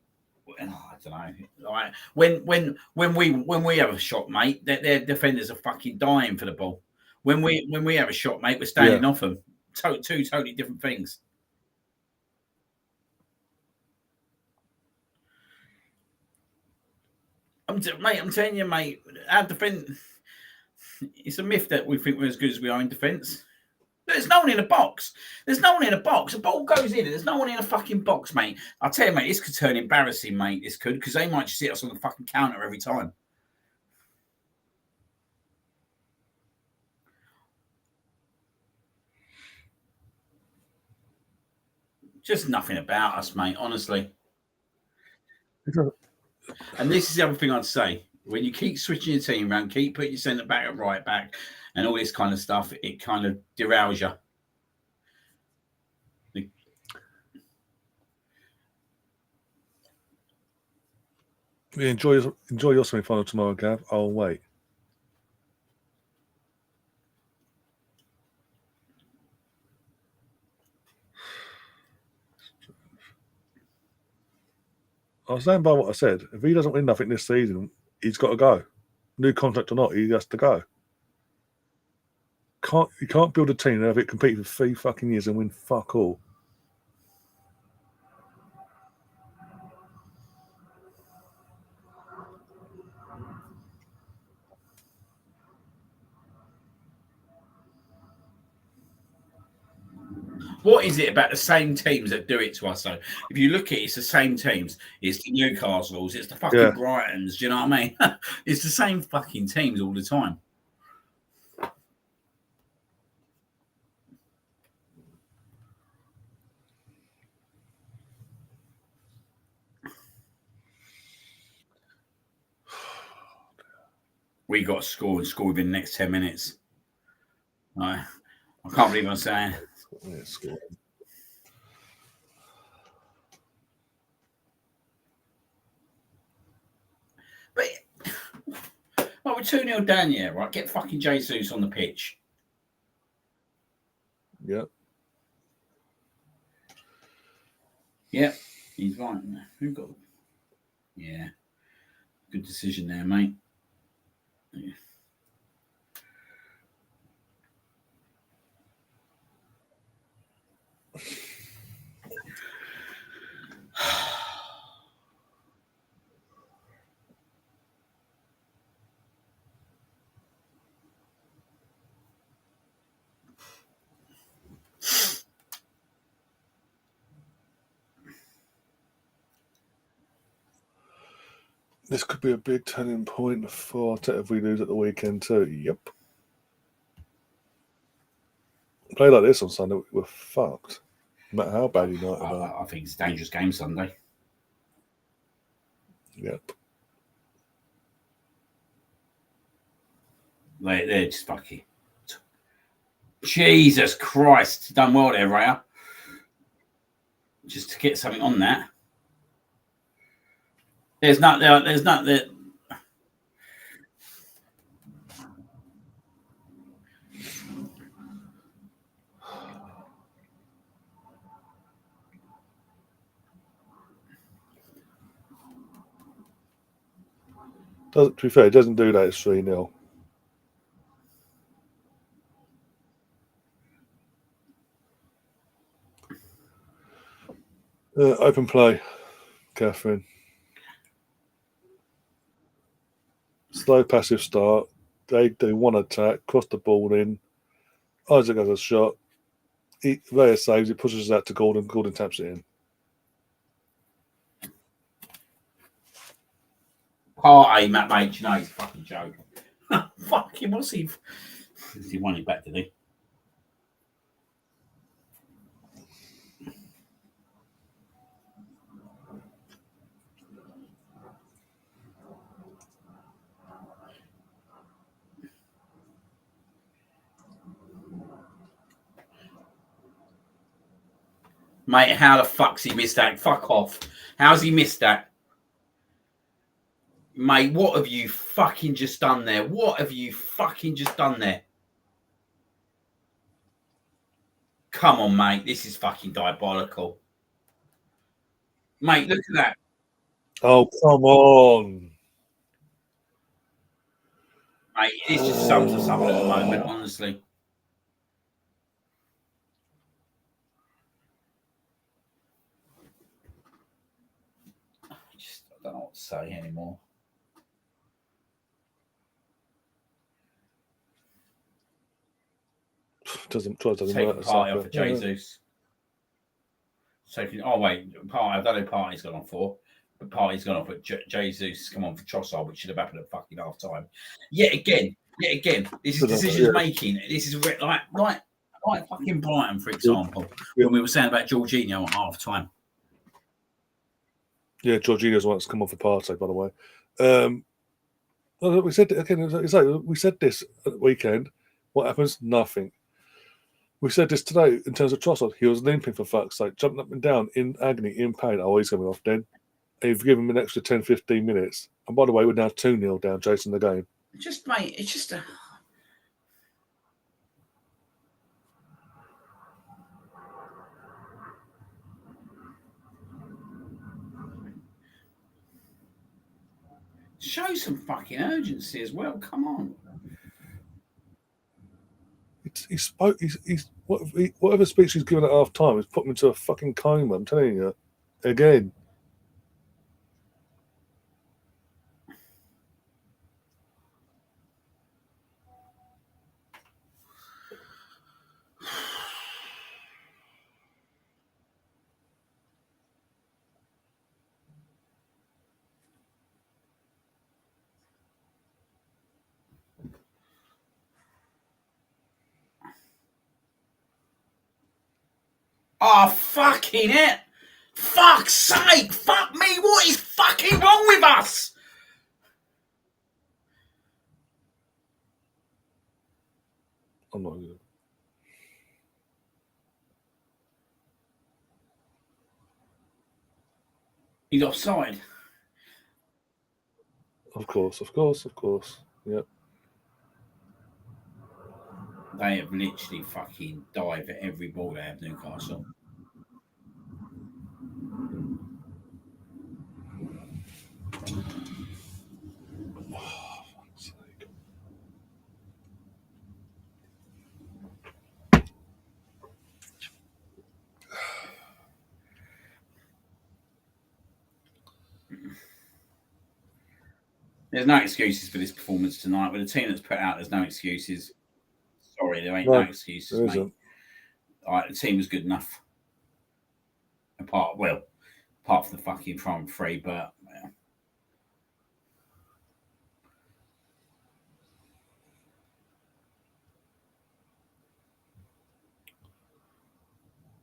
I don't know. Like when we have a shot, mate, their defenders are fucking dying for the ball. When we have a shot, mate, we're standing off them. Two totally different things. I'm telling you, mate, our defence. It's a myth that we think we're as good as we are in defence. There's no one in the box. There's no one in the box. The ball goes in. There's no one in the fucking box, mate. I'll tell you, mate, this could turn embarrassing, mate. This could, because they might just hit us on the fucking counter every time. Just nothing about us, mate, honestly. And this is the other thing I'd say. When you keep switching your team around, keep putting your centre back at right back and all this kind of stuff, it kind of derails you. Enjoy your semi-final tomorrow, Gav. I'll wait. I stand by what I said. If he doesn't win nothing this season, he's got to go. New contract or not, he has to go. You can't build a team and have it compete for 3 fucking years and win fuck all. What is it about the same teams that do it to us, though? If you look at it, it's the same teams. It's the Newcastles. It's the fucking Brightons. Do you know what I mean? It's the same fucking teams all the time. We got to score and score within the next 10 minutes. I can't believe I'm saying. But well, we're 2-0 down here, right? Get fucking Jesus on the pitch. Yep. Yep, he's right. Who got? Yeah, good decision there, mate. Yeah. This could be a big turning point for Arteta if we lose at the weekend too. Yep. Play like this on Sunday, we're fucked. No matter how bad United are. I think it's a dangerous game Sunday. Yep. They're just fucking. Jesus Christ. Done well there, Raya. Just to get something on that. There's not there. To be fair, it doesn't do that. It's 3-0. Open play, Catherine. Slow passive start. They want to attack, cross the ball in. Isaac has a shot. Raya saves it, pushes that to Gordon. Gordon taps it in. Party, mate. You know he's fucking joking. Fuck him. What's he? He won it back, did he? Mate, how the fuck's he missed that? Fuck off. How's he missed that? Mate, what have you fucking just done there? What have you fucking just done there? Come on, mate. This is fucking diabolical. Mate, look at that. Oh, come on. Mate, this just sums us up at the moment, honestly. I don't know what to say anymore. Doesn't Taking matter. Party off of Jesus. Oh wait, Party. I don't know Party's gone on for, but Party's gone off. But Jesus come on for Trossard, which should have happened at fucking half time. Yet again. This is decisions making. This is like fucking Brighton, for example, when we were saying about Jorginho at half time. Yeah, Jorginho's the one that's come off the party, by the way. We said again. We said this at the weekend. What happens? Nothing. We said this today in terms of Trossard. He was limping, for fuck's sake, jumping up and down in agony, in pain. Oh, he's coming off then. And you've given him an extra 10, 15 minutes. And by the way, we're now 2-0 down, chasing the game. Mate, it's just show some fucking urgency as well. Come on. He spoke. Whatever speech he's given at half time has put him into a fucking coma. I'm telling you, again. Oh, fucking it. Fuck's sake. Fuck me. What is fucking wrong with us? I'm not good. He's offside. Of course. Yep. They have literally fucking dived at every ball they have, Newcastle. There's no excuses for this performance tonight. With the team that's put out, there's no excuses. Sorry, there ain't no excuses, mate. Isn't. All right, the team was good enough. Apart from the fucking front three, but yeah.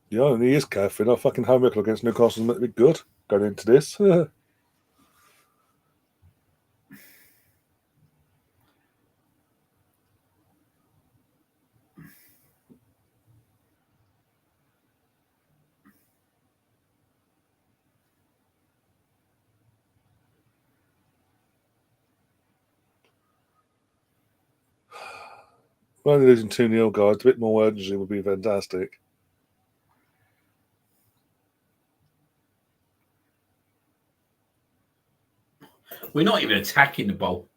Yeah, and he is careful. Our fucking home record against Newcastle is meant to be good going into this. We're only losing 2-0, guys. A bit more urgency would be fantastic. We're not even attacking the ball.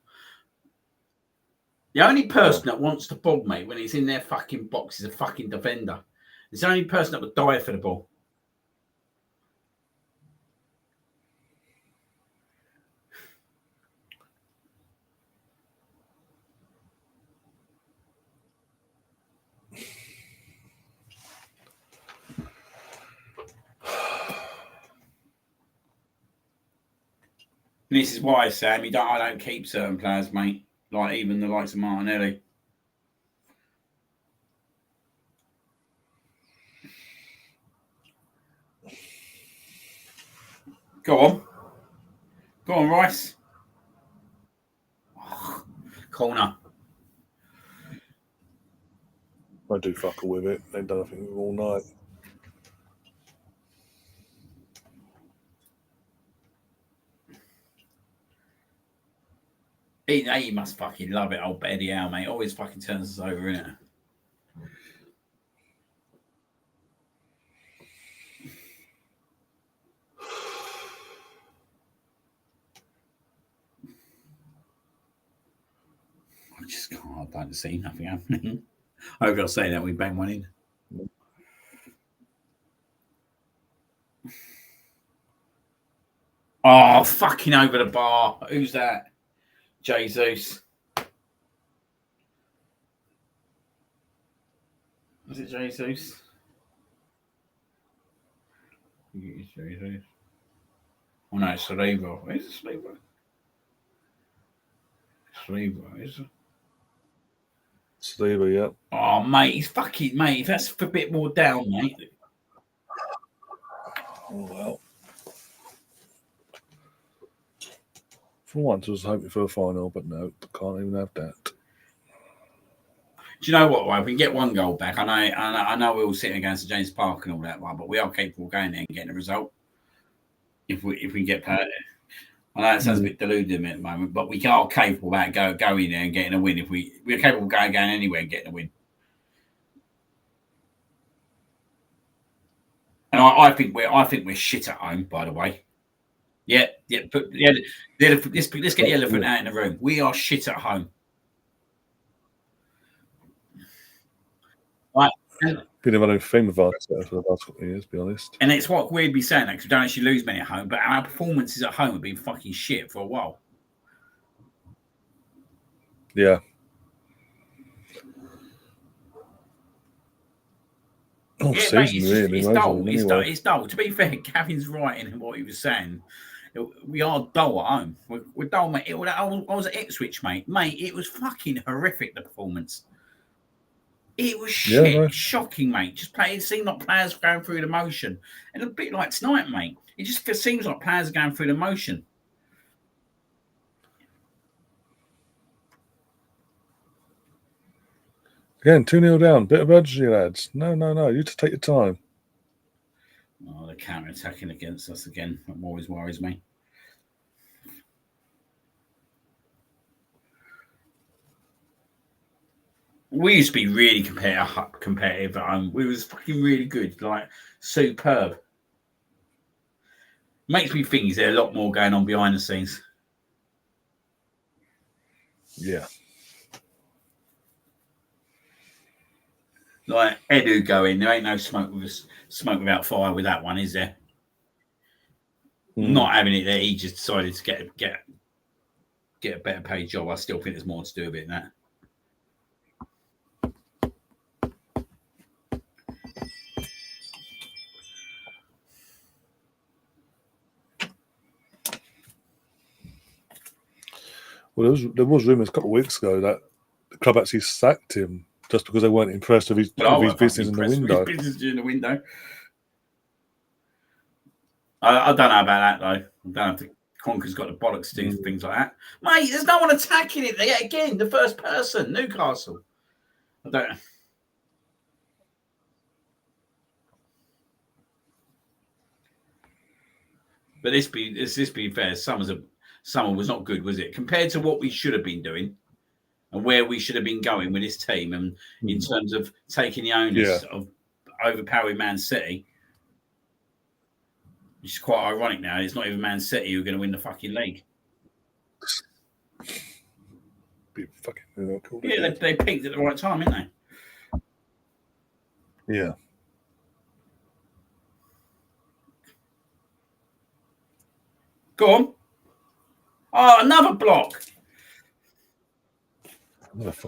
The only person that wants the ball, mate, when he's in their fucking box is a fucking defender. It's the only person that would die for the ball. This is why, Sam, I don't keep certain players, mate. Like even the likes of Martinelli. Go on, Rice. Oh, corner. I do fuck all with it. They've done nothing all night. He must fucking love it, old Eddie Howe, mate. Always fucking turns us over, innit? just can't. I don't see nothing happening. I've got to say that we bang one in. Oh, fucking over the bar. Who's that? Jesus. Was it Jesus? It's Jesus. Oh no, it's Cerebro. Where's the Cerebro? Cerebro, is it? Sleeper, yeah. Oh, mate, he's fucking, mate. If that's a bit more down, mate. Oh, well. For once, I was hoping for a final, but no, can't even have that. Do you know what? Right? If we can get one goal back, I know we're all sitting against the James Park and all that, right? But we are capable of going there and getting a result. If we get past it. I know it sounds a bit deluded at the moment, but we are capable of going there and getting a win. If we're capable of going anywhere and getting a win. And I think we're shit at home, by the way. Yeah. But let's get the elephant out in the room. We are shit at home. Right. Been a running theme of ours for the last couple of years, to be honest. And it's what we'd be saying that because we don't actually lose many at home, but our performances at home have been fucking shit for a while. Yeah. Oh, yeah, season, mate, really. It's dull. To be fair, Gavin's right in what he was saying. We are dull at home. We're dull, mate. I was at Ipswich, mate. Mate, it was fucking horrific, the performance. It was shit, shocking, mate. It seemed like players were going through the motion. And a bit like tonight, mate. It just seems like players are going through the motion. Again, 2-0 down. Bit of urgency, lads. No. You just take your time. Oh, they're counter-attacking against us again. That always worries me. We used to be really competitive at home. We was fucking really good, like superb. Makes me think there's a lot more going on behind the scenes. Yeah. Like Edu going, there ain't no smoke without fire with that one, is there? Not having it there, he just decided to get a better paid job. I still think there's more to do with it than that. Well, there was rumours a couple of weeks ago that the club actually sacked him just because they weren't impressed with his business in the window. His business in the window. I don't know about that though. I don't know if the Conker's got the bollocks to do things like that. Mate, there's no one attacking it yet again. The first person, Newcastle. I don't. But this be fair, summer was not good, was it? Compared to what we should have been doing and where we should have been going with this team, and in terms of taking the onus of overpowering Man City, which is quite ironic now. It's not even Man City who are going to win the fucking league. Be fucking cool. Yeah, they peaked at the right time, didn't they? Yeah. Go on. Oh, another block.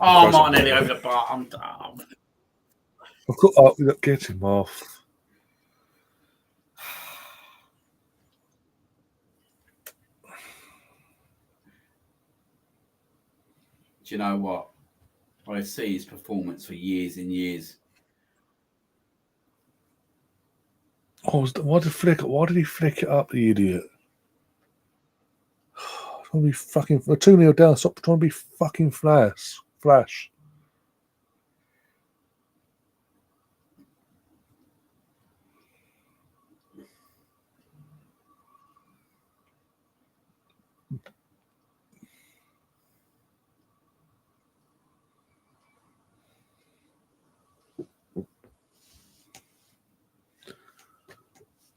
Oh, Martinelli over the bar. I'm done. Get him off. Do you know what? I see his performance for years and years. Oh, why did he flick it up, the idiot? Trying to be fucking 2-0 down. Stop trying to be fucking flash.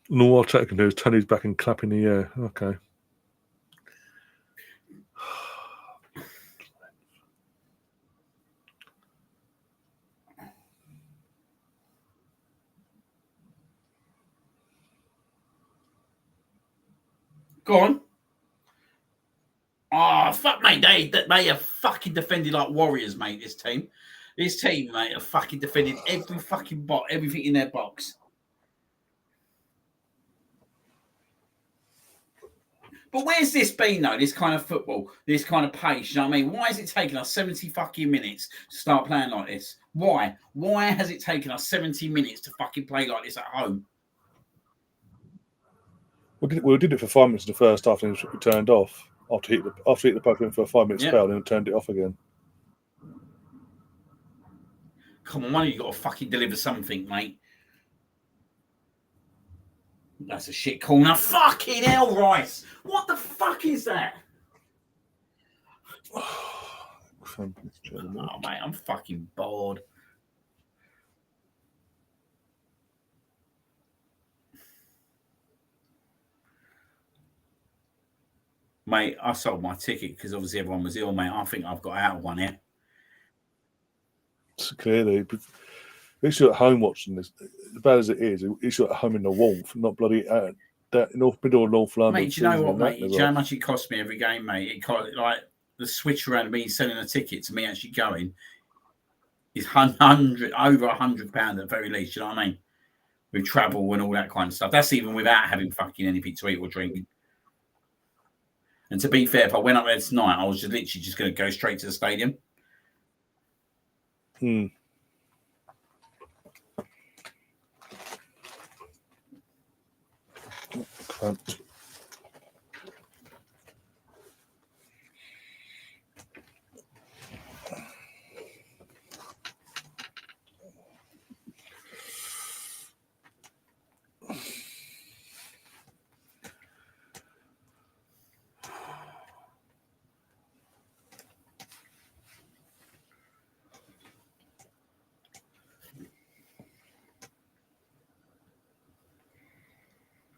And all Arteta can do is turn his back and clap in the air. Okay. Go on. Oh, fuck, mate. They have fucking defended like warriors, mate, this team. This team, mate, have fucking defended every fucking everything in their box. But where's this been, though? This kind of football, this kind of pace, you know what I mean? Why has it taken us 70 fucking minutes to start playing like this? Why? Why has it taken us 70 minutes to fucking play like this at home? We did it for 5 minutes in the first half, and we turned off after hit the puck in for a 5 minute spell, and then turned it off again. Come on, one of you got to fucking deliver something, mate. That's a shit corner. Fucking hell, Rice. What the fuck is that? Oh, mate, I'm fucking bored. Mate, I sold my ticket because obviously everyone was ill, mate. I think I've got out of one here. Clearly, but at least you're at home watching this. As bad as it is, at least you're at home in the warmth, not bloody out that middle of North London. Mate, do you know what, mate? Do you know how much it cost me every game, mate? It cost, like the switch around me selling a ticket to me actually going is over £100 at the very least. You know what I mean? With travel and all that kind of stuff. That's even without having fucking anything to eat or drink. And to be fair, if I went up there tonight, I was just literally just going to go straight to the stadium.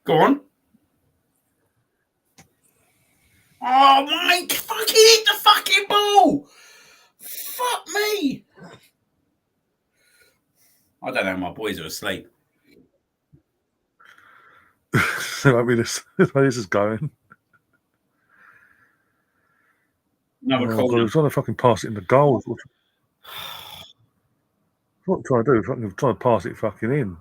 Go on. Oh, Mike, fucking hit the fucking ball. Fuck me. I don't know. My boys are asleep. So I mean, this is going. Another God, I was trying to fucking pass it in the goal. What I'm trying to do? I'm trying to pass it fucking in.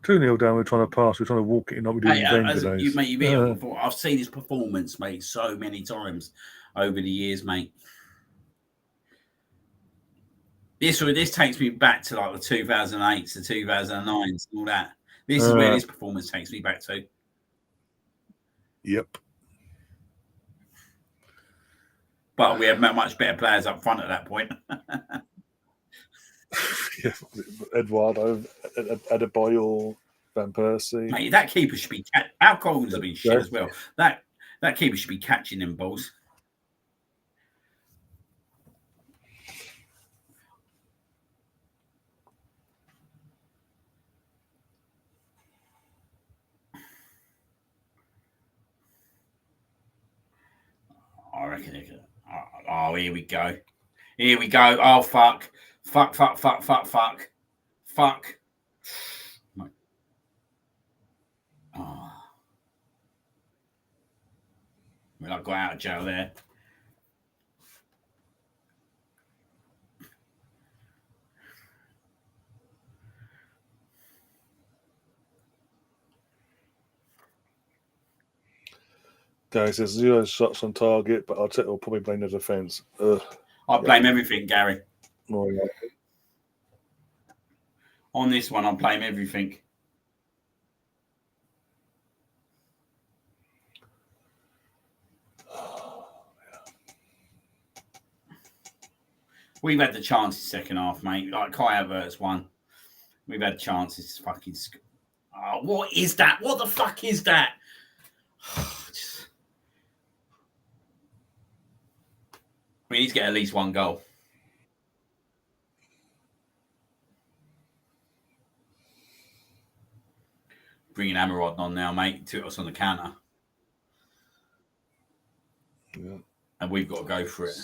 2-0 down, we're trying to pass, we're trying to walk it in, like we do in Wenger days. I've seen his performance, mate, so many times over the years, mate. This takes me back to like the 2008s, the 2009s, and all that. This is where this performance takes me back to. Yep. But we had much better players up front at that point. Yeah, Eduardo, Adebayor, Van Persie. Mate, that keeper should be. Our goals have been shit as well. That keeper should be catching them balls. I reckon it could. Oh, here we go. Here we go. Oh, fuck. Fuck. Oh. Well, I got out of jail there. Gary says 0 shots on target, but I'll probably blame the defence. I blame everything, Gary. Oh, yeah. On this one, I blame everything. We've had the chances second half, mate. Like Kai Havertz won. We've had chances. Fucking. Oh, what is that? What the fuck is that? We need to get at least one goal. Bringing Amarod on now, mate. To us on the counter. Yeah. And we've got to go for it.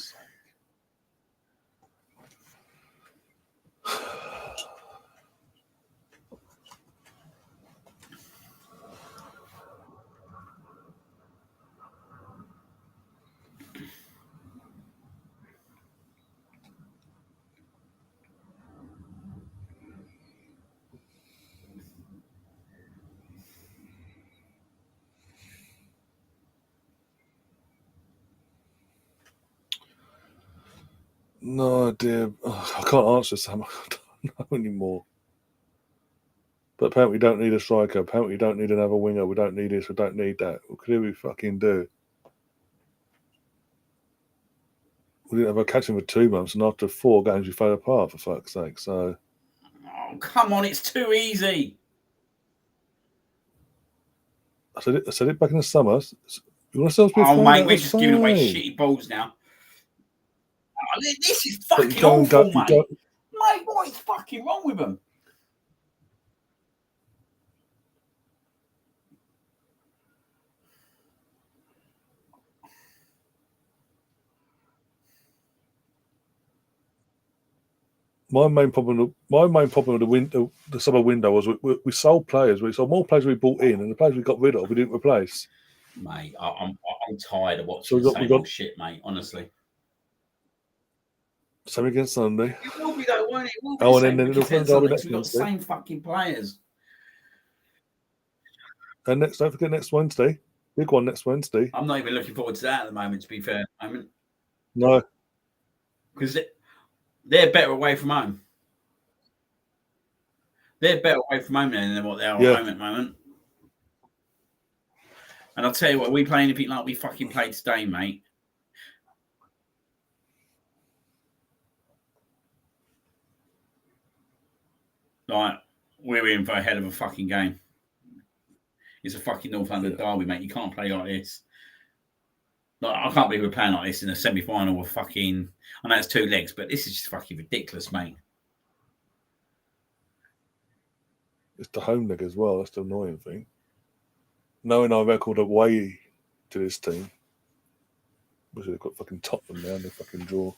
No idea. I can't answer Sam. I don't know anymore. But apparently we don't need a striker. Apparently we don't need another winger. We don't need this. We don't need that. What could we fucking do? We didn't have a catching for 2 months, and after 4 games we fell apart, for fuck's sake. So, oh, come on, it's too easy. I said it back in the summer. You want to be Oh, fine, mate, that we're was just giving away fine. shitty balls now. Oh, this is But you fucking don't awful, go. mate. Mate, what is fucking wrong with them? My main problem with the summer window was we sold players. We sold more players we bought in, and the players we got rid of we didn't replace. Mate, I'm tired of So watching the same old shit, mate. Honestly, same against Sunday. it will be though, won't it? It will be Oh, the and same then it'll because Derby next we've got the Wednesday. same fucking players. And don't forget next Wednesday, big one next Wednesday. I'm not even looking forward to that at the moment. To be fair, No, because they're better away from home. They're better away from home than what they are at home at the moment. And I'll tell you what, we play anything like we fucking played today, mate. Like, we're in for a hell of a fucking game. It's a fucking North London derby, mate. You can't play like this. Like, I can't believe we're playing like this in a semi-final with fucking... I know it's 2 legs, but this is just fucking ridiculous, mate. It's the home leg as well. That's the annoying thing. Knowing our record away to this team, which they've got fucking Tottenham now and they fucking draw.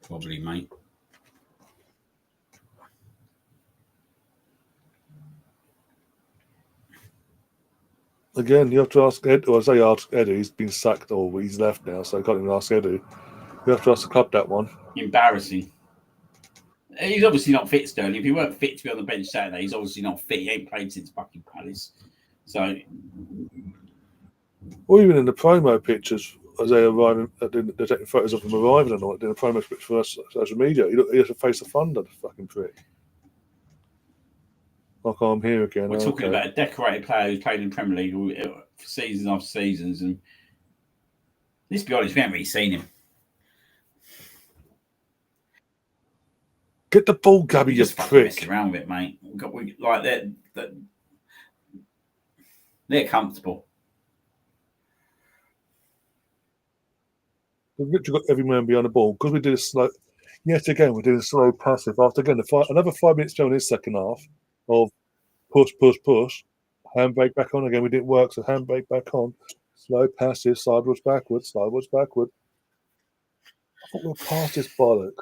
Probably, mate. Again, you have to ask Ed, or say ask Eddie. He's been sacked or he's left now, so I can't even ask Eddie. You have to ask the club that one. Embarrassing. He's obviously not fit, Sterling. If he weren't fit to be on the bench Saturday, he's obviously not fit. He ain't played since fucking Palace. So, or even in the promo pictures as they arrive, they're taking photos of him arriving and all. Doing a promo picture for us, social media. He has to face the thunder, the fucking prick. Like, I'm here again. We're talking about a decorated player who's played in the Premier League for seasons after seasons, and let's be honest, we haven't really seen him. Get the ball, Gabby, you prick. Messing around with it, mate. They're comfortable. We've literally got every man behind the ball because we did a slow. Yet again, we're doing a slow passive. After again, another 5 minutes to go in this second half of push, handbrake back on again. We didn't work, so handbrake back on. Slow passive, sideways, backwards. I thought we were past this bollock.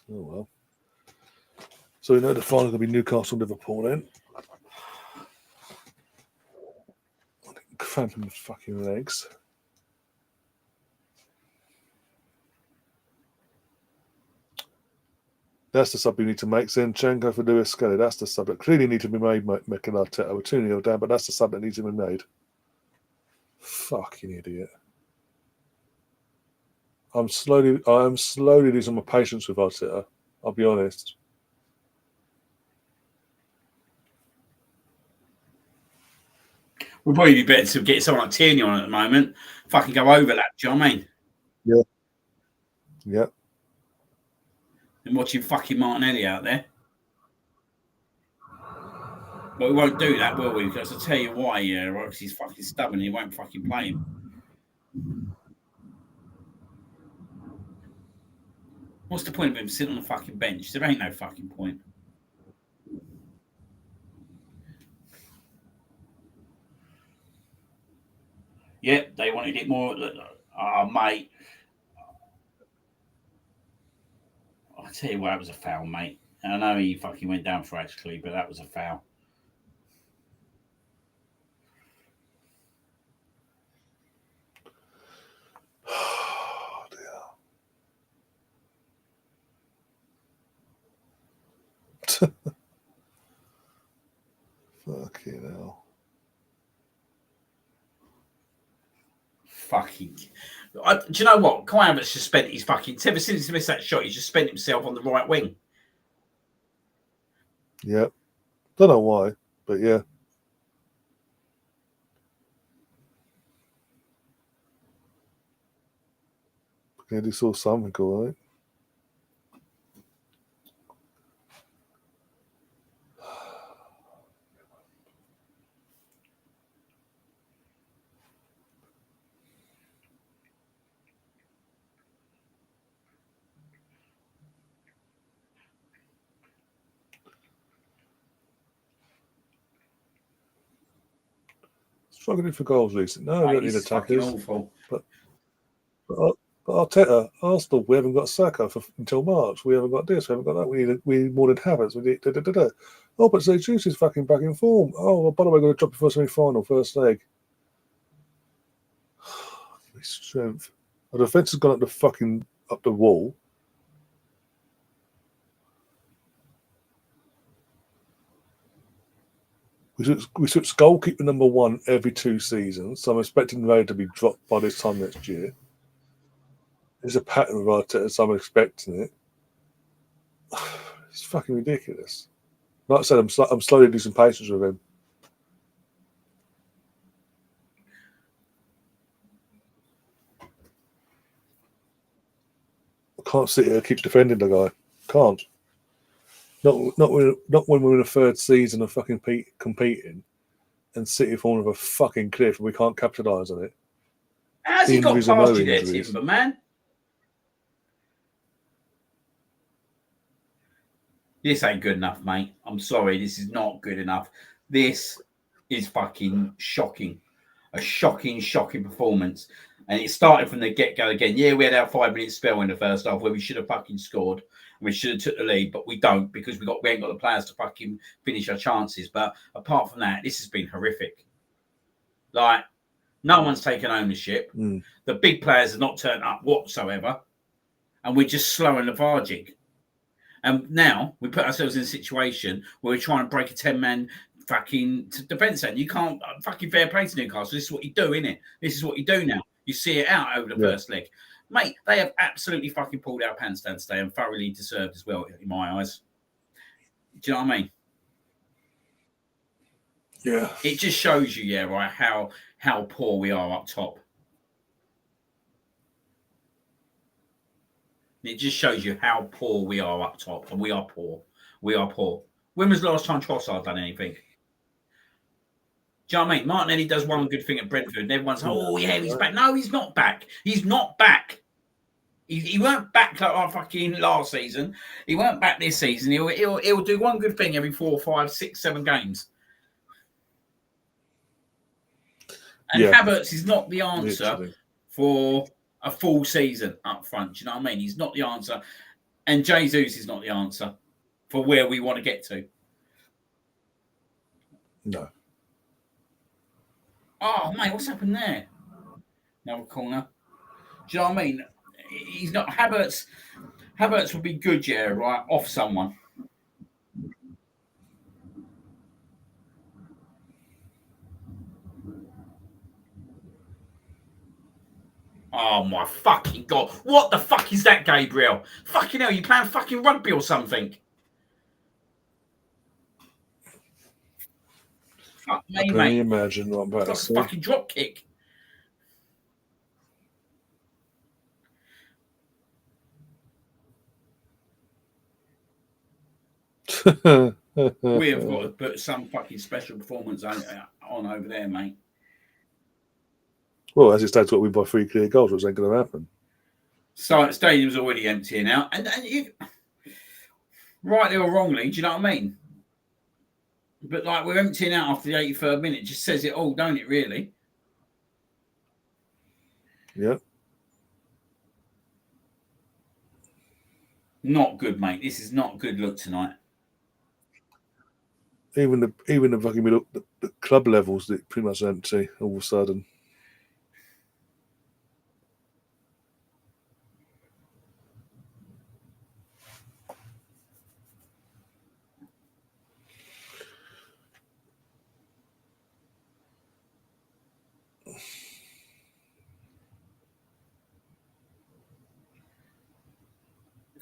Oh well. So we know the final will be Newcastle Liverpool then. Cramping the fucking legs. That's the sub you need to make. Zinchenko for Lewis Skelly. That's the sub that clearly need to be made, Mikel Arteta. We're 2-0 down, but that's the sub that needs to be made. Fucking idiot. I'm slowly losing my patience with Arteta. I'll be honest. We'd probably be better to get someone like Tierney on at the moment. Fucking go overlap, do you know what I mean? Yeah. Yeah. And watching fucking Martinelli out there. But we won't do that, will we? Because I'll tell you why, yeah, right? Because he's fucking stubborn and he won't fucking play him. What's the point of him sitting on the fucking bench? There ain't no fucking point. Yep, they wanted it more. Oh, mate. I'll tell you what, that was a foul, mate. And I know he fucking went down for actually, but that was a foul. Oh, dear. Fucking hell. Fucking. Do you know what? Kai Havertz just spent his fucking. Ever since he missed that shot, he's just spent himself on the right wing. Yep. Don't know why, but yeah. Yeah, he saw something, all right. Struggling for goals recently. No, we don't need attackers. Awful. But Arteta, Arsenal, we haven't got Saka until March. We haven't got this. We haven't got that. We need more than Havertz. We need da. Oh, but Jesus is fucking back in form. Oh, well, by the way, we're going to drop before semi-final, first leg. Strength. Our defence has gone up the wall. We switch goalkeeper number 1 every 2 seasons, so I'm expecting Ray to be dropped by this time next year. There's a pattern with Arteta, so I'm expecting it. It's fucking ridiculous. Like I said, I'm slowly losing patience with him. I can't sit here and keep defending the guy. Can't. Not when we're in the 3rd season of fucking competing and City falling off a fucking cliff and we can't capitalise on it. How's he got past you there, Timber, man? This ain't good enough, mate. I'm sorry. This is not good enough. This is fucking shocking. A shocking performance. And it started from the get-go again. Yeah, we had our 5-minute spell in the first half where we should have fucking scored. And we should have took the lead, but we don't because we ain't got the players to fucking finish our chances. But apart from that, this has been horrific. Like, no one's taken ownership. The big players have not turned up whatsoever. And we're just slow and lethargic. And now we put ourselves in a situation where we're trying to break a 10-man fucking defence end. You can't fucking fair play to Newcastle. This is what you do, innit? This is what you do now. You see it out over the first leg. Mate, they have absolutely fucking pulled our pants down today and thoroughly deserved as well, in my eyes. Do you know what I mean? Yeah. It just shows you, right, how poor we are up top. It just shows you how poor we are up top, and we are poor. We are poor. When was the last time Trossard done anything? Do you know what I mean? Martinelli does one good thing at Brentford, and everyone's like, oh, yeah, he's back. No, he's not back. He's not back. He weren't back like our fucking last season. He weren't back this season. He'll do one good thing every 4, 5, 6, 7 games. And Havertz is not the answer for a full season up front. Do you know what I mean? He's not the answer. And Jesus is not the answer for where we want to get to. No. Oh, mate, what's happened there? Another corner. Do you know what I mean? He's not Havertz. Havertz would be good, right? Off someone. Oh my fucking god! What the fuck is that, Gabriel? Fucking hell! You playing fucking rugby or something? Fuck me, I can only imagine what I'm about to say. Like a fucking drop kick. We have got to put some fucking special performance on over there, mate. Well, as it stands, what we by 3 clear goals, which ain't going to happen. So stadium's already empty now, and you, rightly or wrongly, do you know what I mean? But like we're emptying out after the 83rd minute, it just says it all, don't it? Really? Yeah. Not good, mate. This is not a good look tonight. Even the fucking middle, the club levels, it's pretty much empty all of a sudden.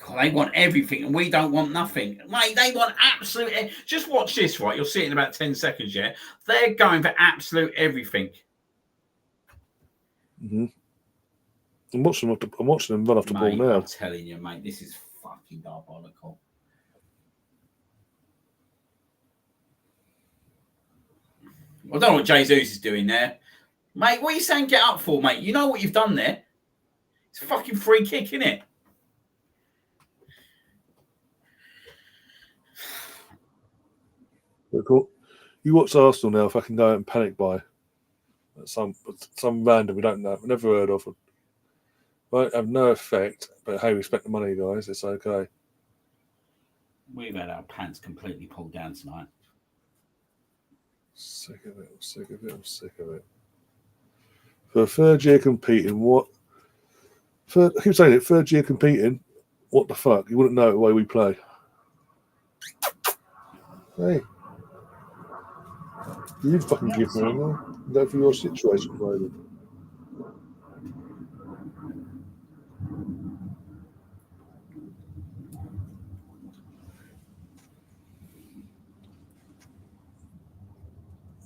God, they want everything, and we don't want nothing, mate. They want absolute. Just watch this, right? You'll see it in about 10 seconds. Yeah, they're going for absolute everything. Mm-hmm. I'm watching them run off the ball now. I'm telling you, mate, this is fucking diabolical. I don't know what Jesus is doing there. Mate, what are you saying get up for, mate? You know what you've done there? It's a fucking free kick, isn't it? Cool. You watch Arsenal now, if I can go out and panic buy some random we don't know, never heard of. Won't have no effect, but hey, we spent the money, guys. It's okay. We've had our pants completely pulled down tonight. Sick of it. I'm sick of it. I'm sick of it. For a third year competing, what? I keep saying it. Third year competing. What the fuck? You wouldn't know the way we play. Hey, you fucking give me a no. Go for your situation, baby.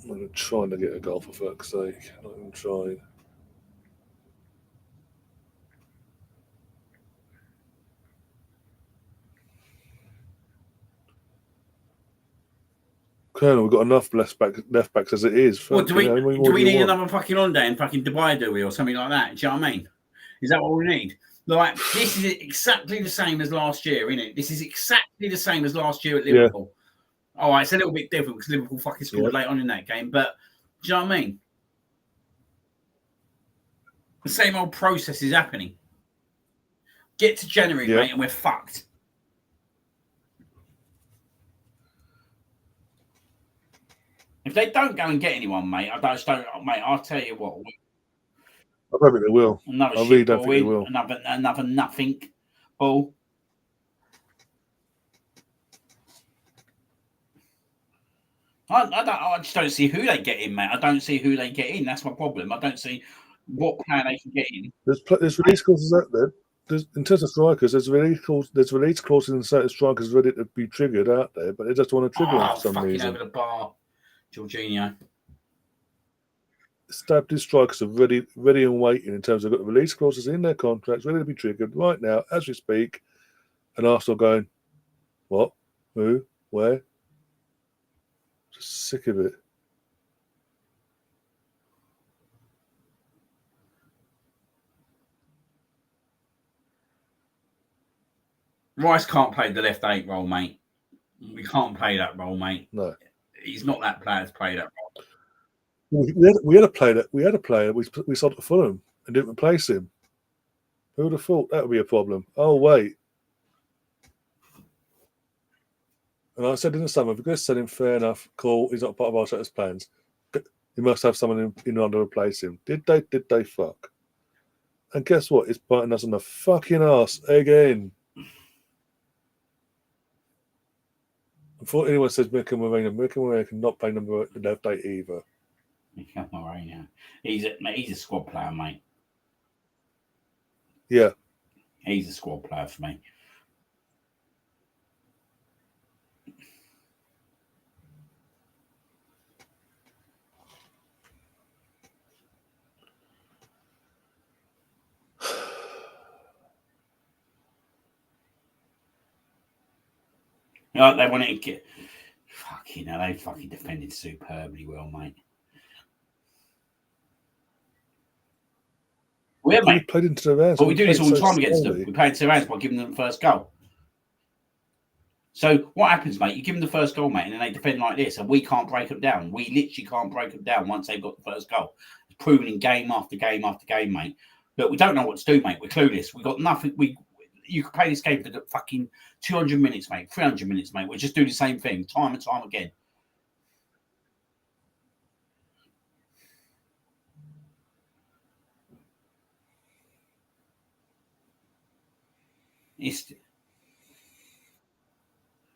I'm not even trying to get a goal for fuck's sake. I'm not even trying. Colonel, we've got enough left backs as it is. Well, do we need another fucking holiday in fucking Dubai, do we, or something like that? Do you know what I mean? Is that what we need? Like, this is exactly the same as last year, isn't it? This is exactly the same as last year at Liverpool. Yeah. All right, it's a little bit different because Liverpool fucking scored late on in that game, but do you know what I mean? The same old process is happening. Get to January, mate, and we're fucked. If they don't go and get anyone, mate, I don't, mate. I'll tell you what. I don't think they will. I really don't think they will. Another nothing ball. I just don't see who they get in, mate. I don't see who they get in. That's my problem. I don't see what player they can get in. There's release clauses out there. In terms of strikers, there's release clauses in certain strikers ready to be triggered out there, but they just want to trigger them for some reason. Over the bar, Jorginho. Established strikers are ready and waiting in terms of got the release clauses in their contracts ready to be triggered right now as we speak, and Arsenal going, what, who, where? Just sick of it. Rice can't play the left 8 role, mate. We can't play that role, mate. No, he's not that player to play that role. We had a player. We sold to Fulham and didn't replace him. Who would have thought that would be a problem? Oh wait. And I said in the summer, if we're going to sell him, fair enough, cool. He's not part of our Arteta's plans. He must have someone in order to replace him. Did they fuck? And guess what? It's biting us on the fucking ass again. Before anyone says Mika Moreno cannot play number left 8 either. Mika Moreno. He's a squad player, mate. Yeah. He's a squad player for me. They want to get fucking hell, they fucking defended superbly well, mate. We played into their hands. But we do this all the time against them. We play into their hands by giving them the first goal. So what happens, mate? You give them the first goal, mate, and then they defend like this, and we can't break them down. We literally can't break them down once they've got the first goal. It's proven in game after game after game, mate. But we don't know what to do, mate. We're clueless. We've got nothing. You could play this game for fucking 200 minutes, mate, 300 minutes, mate. We'll just do the same thing time and time again.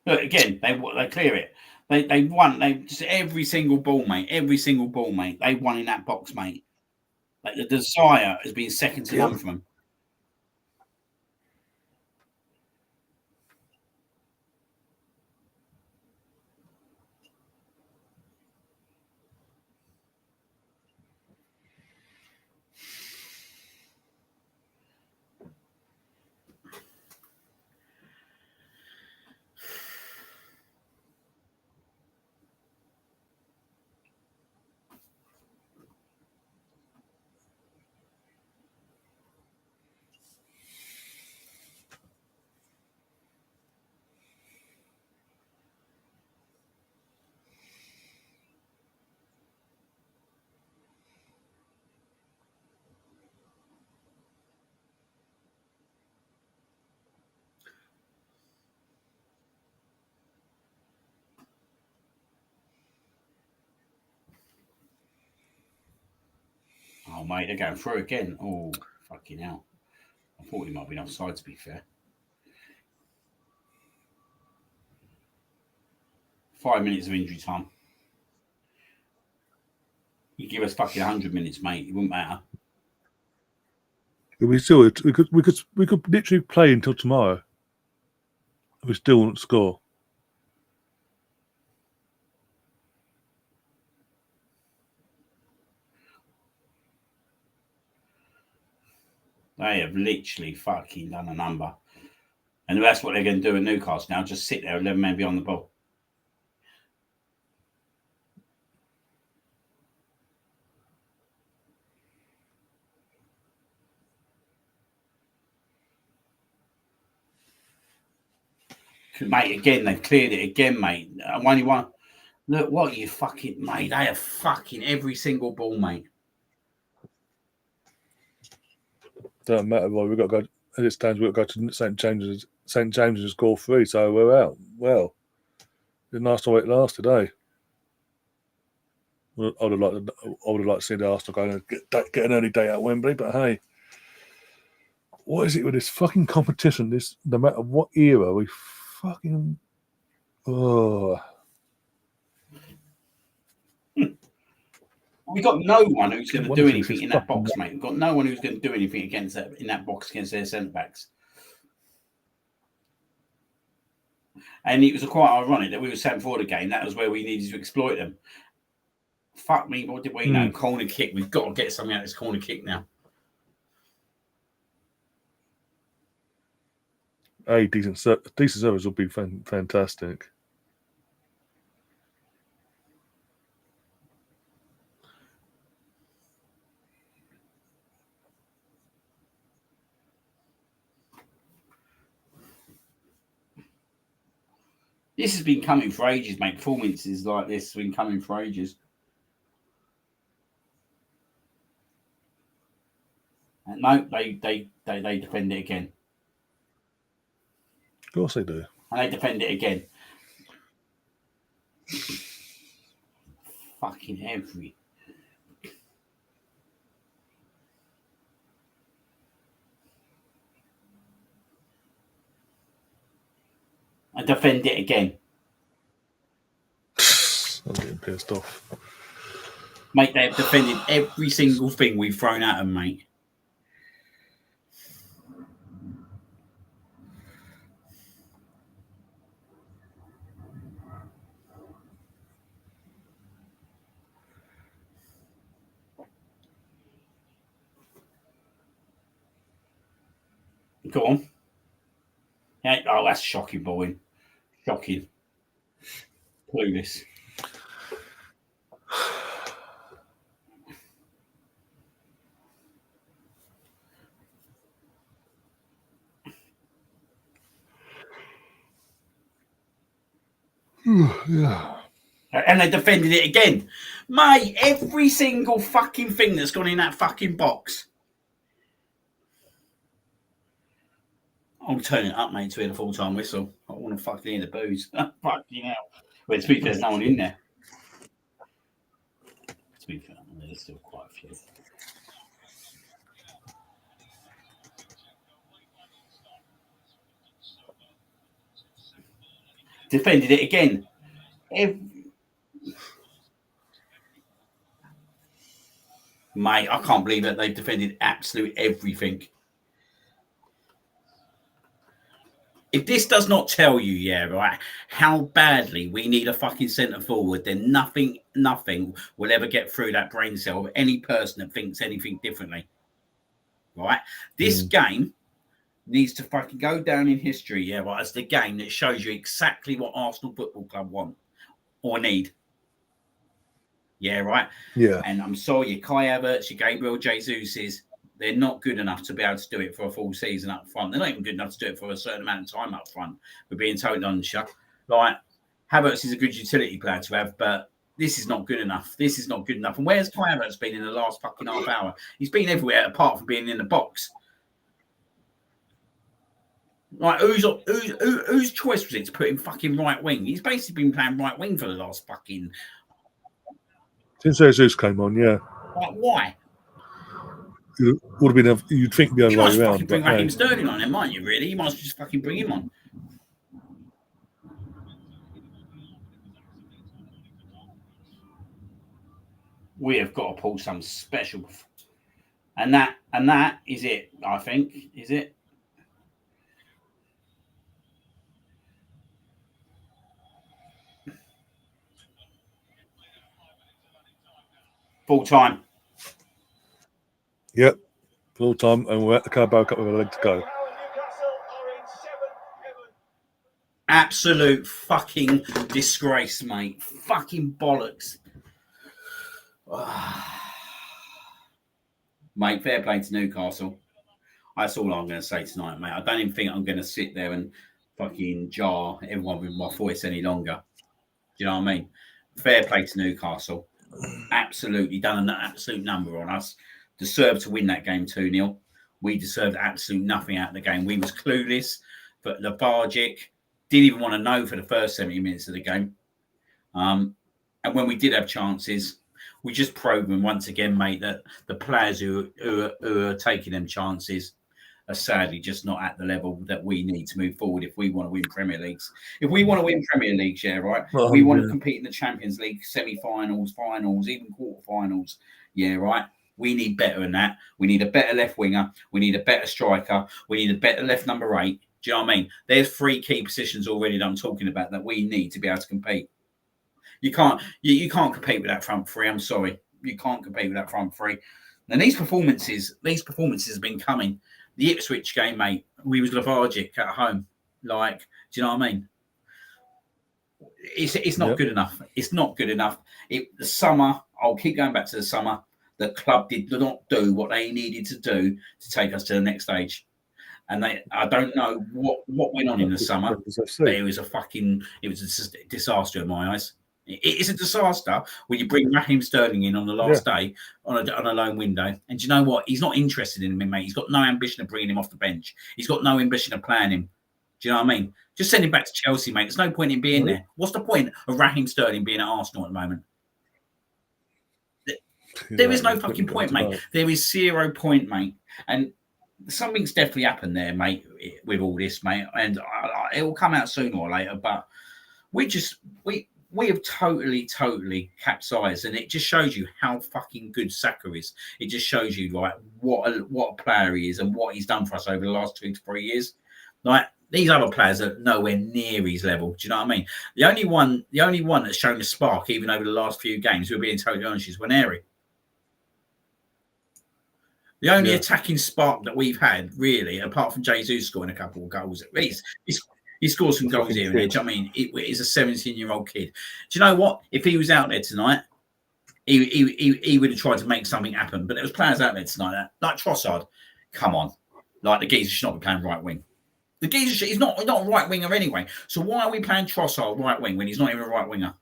Look, again, they clear it. They won. They just every single ball, mate. Every single ball, mate. They won in that box, mate. Like the desire has been second to none from them. Oh, mate, they're going through again. Oh, fucking hell. I thought he might have been offside, to be fair. 5 minutes of injury time. You give us fucking 100 minutes, mate. It wouldn't matter. We could literally play until tomorrow. We still won't score. They have literally fucking done a number. And that's what they're going to do at Newcastle now. Just sit there 11 men beyond the ball. Mate, again, they've cleared it again, mate. Only one. Look, what you fucking, mate. They have fucking every single ball, mate. Doesn't matter. Well, we've got to go. As it stands, we've got to go to St James's. St James's and score 3, so we're out. Well, it's nice the way it lasted, eh? I would have liked to see the Arsenal go and get an early day at Wembley, but hey, what is it with this fucking competition? This, no matter what era, we fucking We've got no one who's going to do anything in that box, mate. We've got no one who's going to do anything against that in that box against their centre backs. And it was quite ironic that we were saying before the game that was where we needed to exploit them. Fuck me, what did we know? Corner kick. We've got to get something out of this corner kick now. Hey, decent service will be fantastic. This has been coming for ages, mate. Performances like this have been coming for ages. And no, they defend it again. Of course they do. And they defend it again. Fucking every. And defend it again. I'm getting pissed off. Mate, they have defended every single thing we've thrown at them, mate. Go on. Yeah, oh, that's shocking, boy. Shocking. Clueless. Yeah. And they defended it again. Mate, every single fucking thing that's gone in that fucking box. I'll turn it up, mate, to hear the full-time whistle. I want to fucking hear the booze. Fucking hell. Well, to be fair, there's no one in there. To be fair, there's still quite a few. Defended it again. Mate, I can't believe that they've defended absolute everything. If this does not tell you, yeah, right, how badly we need a fucking centre forward, then nothing will ever get through that brain cell of any person that thinks anything differently. Right? This game needs to fucking go down in history, yeah, right, as the game that shows you exactly what Arsenal Football Club want or need. Yeah, right? Yeah. And I'm sorry, your Kai Havertz, your Gabriel Jesus, they're not good enough to be able to do it for a full season up front. They're not even good enough to do it for a certain amount of time up front. We're being totally honest. Like, Havertz is a good utility player to have, but this is not good enough. This is not good enough. And where's Kai Havertz been in the last fucking half hour? He's been everywhere apart from being in the box. Like, whose choice was it to put him fucking right wing? He's basically been playing right wing for the last fucking... Since Jesus came on, yeah. Like, why? would have been. You'd think the other You way must around. fucking bring But Raheem hey, Sterling on him, mightn't you? Really, you must just fucking bring him on. We have got to pull some special, and that is it. I think is it. Full time. Yep, full time, and we're at the Carabao Cup with a leg to go. Absolute fucking disgrace, mate. Fucking bollocks. Mate, fair play to Newcastle. That's all I'm going to say tonight, mate. I don't even think I'm going to sit there and fucking jar everyone with my voice any longer. Do you know what I mean? Fair play to Newcastle. Absolutely done an absolute number on us. Deserved to win that game 2-0. We deserved absolute nothing out of the game. We was clueless, but lethargic. Didn't even want to know for the first 70 minutes of the game. And when we did have chances, we just proven once again, mate, that the players who are taking them chances are sadly just not at the level that we need to move forward if we want to win Premier Leagues. If we want to win Premier Leagues, yeah, right? We want to compete in the Champions League, semi-finals, finals, even quarter-finals, yeah, right? We need better than that. We need a better left winger. We need a better striker. We need a better left number 8. Do you know what I mean? There's 3 key positions already that I'm talking about that we need to be able to compete. You can't compete with that front 3. I'm sorry. You can't compete with that front 3. And these performances have been coming. The Ipswich game, mate, we was lethargic at home. Like, do you know what I mean? It's not good enough. It's not good enough. The summer, I'll keep going back to the summer. The club did not do what they needed to do to take us to the next stage. And I don't know what went on in the summer, but it was a disaster in my eyes. It's a disaster when you bring Raheem Sterling in on the last day on a loan window. And do you know what? He's not interested in him, mate. He's got no ambition of bringing him off the bench. He's got no ambition of playing him. Do you know what I mean? Just send him back to Chelsea, mate. There's no point in being there. What's the point of Raheem Sterling being at Arsenal at the moment? There is no fucking point, mate. There is 0 point, mate. And something's definitely happened there, mate, with all this, mate. And it will come out sooner or later. But we have totally capsized, and it just shows you how fucking good Saka is. It just shows you like what a player he is and what he's done for us over the last 2 to 3 years. Like these other players are nowhere near his level. Do you know what I mean? The only one that's shown a spark, even over the last few games, we're being totally honest, is Waneri. The only attacking spark that we've had, really, apart from Jesus scoring a couple of goals, at least, he scores some goals here and there. I mean, he's a 17-year-old kid. Do you know what? If he was out there tonight, he would have tried to make something happen. But there was players out there tonight, like Trossard. Come on. Like, the geezer should not be playing right wing. The geezer, he's not a right winger anyway. So why are we playing Trossard right wing when he's not even a right winger?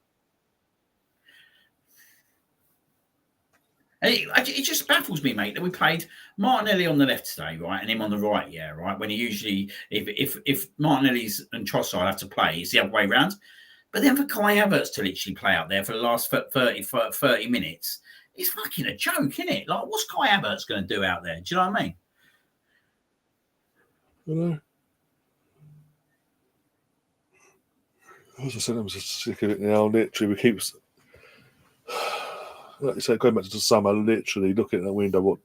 And it just baffles me, mate, that we played Martinelli on the left today, right, and him on the right, right, when he usually, if Martinelli's and Trossard have to play, it's the other way around. But then for Kai Havertz to literally play out there for the last 30 minutes, it's fucking a joke, isn't it? Like, what's Kai Havertz going to do out there? Do you know what I mean? Hello. As I said, I'm just sick of it now. Literally, we keep... Like you said, going back to the summer, literally looking at the window.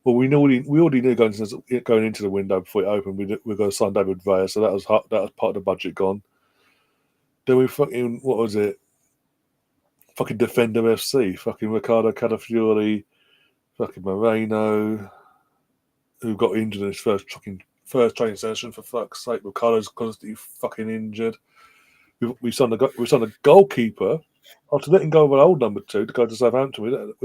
We already knew going into the window before it opened, we're going to sign David Villa, so that was part of the budget gone. Then we fucking, what was it? Fucking Defender FC, fucking Riccardo Calafiori, fucking Moreno, who got injured in his first training session, for fuck's sake. Ricardo's constantly fucking injured. We signed a goalkeeper. After letting go of an old number 2 to go to Southampton,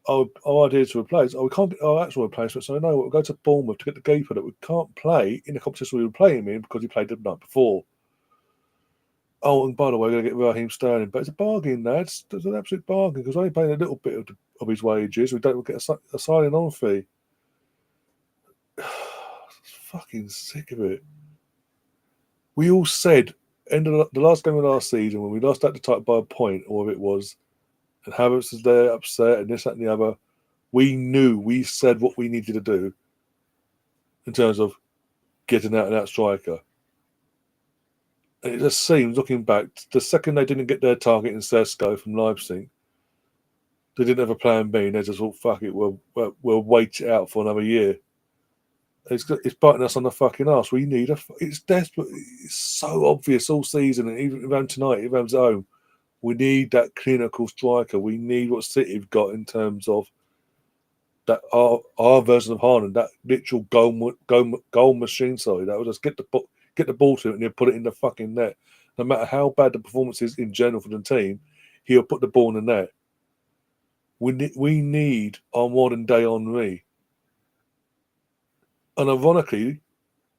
our idea to replace, we can't get our actual replacement, so no, we'll go to Bournemouth to get the keeper that we can't play in the competition we were playing him in because he played the night before. Oh, and by the way, we're going to get Raheem Sterling, but it's a bargain, lads. It's an absolute bargain because we're only paying a little bit of his wages. We don't get a signing on fee. Fucking sick of it. We all said, end of the last game of last season, when we lost that to title by a point, or if it was, and Havertz was there upset and this, that, and the other, We knew, we said what we needed to do in terms of getting out and out striker. And it just seems, looking back, the second they didn't get their target in Sesko from Leipzig, they didn't have a plan B, and they just thought, fuck it, we'll wait it out for another year. It's biting us on the fucking arse. We need it's desperate. It's so obvious all season, and even around tonight, even at home, we need that clinical striker. We need what City have got in terms of that our version of Haaland, that literal goal machine. Sorry, that will just get the ball to it and he'll put it in the fucking net. No matter how bad the performance is in general for the team, he'll put the ball in the net. We need our modern day Henry. And ironically,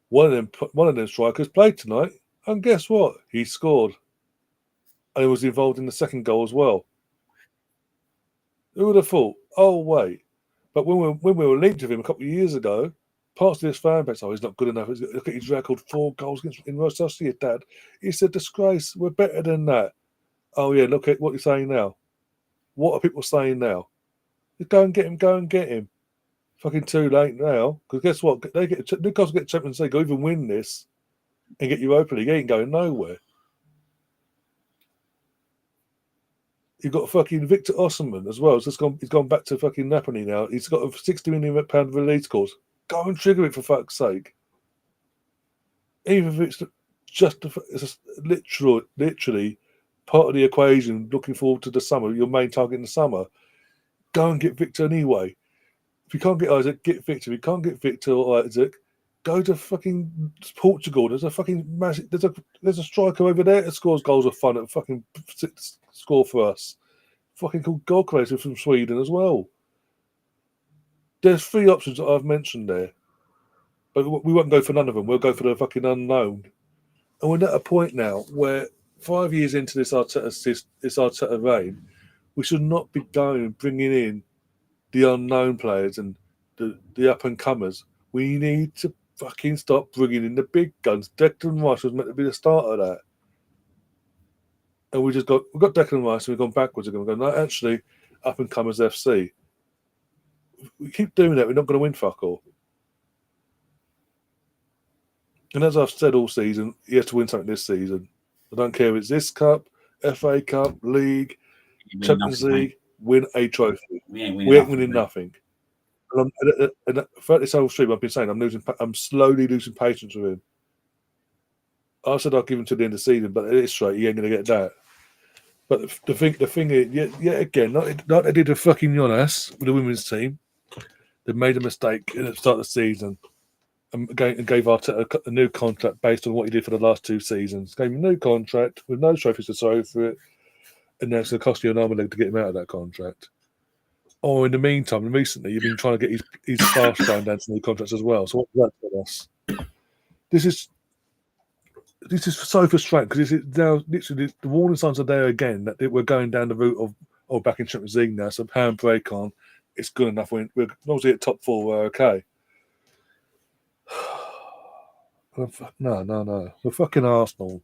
one of them strikers played tonight, and guess what? He scored, and he was involved in the second goal as well. Who would have thought? Oh wait, but when we were linked with him a couple of years ago, parts of this fan base, he's not good enough. Look at his record: 4 goals in Rochester. Dad, it's a disgrace. We're better than that. Oh yeah, look at what you're saying now. What are people saying now? Go and get him. Go and get him. Fucking too late now. Because guess what? Newcastle get Champions League, or even win this and get Europa League. He ain't going nowhere. You've got fucking Victor Osimhen as well. He's gone back to fucking Napoli now. He's got a £60 million release clause. Go and trigger it for fuck's sake. Even if it's just literally part of the equation. Looking forward to the summer, your main target in the summer. Go and get Victor anyway. If you can't get Isaac, get Victor. If you can't get Victor or Isaac, go to fucking Portugal. There's a fucking massive. There's a striker over there that scores goals of fun at fucking score for us. Fucking called Goldcrazy from Sweden as well. There's 3 options that I've mentioned there, but we won't go for none of them. We'll go for the fucking unknown. And we're at a point now where 5 years into this Arteta reign, we should not be bringing in the unknown players and the up and comers. We need to fucking stop bringing in the big guns. Declan Rice was meant to be the start of that, and we've got Declan Rice and we've gone backwards again. We're going, no, actually, up and comers FC. We keep doing that, we're not going to win fuck all. And as I've said all season, he has to win something this season. I don't care if it's this cup, FA Cup, League, Champions League. Win a trophy. We ain't winning nothing. And throughout this whole stream, I've been saying I'm slowly losing patience with him. I said I'll give him to the end of the season, but it's straight. He ain't going to get that. But the thing is, yet again, not they did a fucking Jonas with the women's team. They made a mistake at the start of the season and gave Arteta a new contract based on what he did for the last 2 seasons. Gave him a new contract with no trophies to show for it. And now it's going to cost you an arm and leg to get him out of that contract. Or in the meantime, recently, you've been trying to get his staff signed down to new contracts as well. So what's that for us? This is so frustrating because this is now literally the warning signs are there again that we're going down the route of back in Champions League now. So handbrake on, it's good enough. We're obviously at top 4. We're okay. No. We're fucking Arsenal.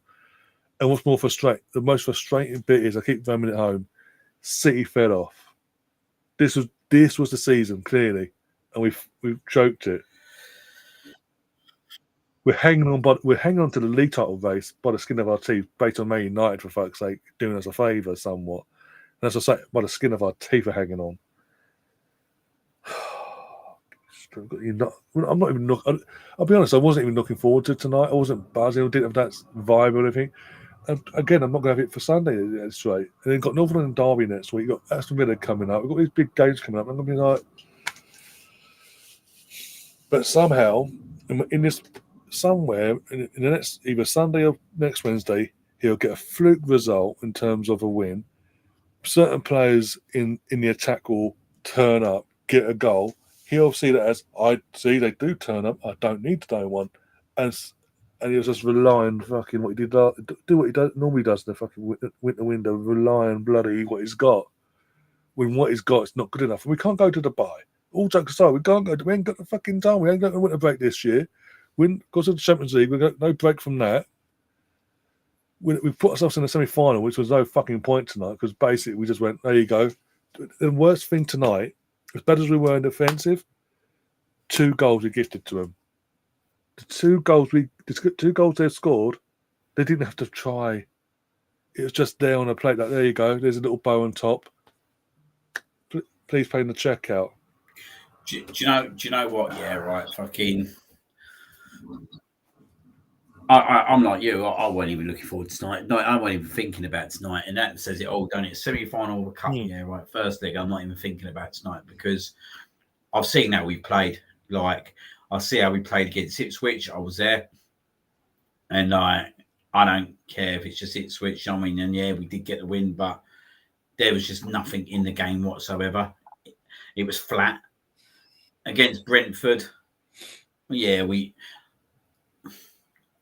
And what's more frustrating, the most frustrating bit is I keep ramming it home. City fell off. This was the season clearly, and we've choked it. We're hanging on to the league title race by the skin of our teeth, based on Man United, for fuck's sake, doing us a favour somewhat. And as I say, by the skin of our teeth, are hanging on. I'm not even looking. I'll be honest, I wasn't even looking forward to tonight. I wasn't buzzing. I didn't have that vibe or anything. And again, I'm not going to have it for Sunday. That's right. And then got Northern Derby next week. You've got Aston Villa coming up. We've got these big games coming up. I'm going to be like, but somehow, in this somewhere in the next either Sunday or next Wednesday, he'll get a fluke result in terms of a win. Certain players in the attack will turn up, get a goal. He'll see that as, I see they do turn up. I don't need to know one, and he'll just rely on fucking what he did. Do what he normally does in the fucking winter window. Rely on bloody what he's got. When what he's got is not good enough, and we can't go to Dubai. All jokes aside, we can't go. We ain't got the fucking time. We ain't got a winter break this year. Because of the Champions League, we got no break from that. We put ourselves in the semi-final, which was no fucking point tonight, because basically we just went, there you go. The worst thing tonight, as bad as we were in defensive, 2 goals we gifted to them. The 2 goals they scored, they didn't have to try. It was just there on a plate. Like, there you go. There's a little bow on top. Please pay the checkout. Do you know what? Yeah, right. Fucking. I'm like you. I wasn't even looking forward to tonight. No, I wasn't even thinking about tonight, and that says it all, don't it? Semi-final of the cup. Yeah, right. First leg. I'm not even thinking about tonight because I've seen how we played. Like, I see how we played against Ipswich. I was there, and I don't care if it's just Ipswich. I mean, and yeah, we did get the win, but there was just nothing in the game whatsoever. It was flat. Against Brentford, yeah, we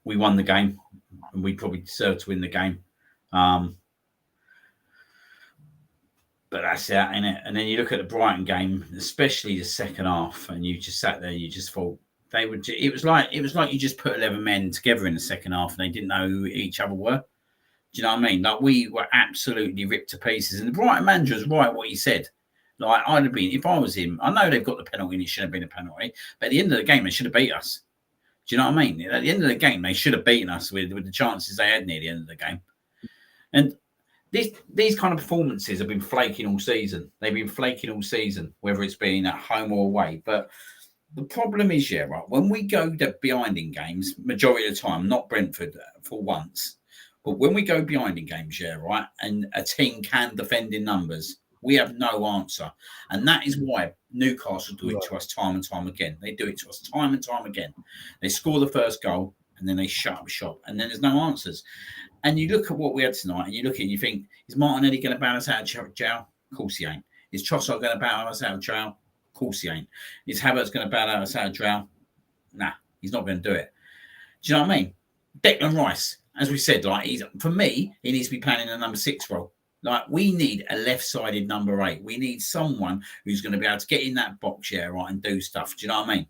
won the game, and we probably deserved to win the game. But that's it, innit? And then you look at the Brighton game, especially the second half, and you just sat there and you just thought they would. It was like you just put 11 men together in the second half, and they didn't know who each other were. Do you know what I mean? Like, we were absolutely ripped to pieces, and the Brighton manager was right what he said. Like, I'd have been, if I was him, I know they've got the penalty and it should have been a penalty, but at the end of the game, they should have beat us. Do you know what I mean? At the end of the game, they should have beaten us with the chances they had near the end of the game. And these kind of performances have been flaking all season. They've been flaking all season, whether it's been at home or away. But the problem is, yeah, right, when we go behind in games, majority of the time, not Brentford for once, but when we go behind in games, yeah, right, and a team can defend in numbers, we have no answer. And that is why Newcastle do it to us time and time again. They do it to us time and time again. They score the first goal and then they shut up shop and then there's no answers. And you look at what we had tonight and you look at it and you think, is Martinelli going to bail us out of jail? Of course he ain't. Is Trossard going to bail us out of jail? Of course he ain't. Is Havertz going to bail us out of jail? Nah, he's not going to do it. Do you know what I mean? Declan Rice, as we said, like, for me, he needs to be playing in the number 6 role. Like, we need a left-sided number 8. We need someone who's going to be able to get in that box, yeah, right, and do stuff. Do you know what I mean?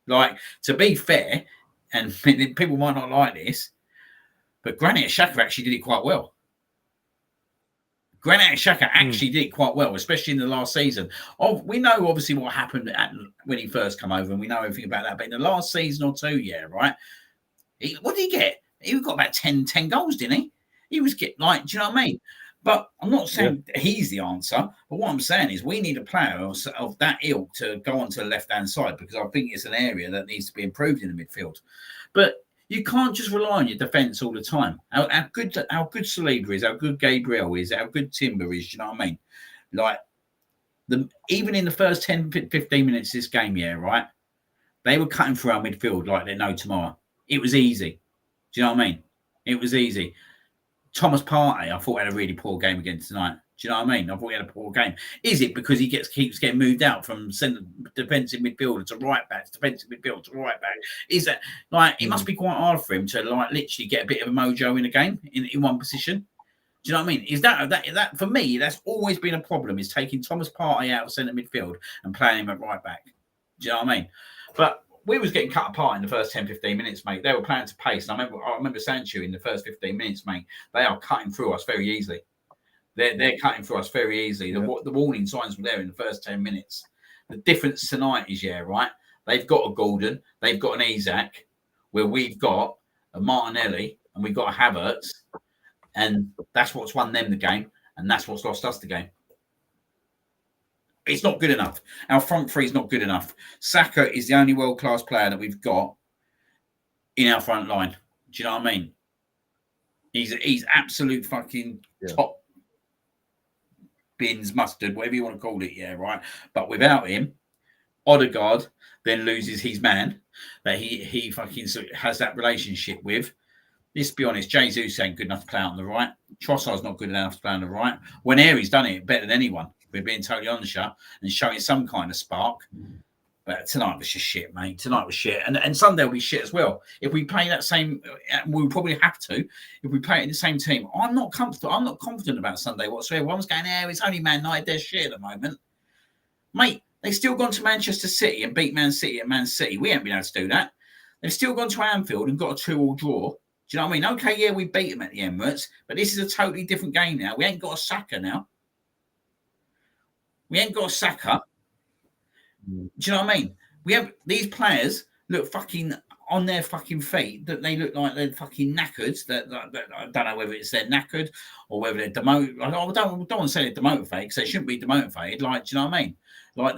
Like, to be fair, and people might not like this, but Granit Xhaka actually did it quite well. Granit Xhaka actually did it quite well, especially in the last season. We know, obviously, what happened when he first came over, and we know everything about that. But in the last season or 2, yeah, right, what did he get? He got about 10 goals, didn't he? He was getting, like, do you know what I mean? But I'm not saying he's the answer. But what I'm saying is we need a player of that ilk to go onto the left-hand side because I think it's an area that needs to be improved in the midfield. But you can't just rely on your defence all the time. How good Saliba is, how good Gabriel is, how good Timber is, do you know what I mean? Like, even in the first 10, 15 minutes of this game, yeah, right? They were cutting through our midfield like they know tomorrow. It was easy. Do you know what I mean? It was easy. Thomas Partey, I thought, had a really poor game again tonight. Do you know what I mean? I thought he had a poor game. Is it because he keeps getting moved out from centre defensive midfielder to right back, defensive midfielder to right back? Is that like it must be quite hard for him to like literally get a bit of a mojo in a game in one position? Do you know what I mean? Is that for me? That's always been a problem. Is taking Thomas Partey out of centre midfield and playing him at right back. Do you know what I mean? But we was getting cut apart in the first 10, 15 minutes, mate. They were playing to pace. And I remember saying to you in the first 15 minutes, mate, they are cutting through us very easily. They're cutting through us very easily. The warning signs were there in the first 10 minutes. The difference tonight is, yeah, right? They've got a Gordon. They've got an Isak, where we've got a Martinelli and we've got a Havertz. And that's what's won them the game. And that's what's lost us the game. It's not good enough. Our front three is not good enough. Saka is the only world-class player that we've got in our front line. Do you know what I mean? He's absolute fucking top bins mustard, whatever you want to call it, yeah, right? But without him, Odegaard then loses his man that he fucking has that relationship with. Let's be honest, Jesus ain't good enough to play out on the right. Trossard's not good enough to play on the right. When Airie's done it better than anyone. We're being totally honest and showing some kind of spark. But tonight was just shit, mate. Tonight was shit. And Sunday will be shit as well. If we play that same, we'll probably have to. If we play it in the same team, I'm not comfortable. I'm not confident about Sunday whatsoever. Everyone's going, it's only Man United. They're shit at the moment. Mate, they've still gone to Manchester City and beat Man City at Man City. We haven't been able to do that. They've still gone to Anfield and got a 2-2 draw. Do you know what I mean? Okay, yeah, we beat them at the Emirates, but this is a totally different game now. We ain't got a Saka now. We ain't got a Saka. Do you know what I mean? We have these players look fucking on their fucking feet, that they look like they're fucking knackered. That I don't know whether it's they're knackered or whether they're demoted. I don't want to say they're demotivated because they shouldn't be demotivated. Like, do you know what I mean? Like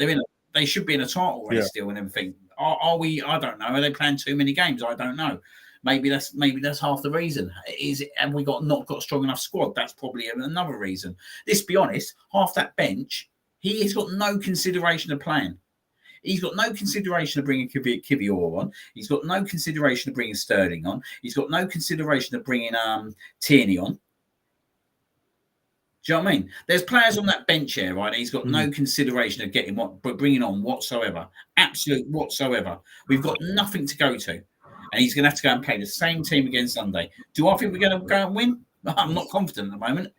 they should be in a title race still and everything. Are we? I don't know. Are they playing too many games? I don't know. Maybe that's half the reason. Have we not got a strong enough squad? That's probably another reason. Let's be honest. Half that bench, he has got no consideration of playing. He's got no consideration of bringing Kivior on. He's got no consideration of bringing Sterling on. He's got no consideration of bringing Tierney on. Do you know what I mean? There's players on that bench here, right? He's got no consideration of bringing on whatsoever. Absolute whatsoever. We've got nothing to go to. And he's going to have to go and play the same team again Sunday. Do I think we're going to go and win? I'm not confident at the moment.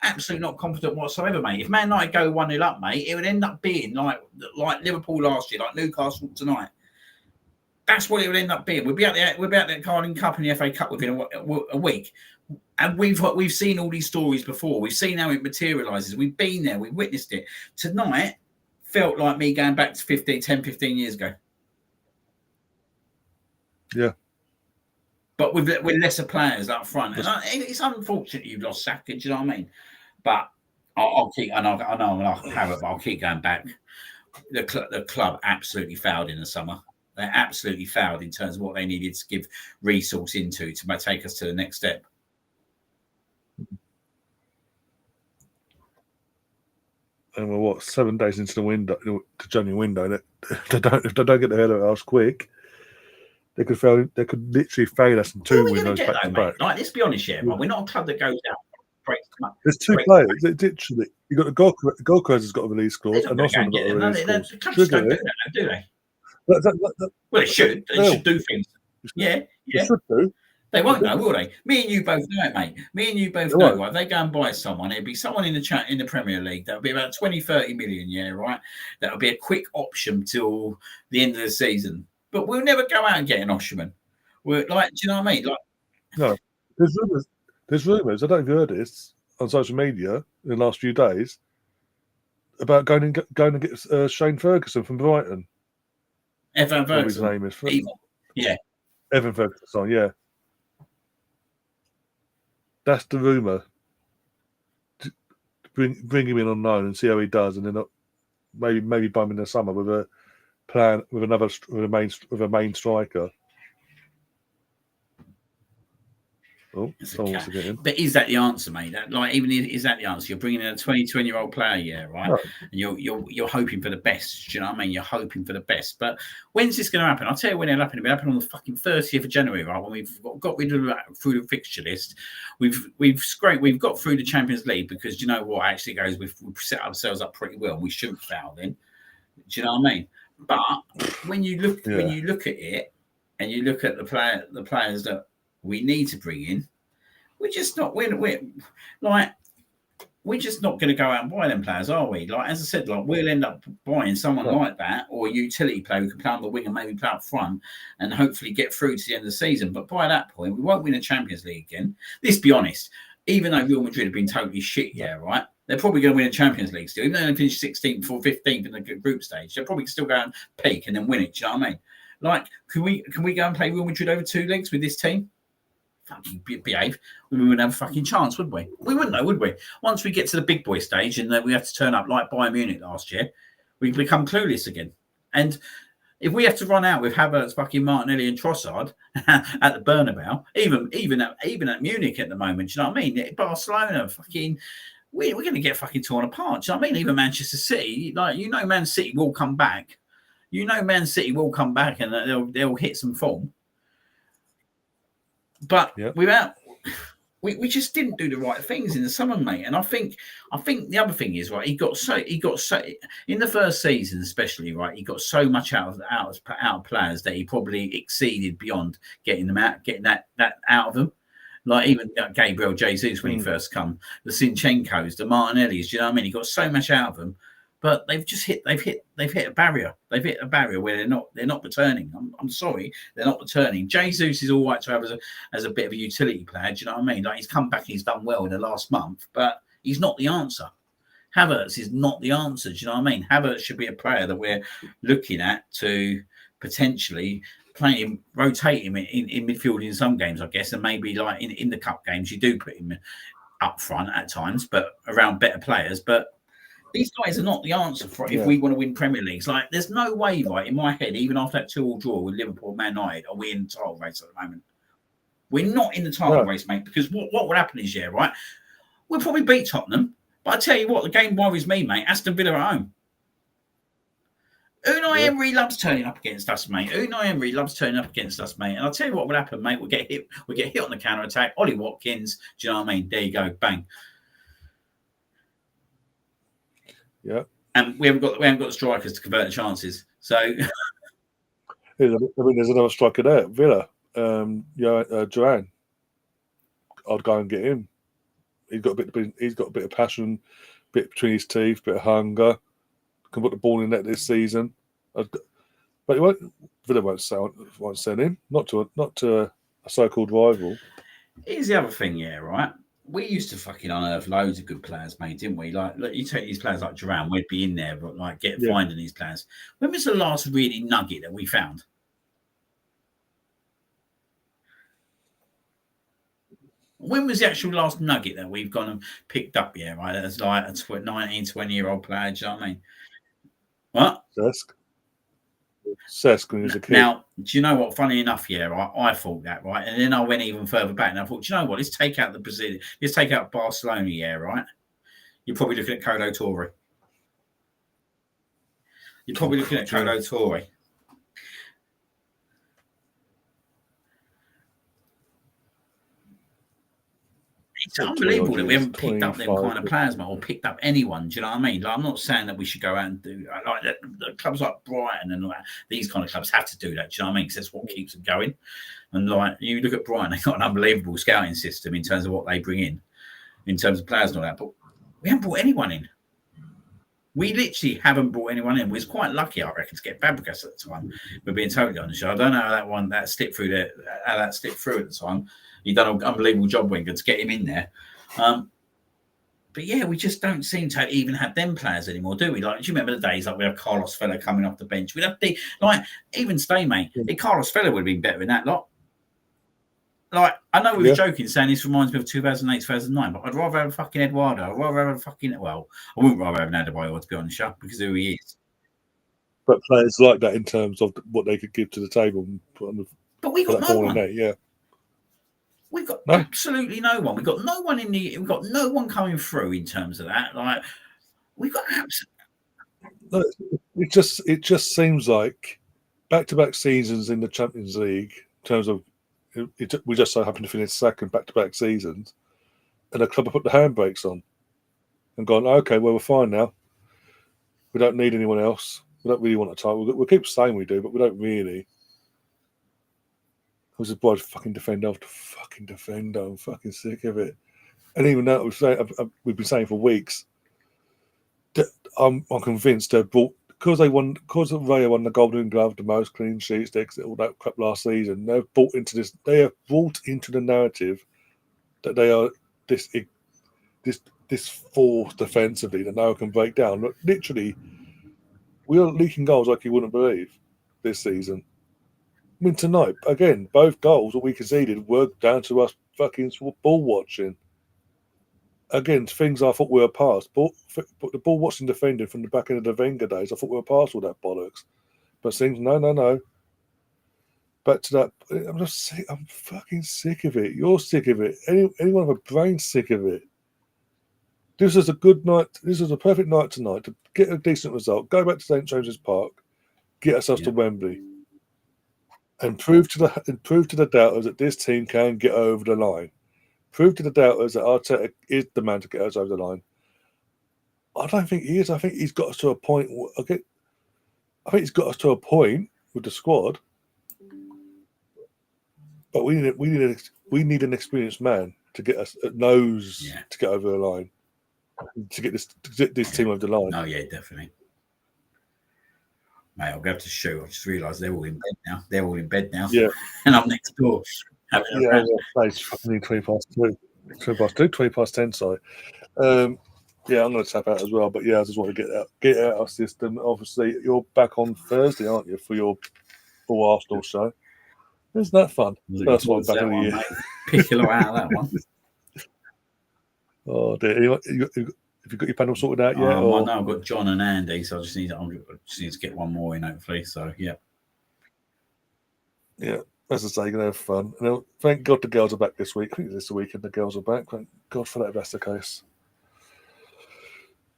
Absolutely not confident whatsoever, mate. If Man United go 1-0 up, mate, it would end up being like Liverpool last year, like Newcastle tonight. That's what it would end up being. We'll be out there Carling Cup and the FA Cup within a week. And we've seen all these stories before. We've seen how it materialises. We've been there. We've witnessed it. Tonight felt like me going back to 15 years ago. Yeah. But with lesser players up front. And it's unfortunate you've lost Saka, do you know what I mean? But I'll keep, and I know I'll have it, but I'll keep going back. The club absolutely failed in the summer. They absolutely failed in terms of what they needed to give resource into to take us to the next step. And we're 7 days into the window, the January window. If they don't get the hell out of us quick, they could fail. They could literally fail us in 2 windows back to back. Like, let's be honest here, we're not a club that goes out. There's 2 players. Literally, you got Gokras has got a release clause, and also got a release clause. The clubs don't do that, do they? Well, they should. They should do things. Yeah. They should do. They won't know, will they? Me and you both know it, mate. Me and you both know, right? If they go and buy someone, it'd be someone in the Premier League. That'll be about 20-30 million, yeah, right? That'll be a quick option till the end of the season. But we'll never go out and get an Osherman. We're like, do you know what I mean? Like, no, there's rumours. I don't know if you heard this on social media in the last few days about going to get Shane Ferguson from Brighton. Evan Ferguson. What his name is? Yeah. Evan Ferguson. Yeah. That's the rumour. Bring him in on loan and see how he does, and then maybe buy him in the summer with a plan with a main striker. Oh, but is that the answer, mate? Is that the answer? You're bringing in a 22-year-old player, yeah, right? Right. And you're hoping for the best. Do you know what I mean? You're hoping for the best. But when's this going to happen? I'll tell you when it'll happen. It'll happen on the fucking 30th of January, right? When we've got rid of that through the fixture list. We've got through the Champions League because you know what actually goes. We've set ourselves up pretty well. We shouldn't fail then. Do you know what I mean? But when you look at it and you look at the players that we need to bring in, we're just not going to go out and buy them players, are we? Like, as I said, like, we'll end up buying someone like that, or a utility player who can play on the wing and maybe play up front and hopefully get through to the end of the season. But by that point, we won't win a Champions League again. Let's be honest, even though Real Madrid have been totally shit, yeah, right? They're probably going to win a Champions League still. Even though they finish 16th or 15th in the group stage, they're probably still going to peak and then win it. Do you know what I mean? Like, can we go and play Real Madrid over 2 legs with this team? Fucking behave. We wouldn't have a fucking chance, would we? We wouldn't know, would we? Once we get to the big boy stage and then we have to turn up like Bayern Munich last year, we become clueless again. And if we have to run out with Havertz, fucking Martinelli and Trossard at the Bernabeu, even at Munich at the moment, do you know what I mean? Barcelona, fucking, we're going to get fucking torn apart. Do you know what I mean? Even Manchester City, like, you know, Man City will come back. You know, Man City will come back and they'll hit some form. But we just didn't do the right things in the summer, mate. And I think the other thing is, right, he got so in the first season, especially, right, he got so much out of players that he probably exceeded beyond getting that out of them. Like even Gabriel Jesus when he first come, the Sinchenkos, the Martinellis, do you know what I mean? He got so much out of them. But they've hit a barrier. They've hit a barrier where they're not returning. I'm sorry, they're not returning. Jesus is all right to have as a bit of a utility player. Do you know what I mean? Like, he's come back and he's done well in the last month, but he's not the answer. Havertz is not the answer. Do you know what I mean? Havertz should be a player that we're looking at to potentially play him, rotate him in midfield in some games, I guess, and maybe like in the cup games, you do put him up front at times, but around better players. But these guys are not the answer for if we want to win Premier Leagues. Like, there's no way, right, in my head, even after that 2-2 draw with Liverpool, Man United, are we in the title race at the moment? We're not in the title race, mate, because what would happen is, right, we'll probably beat Tottenham. But I tell you what, the game worries me, mate. Aston Villa at home. Unai Emery loves turning up against us, mate. Unai Emery loves turning up against us, mate. And I'll tell you what would happen, mate. We'll get hit on the counter attack. Ollie Watkins, do you know what I mean? There you go, bang. Yeah. And we haven't got the strikers to convert the chances. So I mean, there's another striker there, Villa. Joanne. I'd go and get him. He's got a bit of passion, bit between his teeth, bit of hunger. Can put the ball in net this season. But Villa won't send him. Not to a so-called rival. Here's the other thing, right? We used to fucking unearth loads of good players, mate, didn't we? Like, look, you take these players like Duran, we'd be in there, but like finding these players. When was the last really nugget that we found? When was the actual last nugget that we've gone and picked up, right? That's like a 19, 20-year-old player, do you know what I mean? What? Cesc when he was a kid. Now, do you know what? Funny enough, right, I thought that, right? And then I went even further back and I thought, do you know what? Let's take out let's take out Barcelona, right? You're probably looking at Kodo Torre. You're probably looking at Kodo Torre. It's unbelievable that we haven't picked up them kind of players, mate, or picked up anyone. Do you know what I mean? Like, I'm not saying that we should go out and do like the clubs like Brighton and all that. These kind of clubs have to do that. Do you know what I mean? Because that's what keeps them going. And like, you look at Brighton, they've got an unbelievable scouting system in terms of what they bring in terms of players and all that. But we haven't brought anyone in. We literally haven't brought anyone in. We was quite lucky, I reckon, to get Fabregas at the time. We're being totally honest. I don't know how that slipped through at the time. He done an unbelievable job, Wenger, to get him in there. But yeah, we just don't seem to even have them players anymore, do we? Like, do you remember the days like we have Carlos Vela coming off the bench? We'd have even stay, mate. Carlos Vela would have been better in that lot. Like, I know we were joking, saying this reminds me of 2008, 2009, but I'd rather have a fucking Eduardo. I'd rather have a fucking, I wouldn't rather have an Adebayor, to be honest, because of who he is. But players like that in terms of what they could give to the table. But we got no one. Net, We've got absolutely no one. We've got no one we've got no one coming through in terms of that. Like, we've got absolutely. It just seems like back-to-back seasons in the Champions League in terms of we just so happen to finish second back-to-back seasons, and the club have put the handbrakes on and gone, okay, well, we're fine now. We don't need anyone else. We don't really want a title. We'll keep saying we do, but we don't really. I was obliged to fucking defend after fucking defender. I'm fucking sick of it. And even now, we've been saying for weeks that I'm convinced they've brought because Raya won the Golden Glove, the most clean sheets, all that crap last season. They have brought into the narrative that they are this force defensively that no one can break down. Look, literally, we are leaking goals like you wouldn't believe this season. I mean, tonight, again, both goals that we conceded were down to us fucking ball watching. Again, things I thought we were past. But the ball watching defending from the back end of the Wenger days, I thought we were past all that bollocks. But seems no. Back to that, I'm just sick. I'm fucking sick of it. You're sick of it. Anyone with a brain sick of it. This was a good night. This was a perfect night tonight to get a decent result. Go back to St James's Park, get ourselves to Wembley. And prove to the doubters that this team can get over the line. Prove to the doubters that Arteta is the man to get us over the line. I don't think he is. I think he's got us to a point. Okay, I think he's got us to a point with the squad, but we need an experienced man to get us to get over the line, to get this team over the line. Oh yeah, definitely. Mate, I'll go to shoot. I just realised they're all in bed now. Yeah. And I'm next door. It's fucking 20 past 2. 20 past 10, sorry. Yeah, I'm going to tap out as well. But yeah, I just want to get out of our system. Obviously, you're back on Thursday, aren't you, for your All Arsenal show? Isn't that fun? First one back of the year. Pick a lot out of that one. Oh dear! Have you got your panel sorted out yet? No, I've got John and Andy, so I just need to get one more in, hopefully. So yeah. As I say, you're gonna have fun. And thank God the girls are back this week. I think it's this weekend the girls are back. Thank God for that. If that's the case.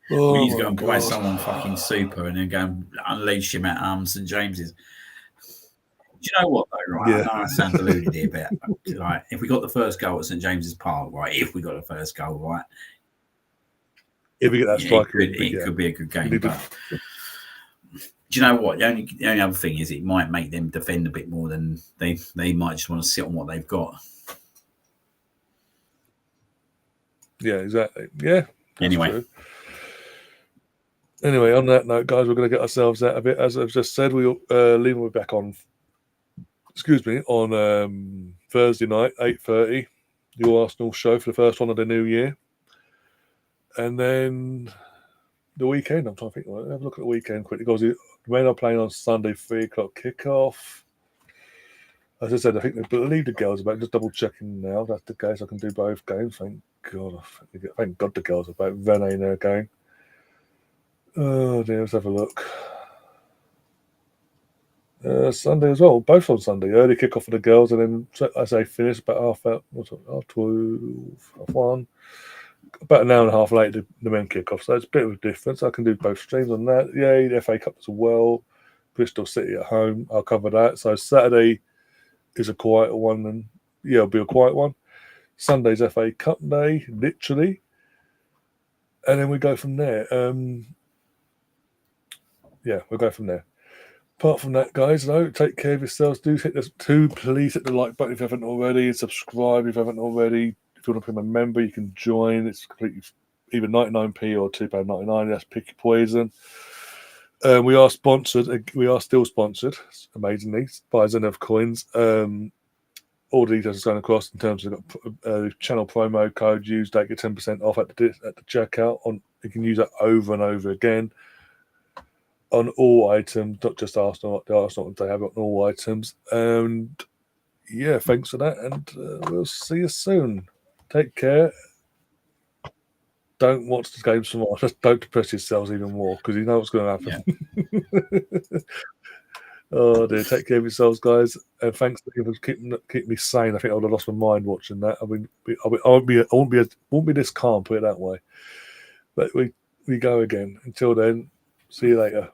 We need to go and buy someone fucking super and then go and unleash him at St James's. Do you know what though? Right, I know I sound deluded here, but like, if we got the first goal at St James's Park, right? If we got the first goal, right? If we get that striker, it could be a good game. But do you know what? The only other thing is it might make them defend a bit more than they might just want to sit on what they've got. Yeah, exactly. Yeah. Anyway. Anyway, on that note, guys, we're going to get ourselves out of it. As I've just said, Liam will be back on. Excuse me, on Thursday night, 8:30, the Arsenal show for the first one of the new year, and then the weekend. I'm trying to think. Have a look at the weekend quickly. Because the men are playing on Sunday, 3:00 kickoff. As I said, I think they believe the girls are back. Just double checking now. That's the case. I can do both games. Thank God. Thank God the girls are back. Vene in their game. Oh dear, let's have a look. Sunday as well, both on Sunday. Early kickoff for the girls, and then as they finish about half 12, half 1, about an hour and a half later, the men kick off. So it's a bit of a difference. I can do both streams on that. Yay, the FA Cup as well. Bristol City at home, I'll cover that. So Saturday is a quieter one, and it'll be a quiet one. Sunday's FA Cup day, literally, and then we go from there. We'll go from there. Apart from that, guys, take care of yourselves. Please hit the like button if you haven't already, and subscribe if you haven't already. If you want to become a member, you can join. It's completely either 99p or £2.99. That's pick your poison. We are sponsored. We are still sponsored, amazingly, by Zenith Coins. All the details are going across in terms of channel promo code. Use that, get 10% off at the checkout. You can use that over and over again on all items, not just Arsenal. The Arsenal they have it on all items. And yeah, thanks for that. And we'll see you soon. Take care. Don't watch the games tomorrow. Just don't depress yourselves even more because you know what's going to happen. Yeah. Oh dear, take care of yourselves, guys. And thanks for keeping me sane. I think I would have lost my mind watching that. I mean, I won't be this calm, put it that way. But we go again. Until then, see you later.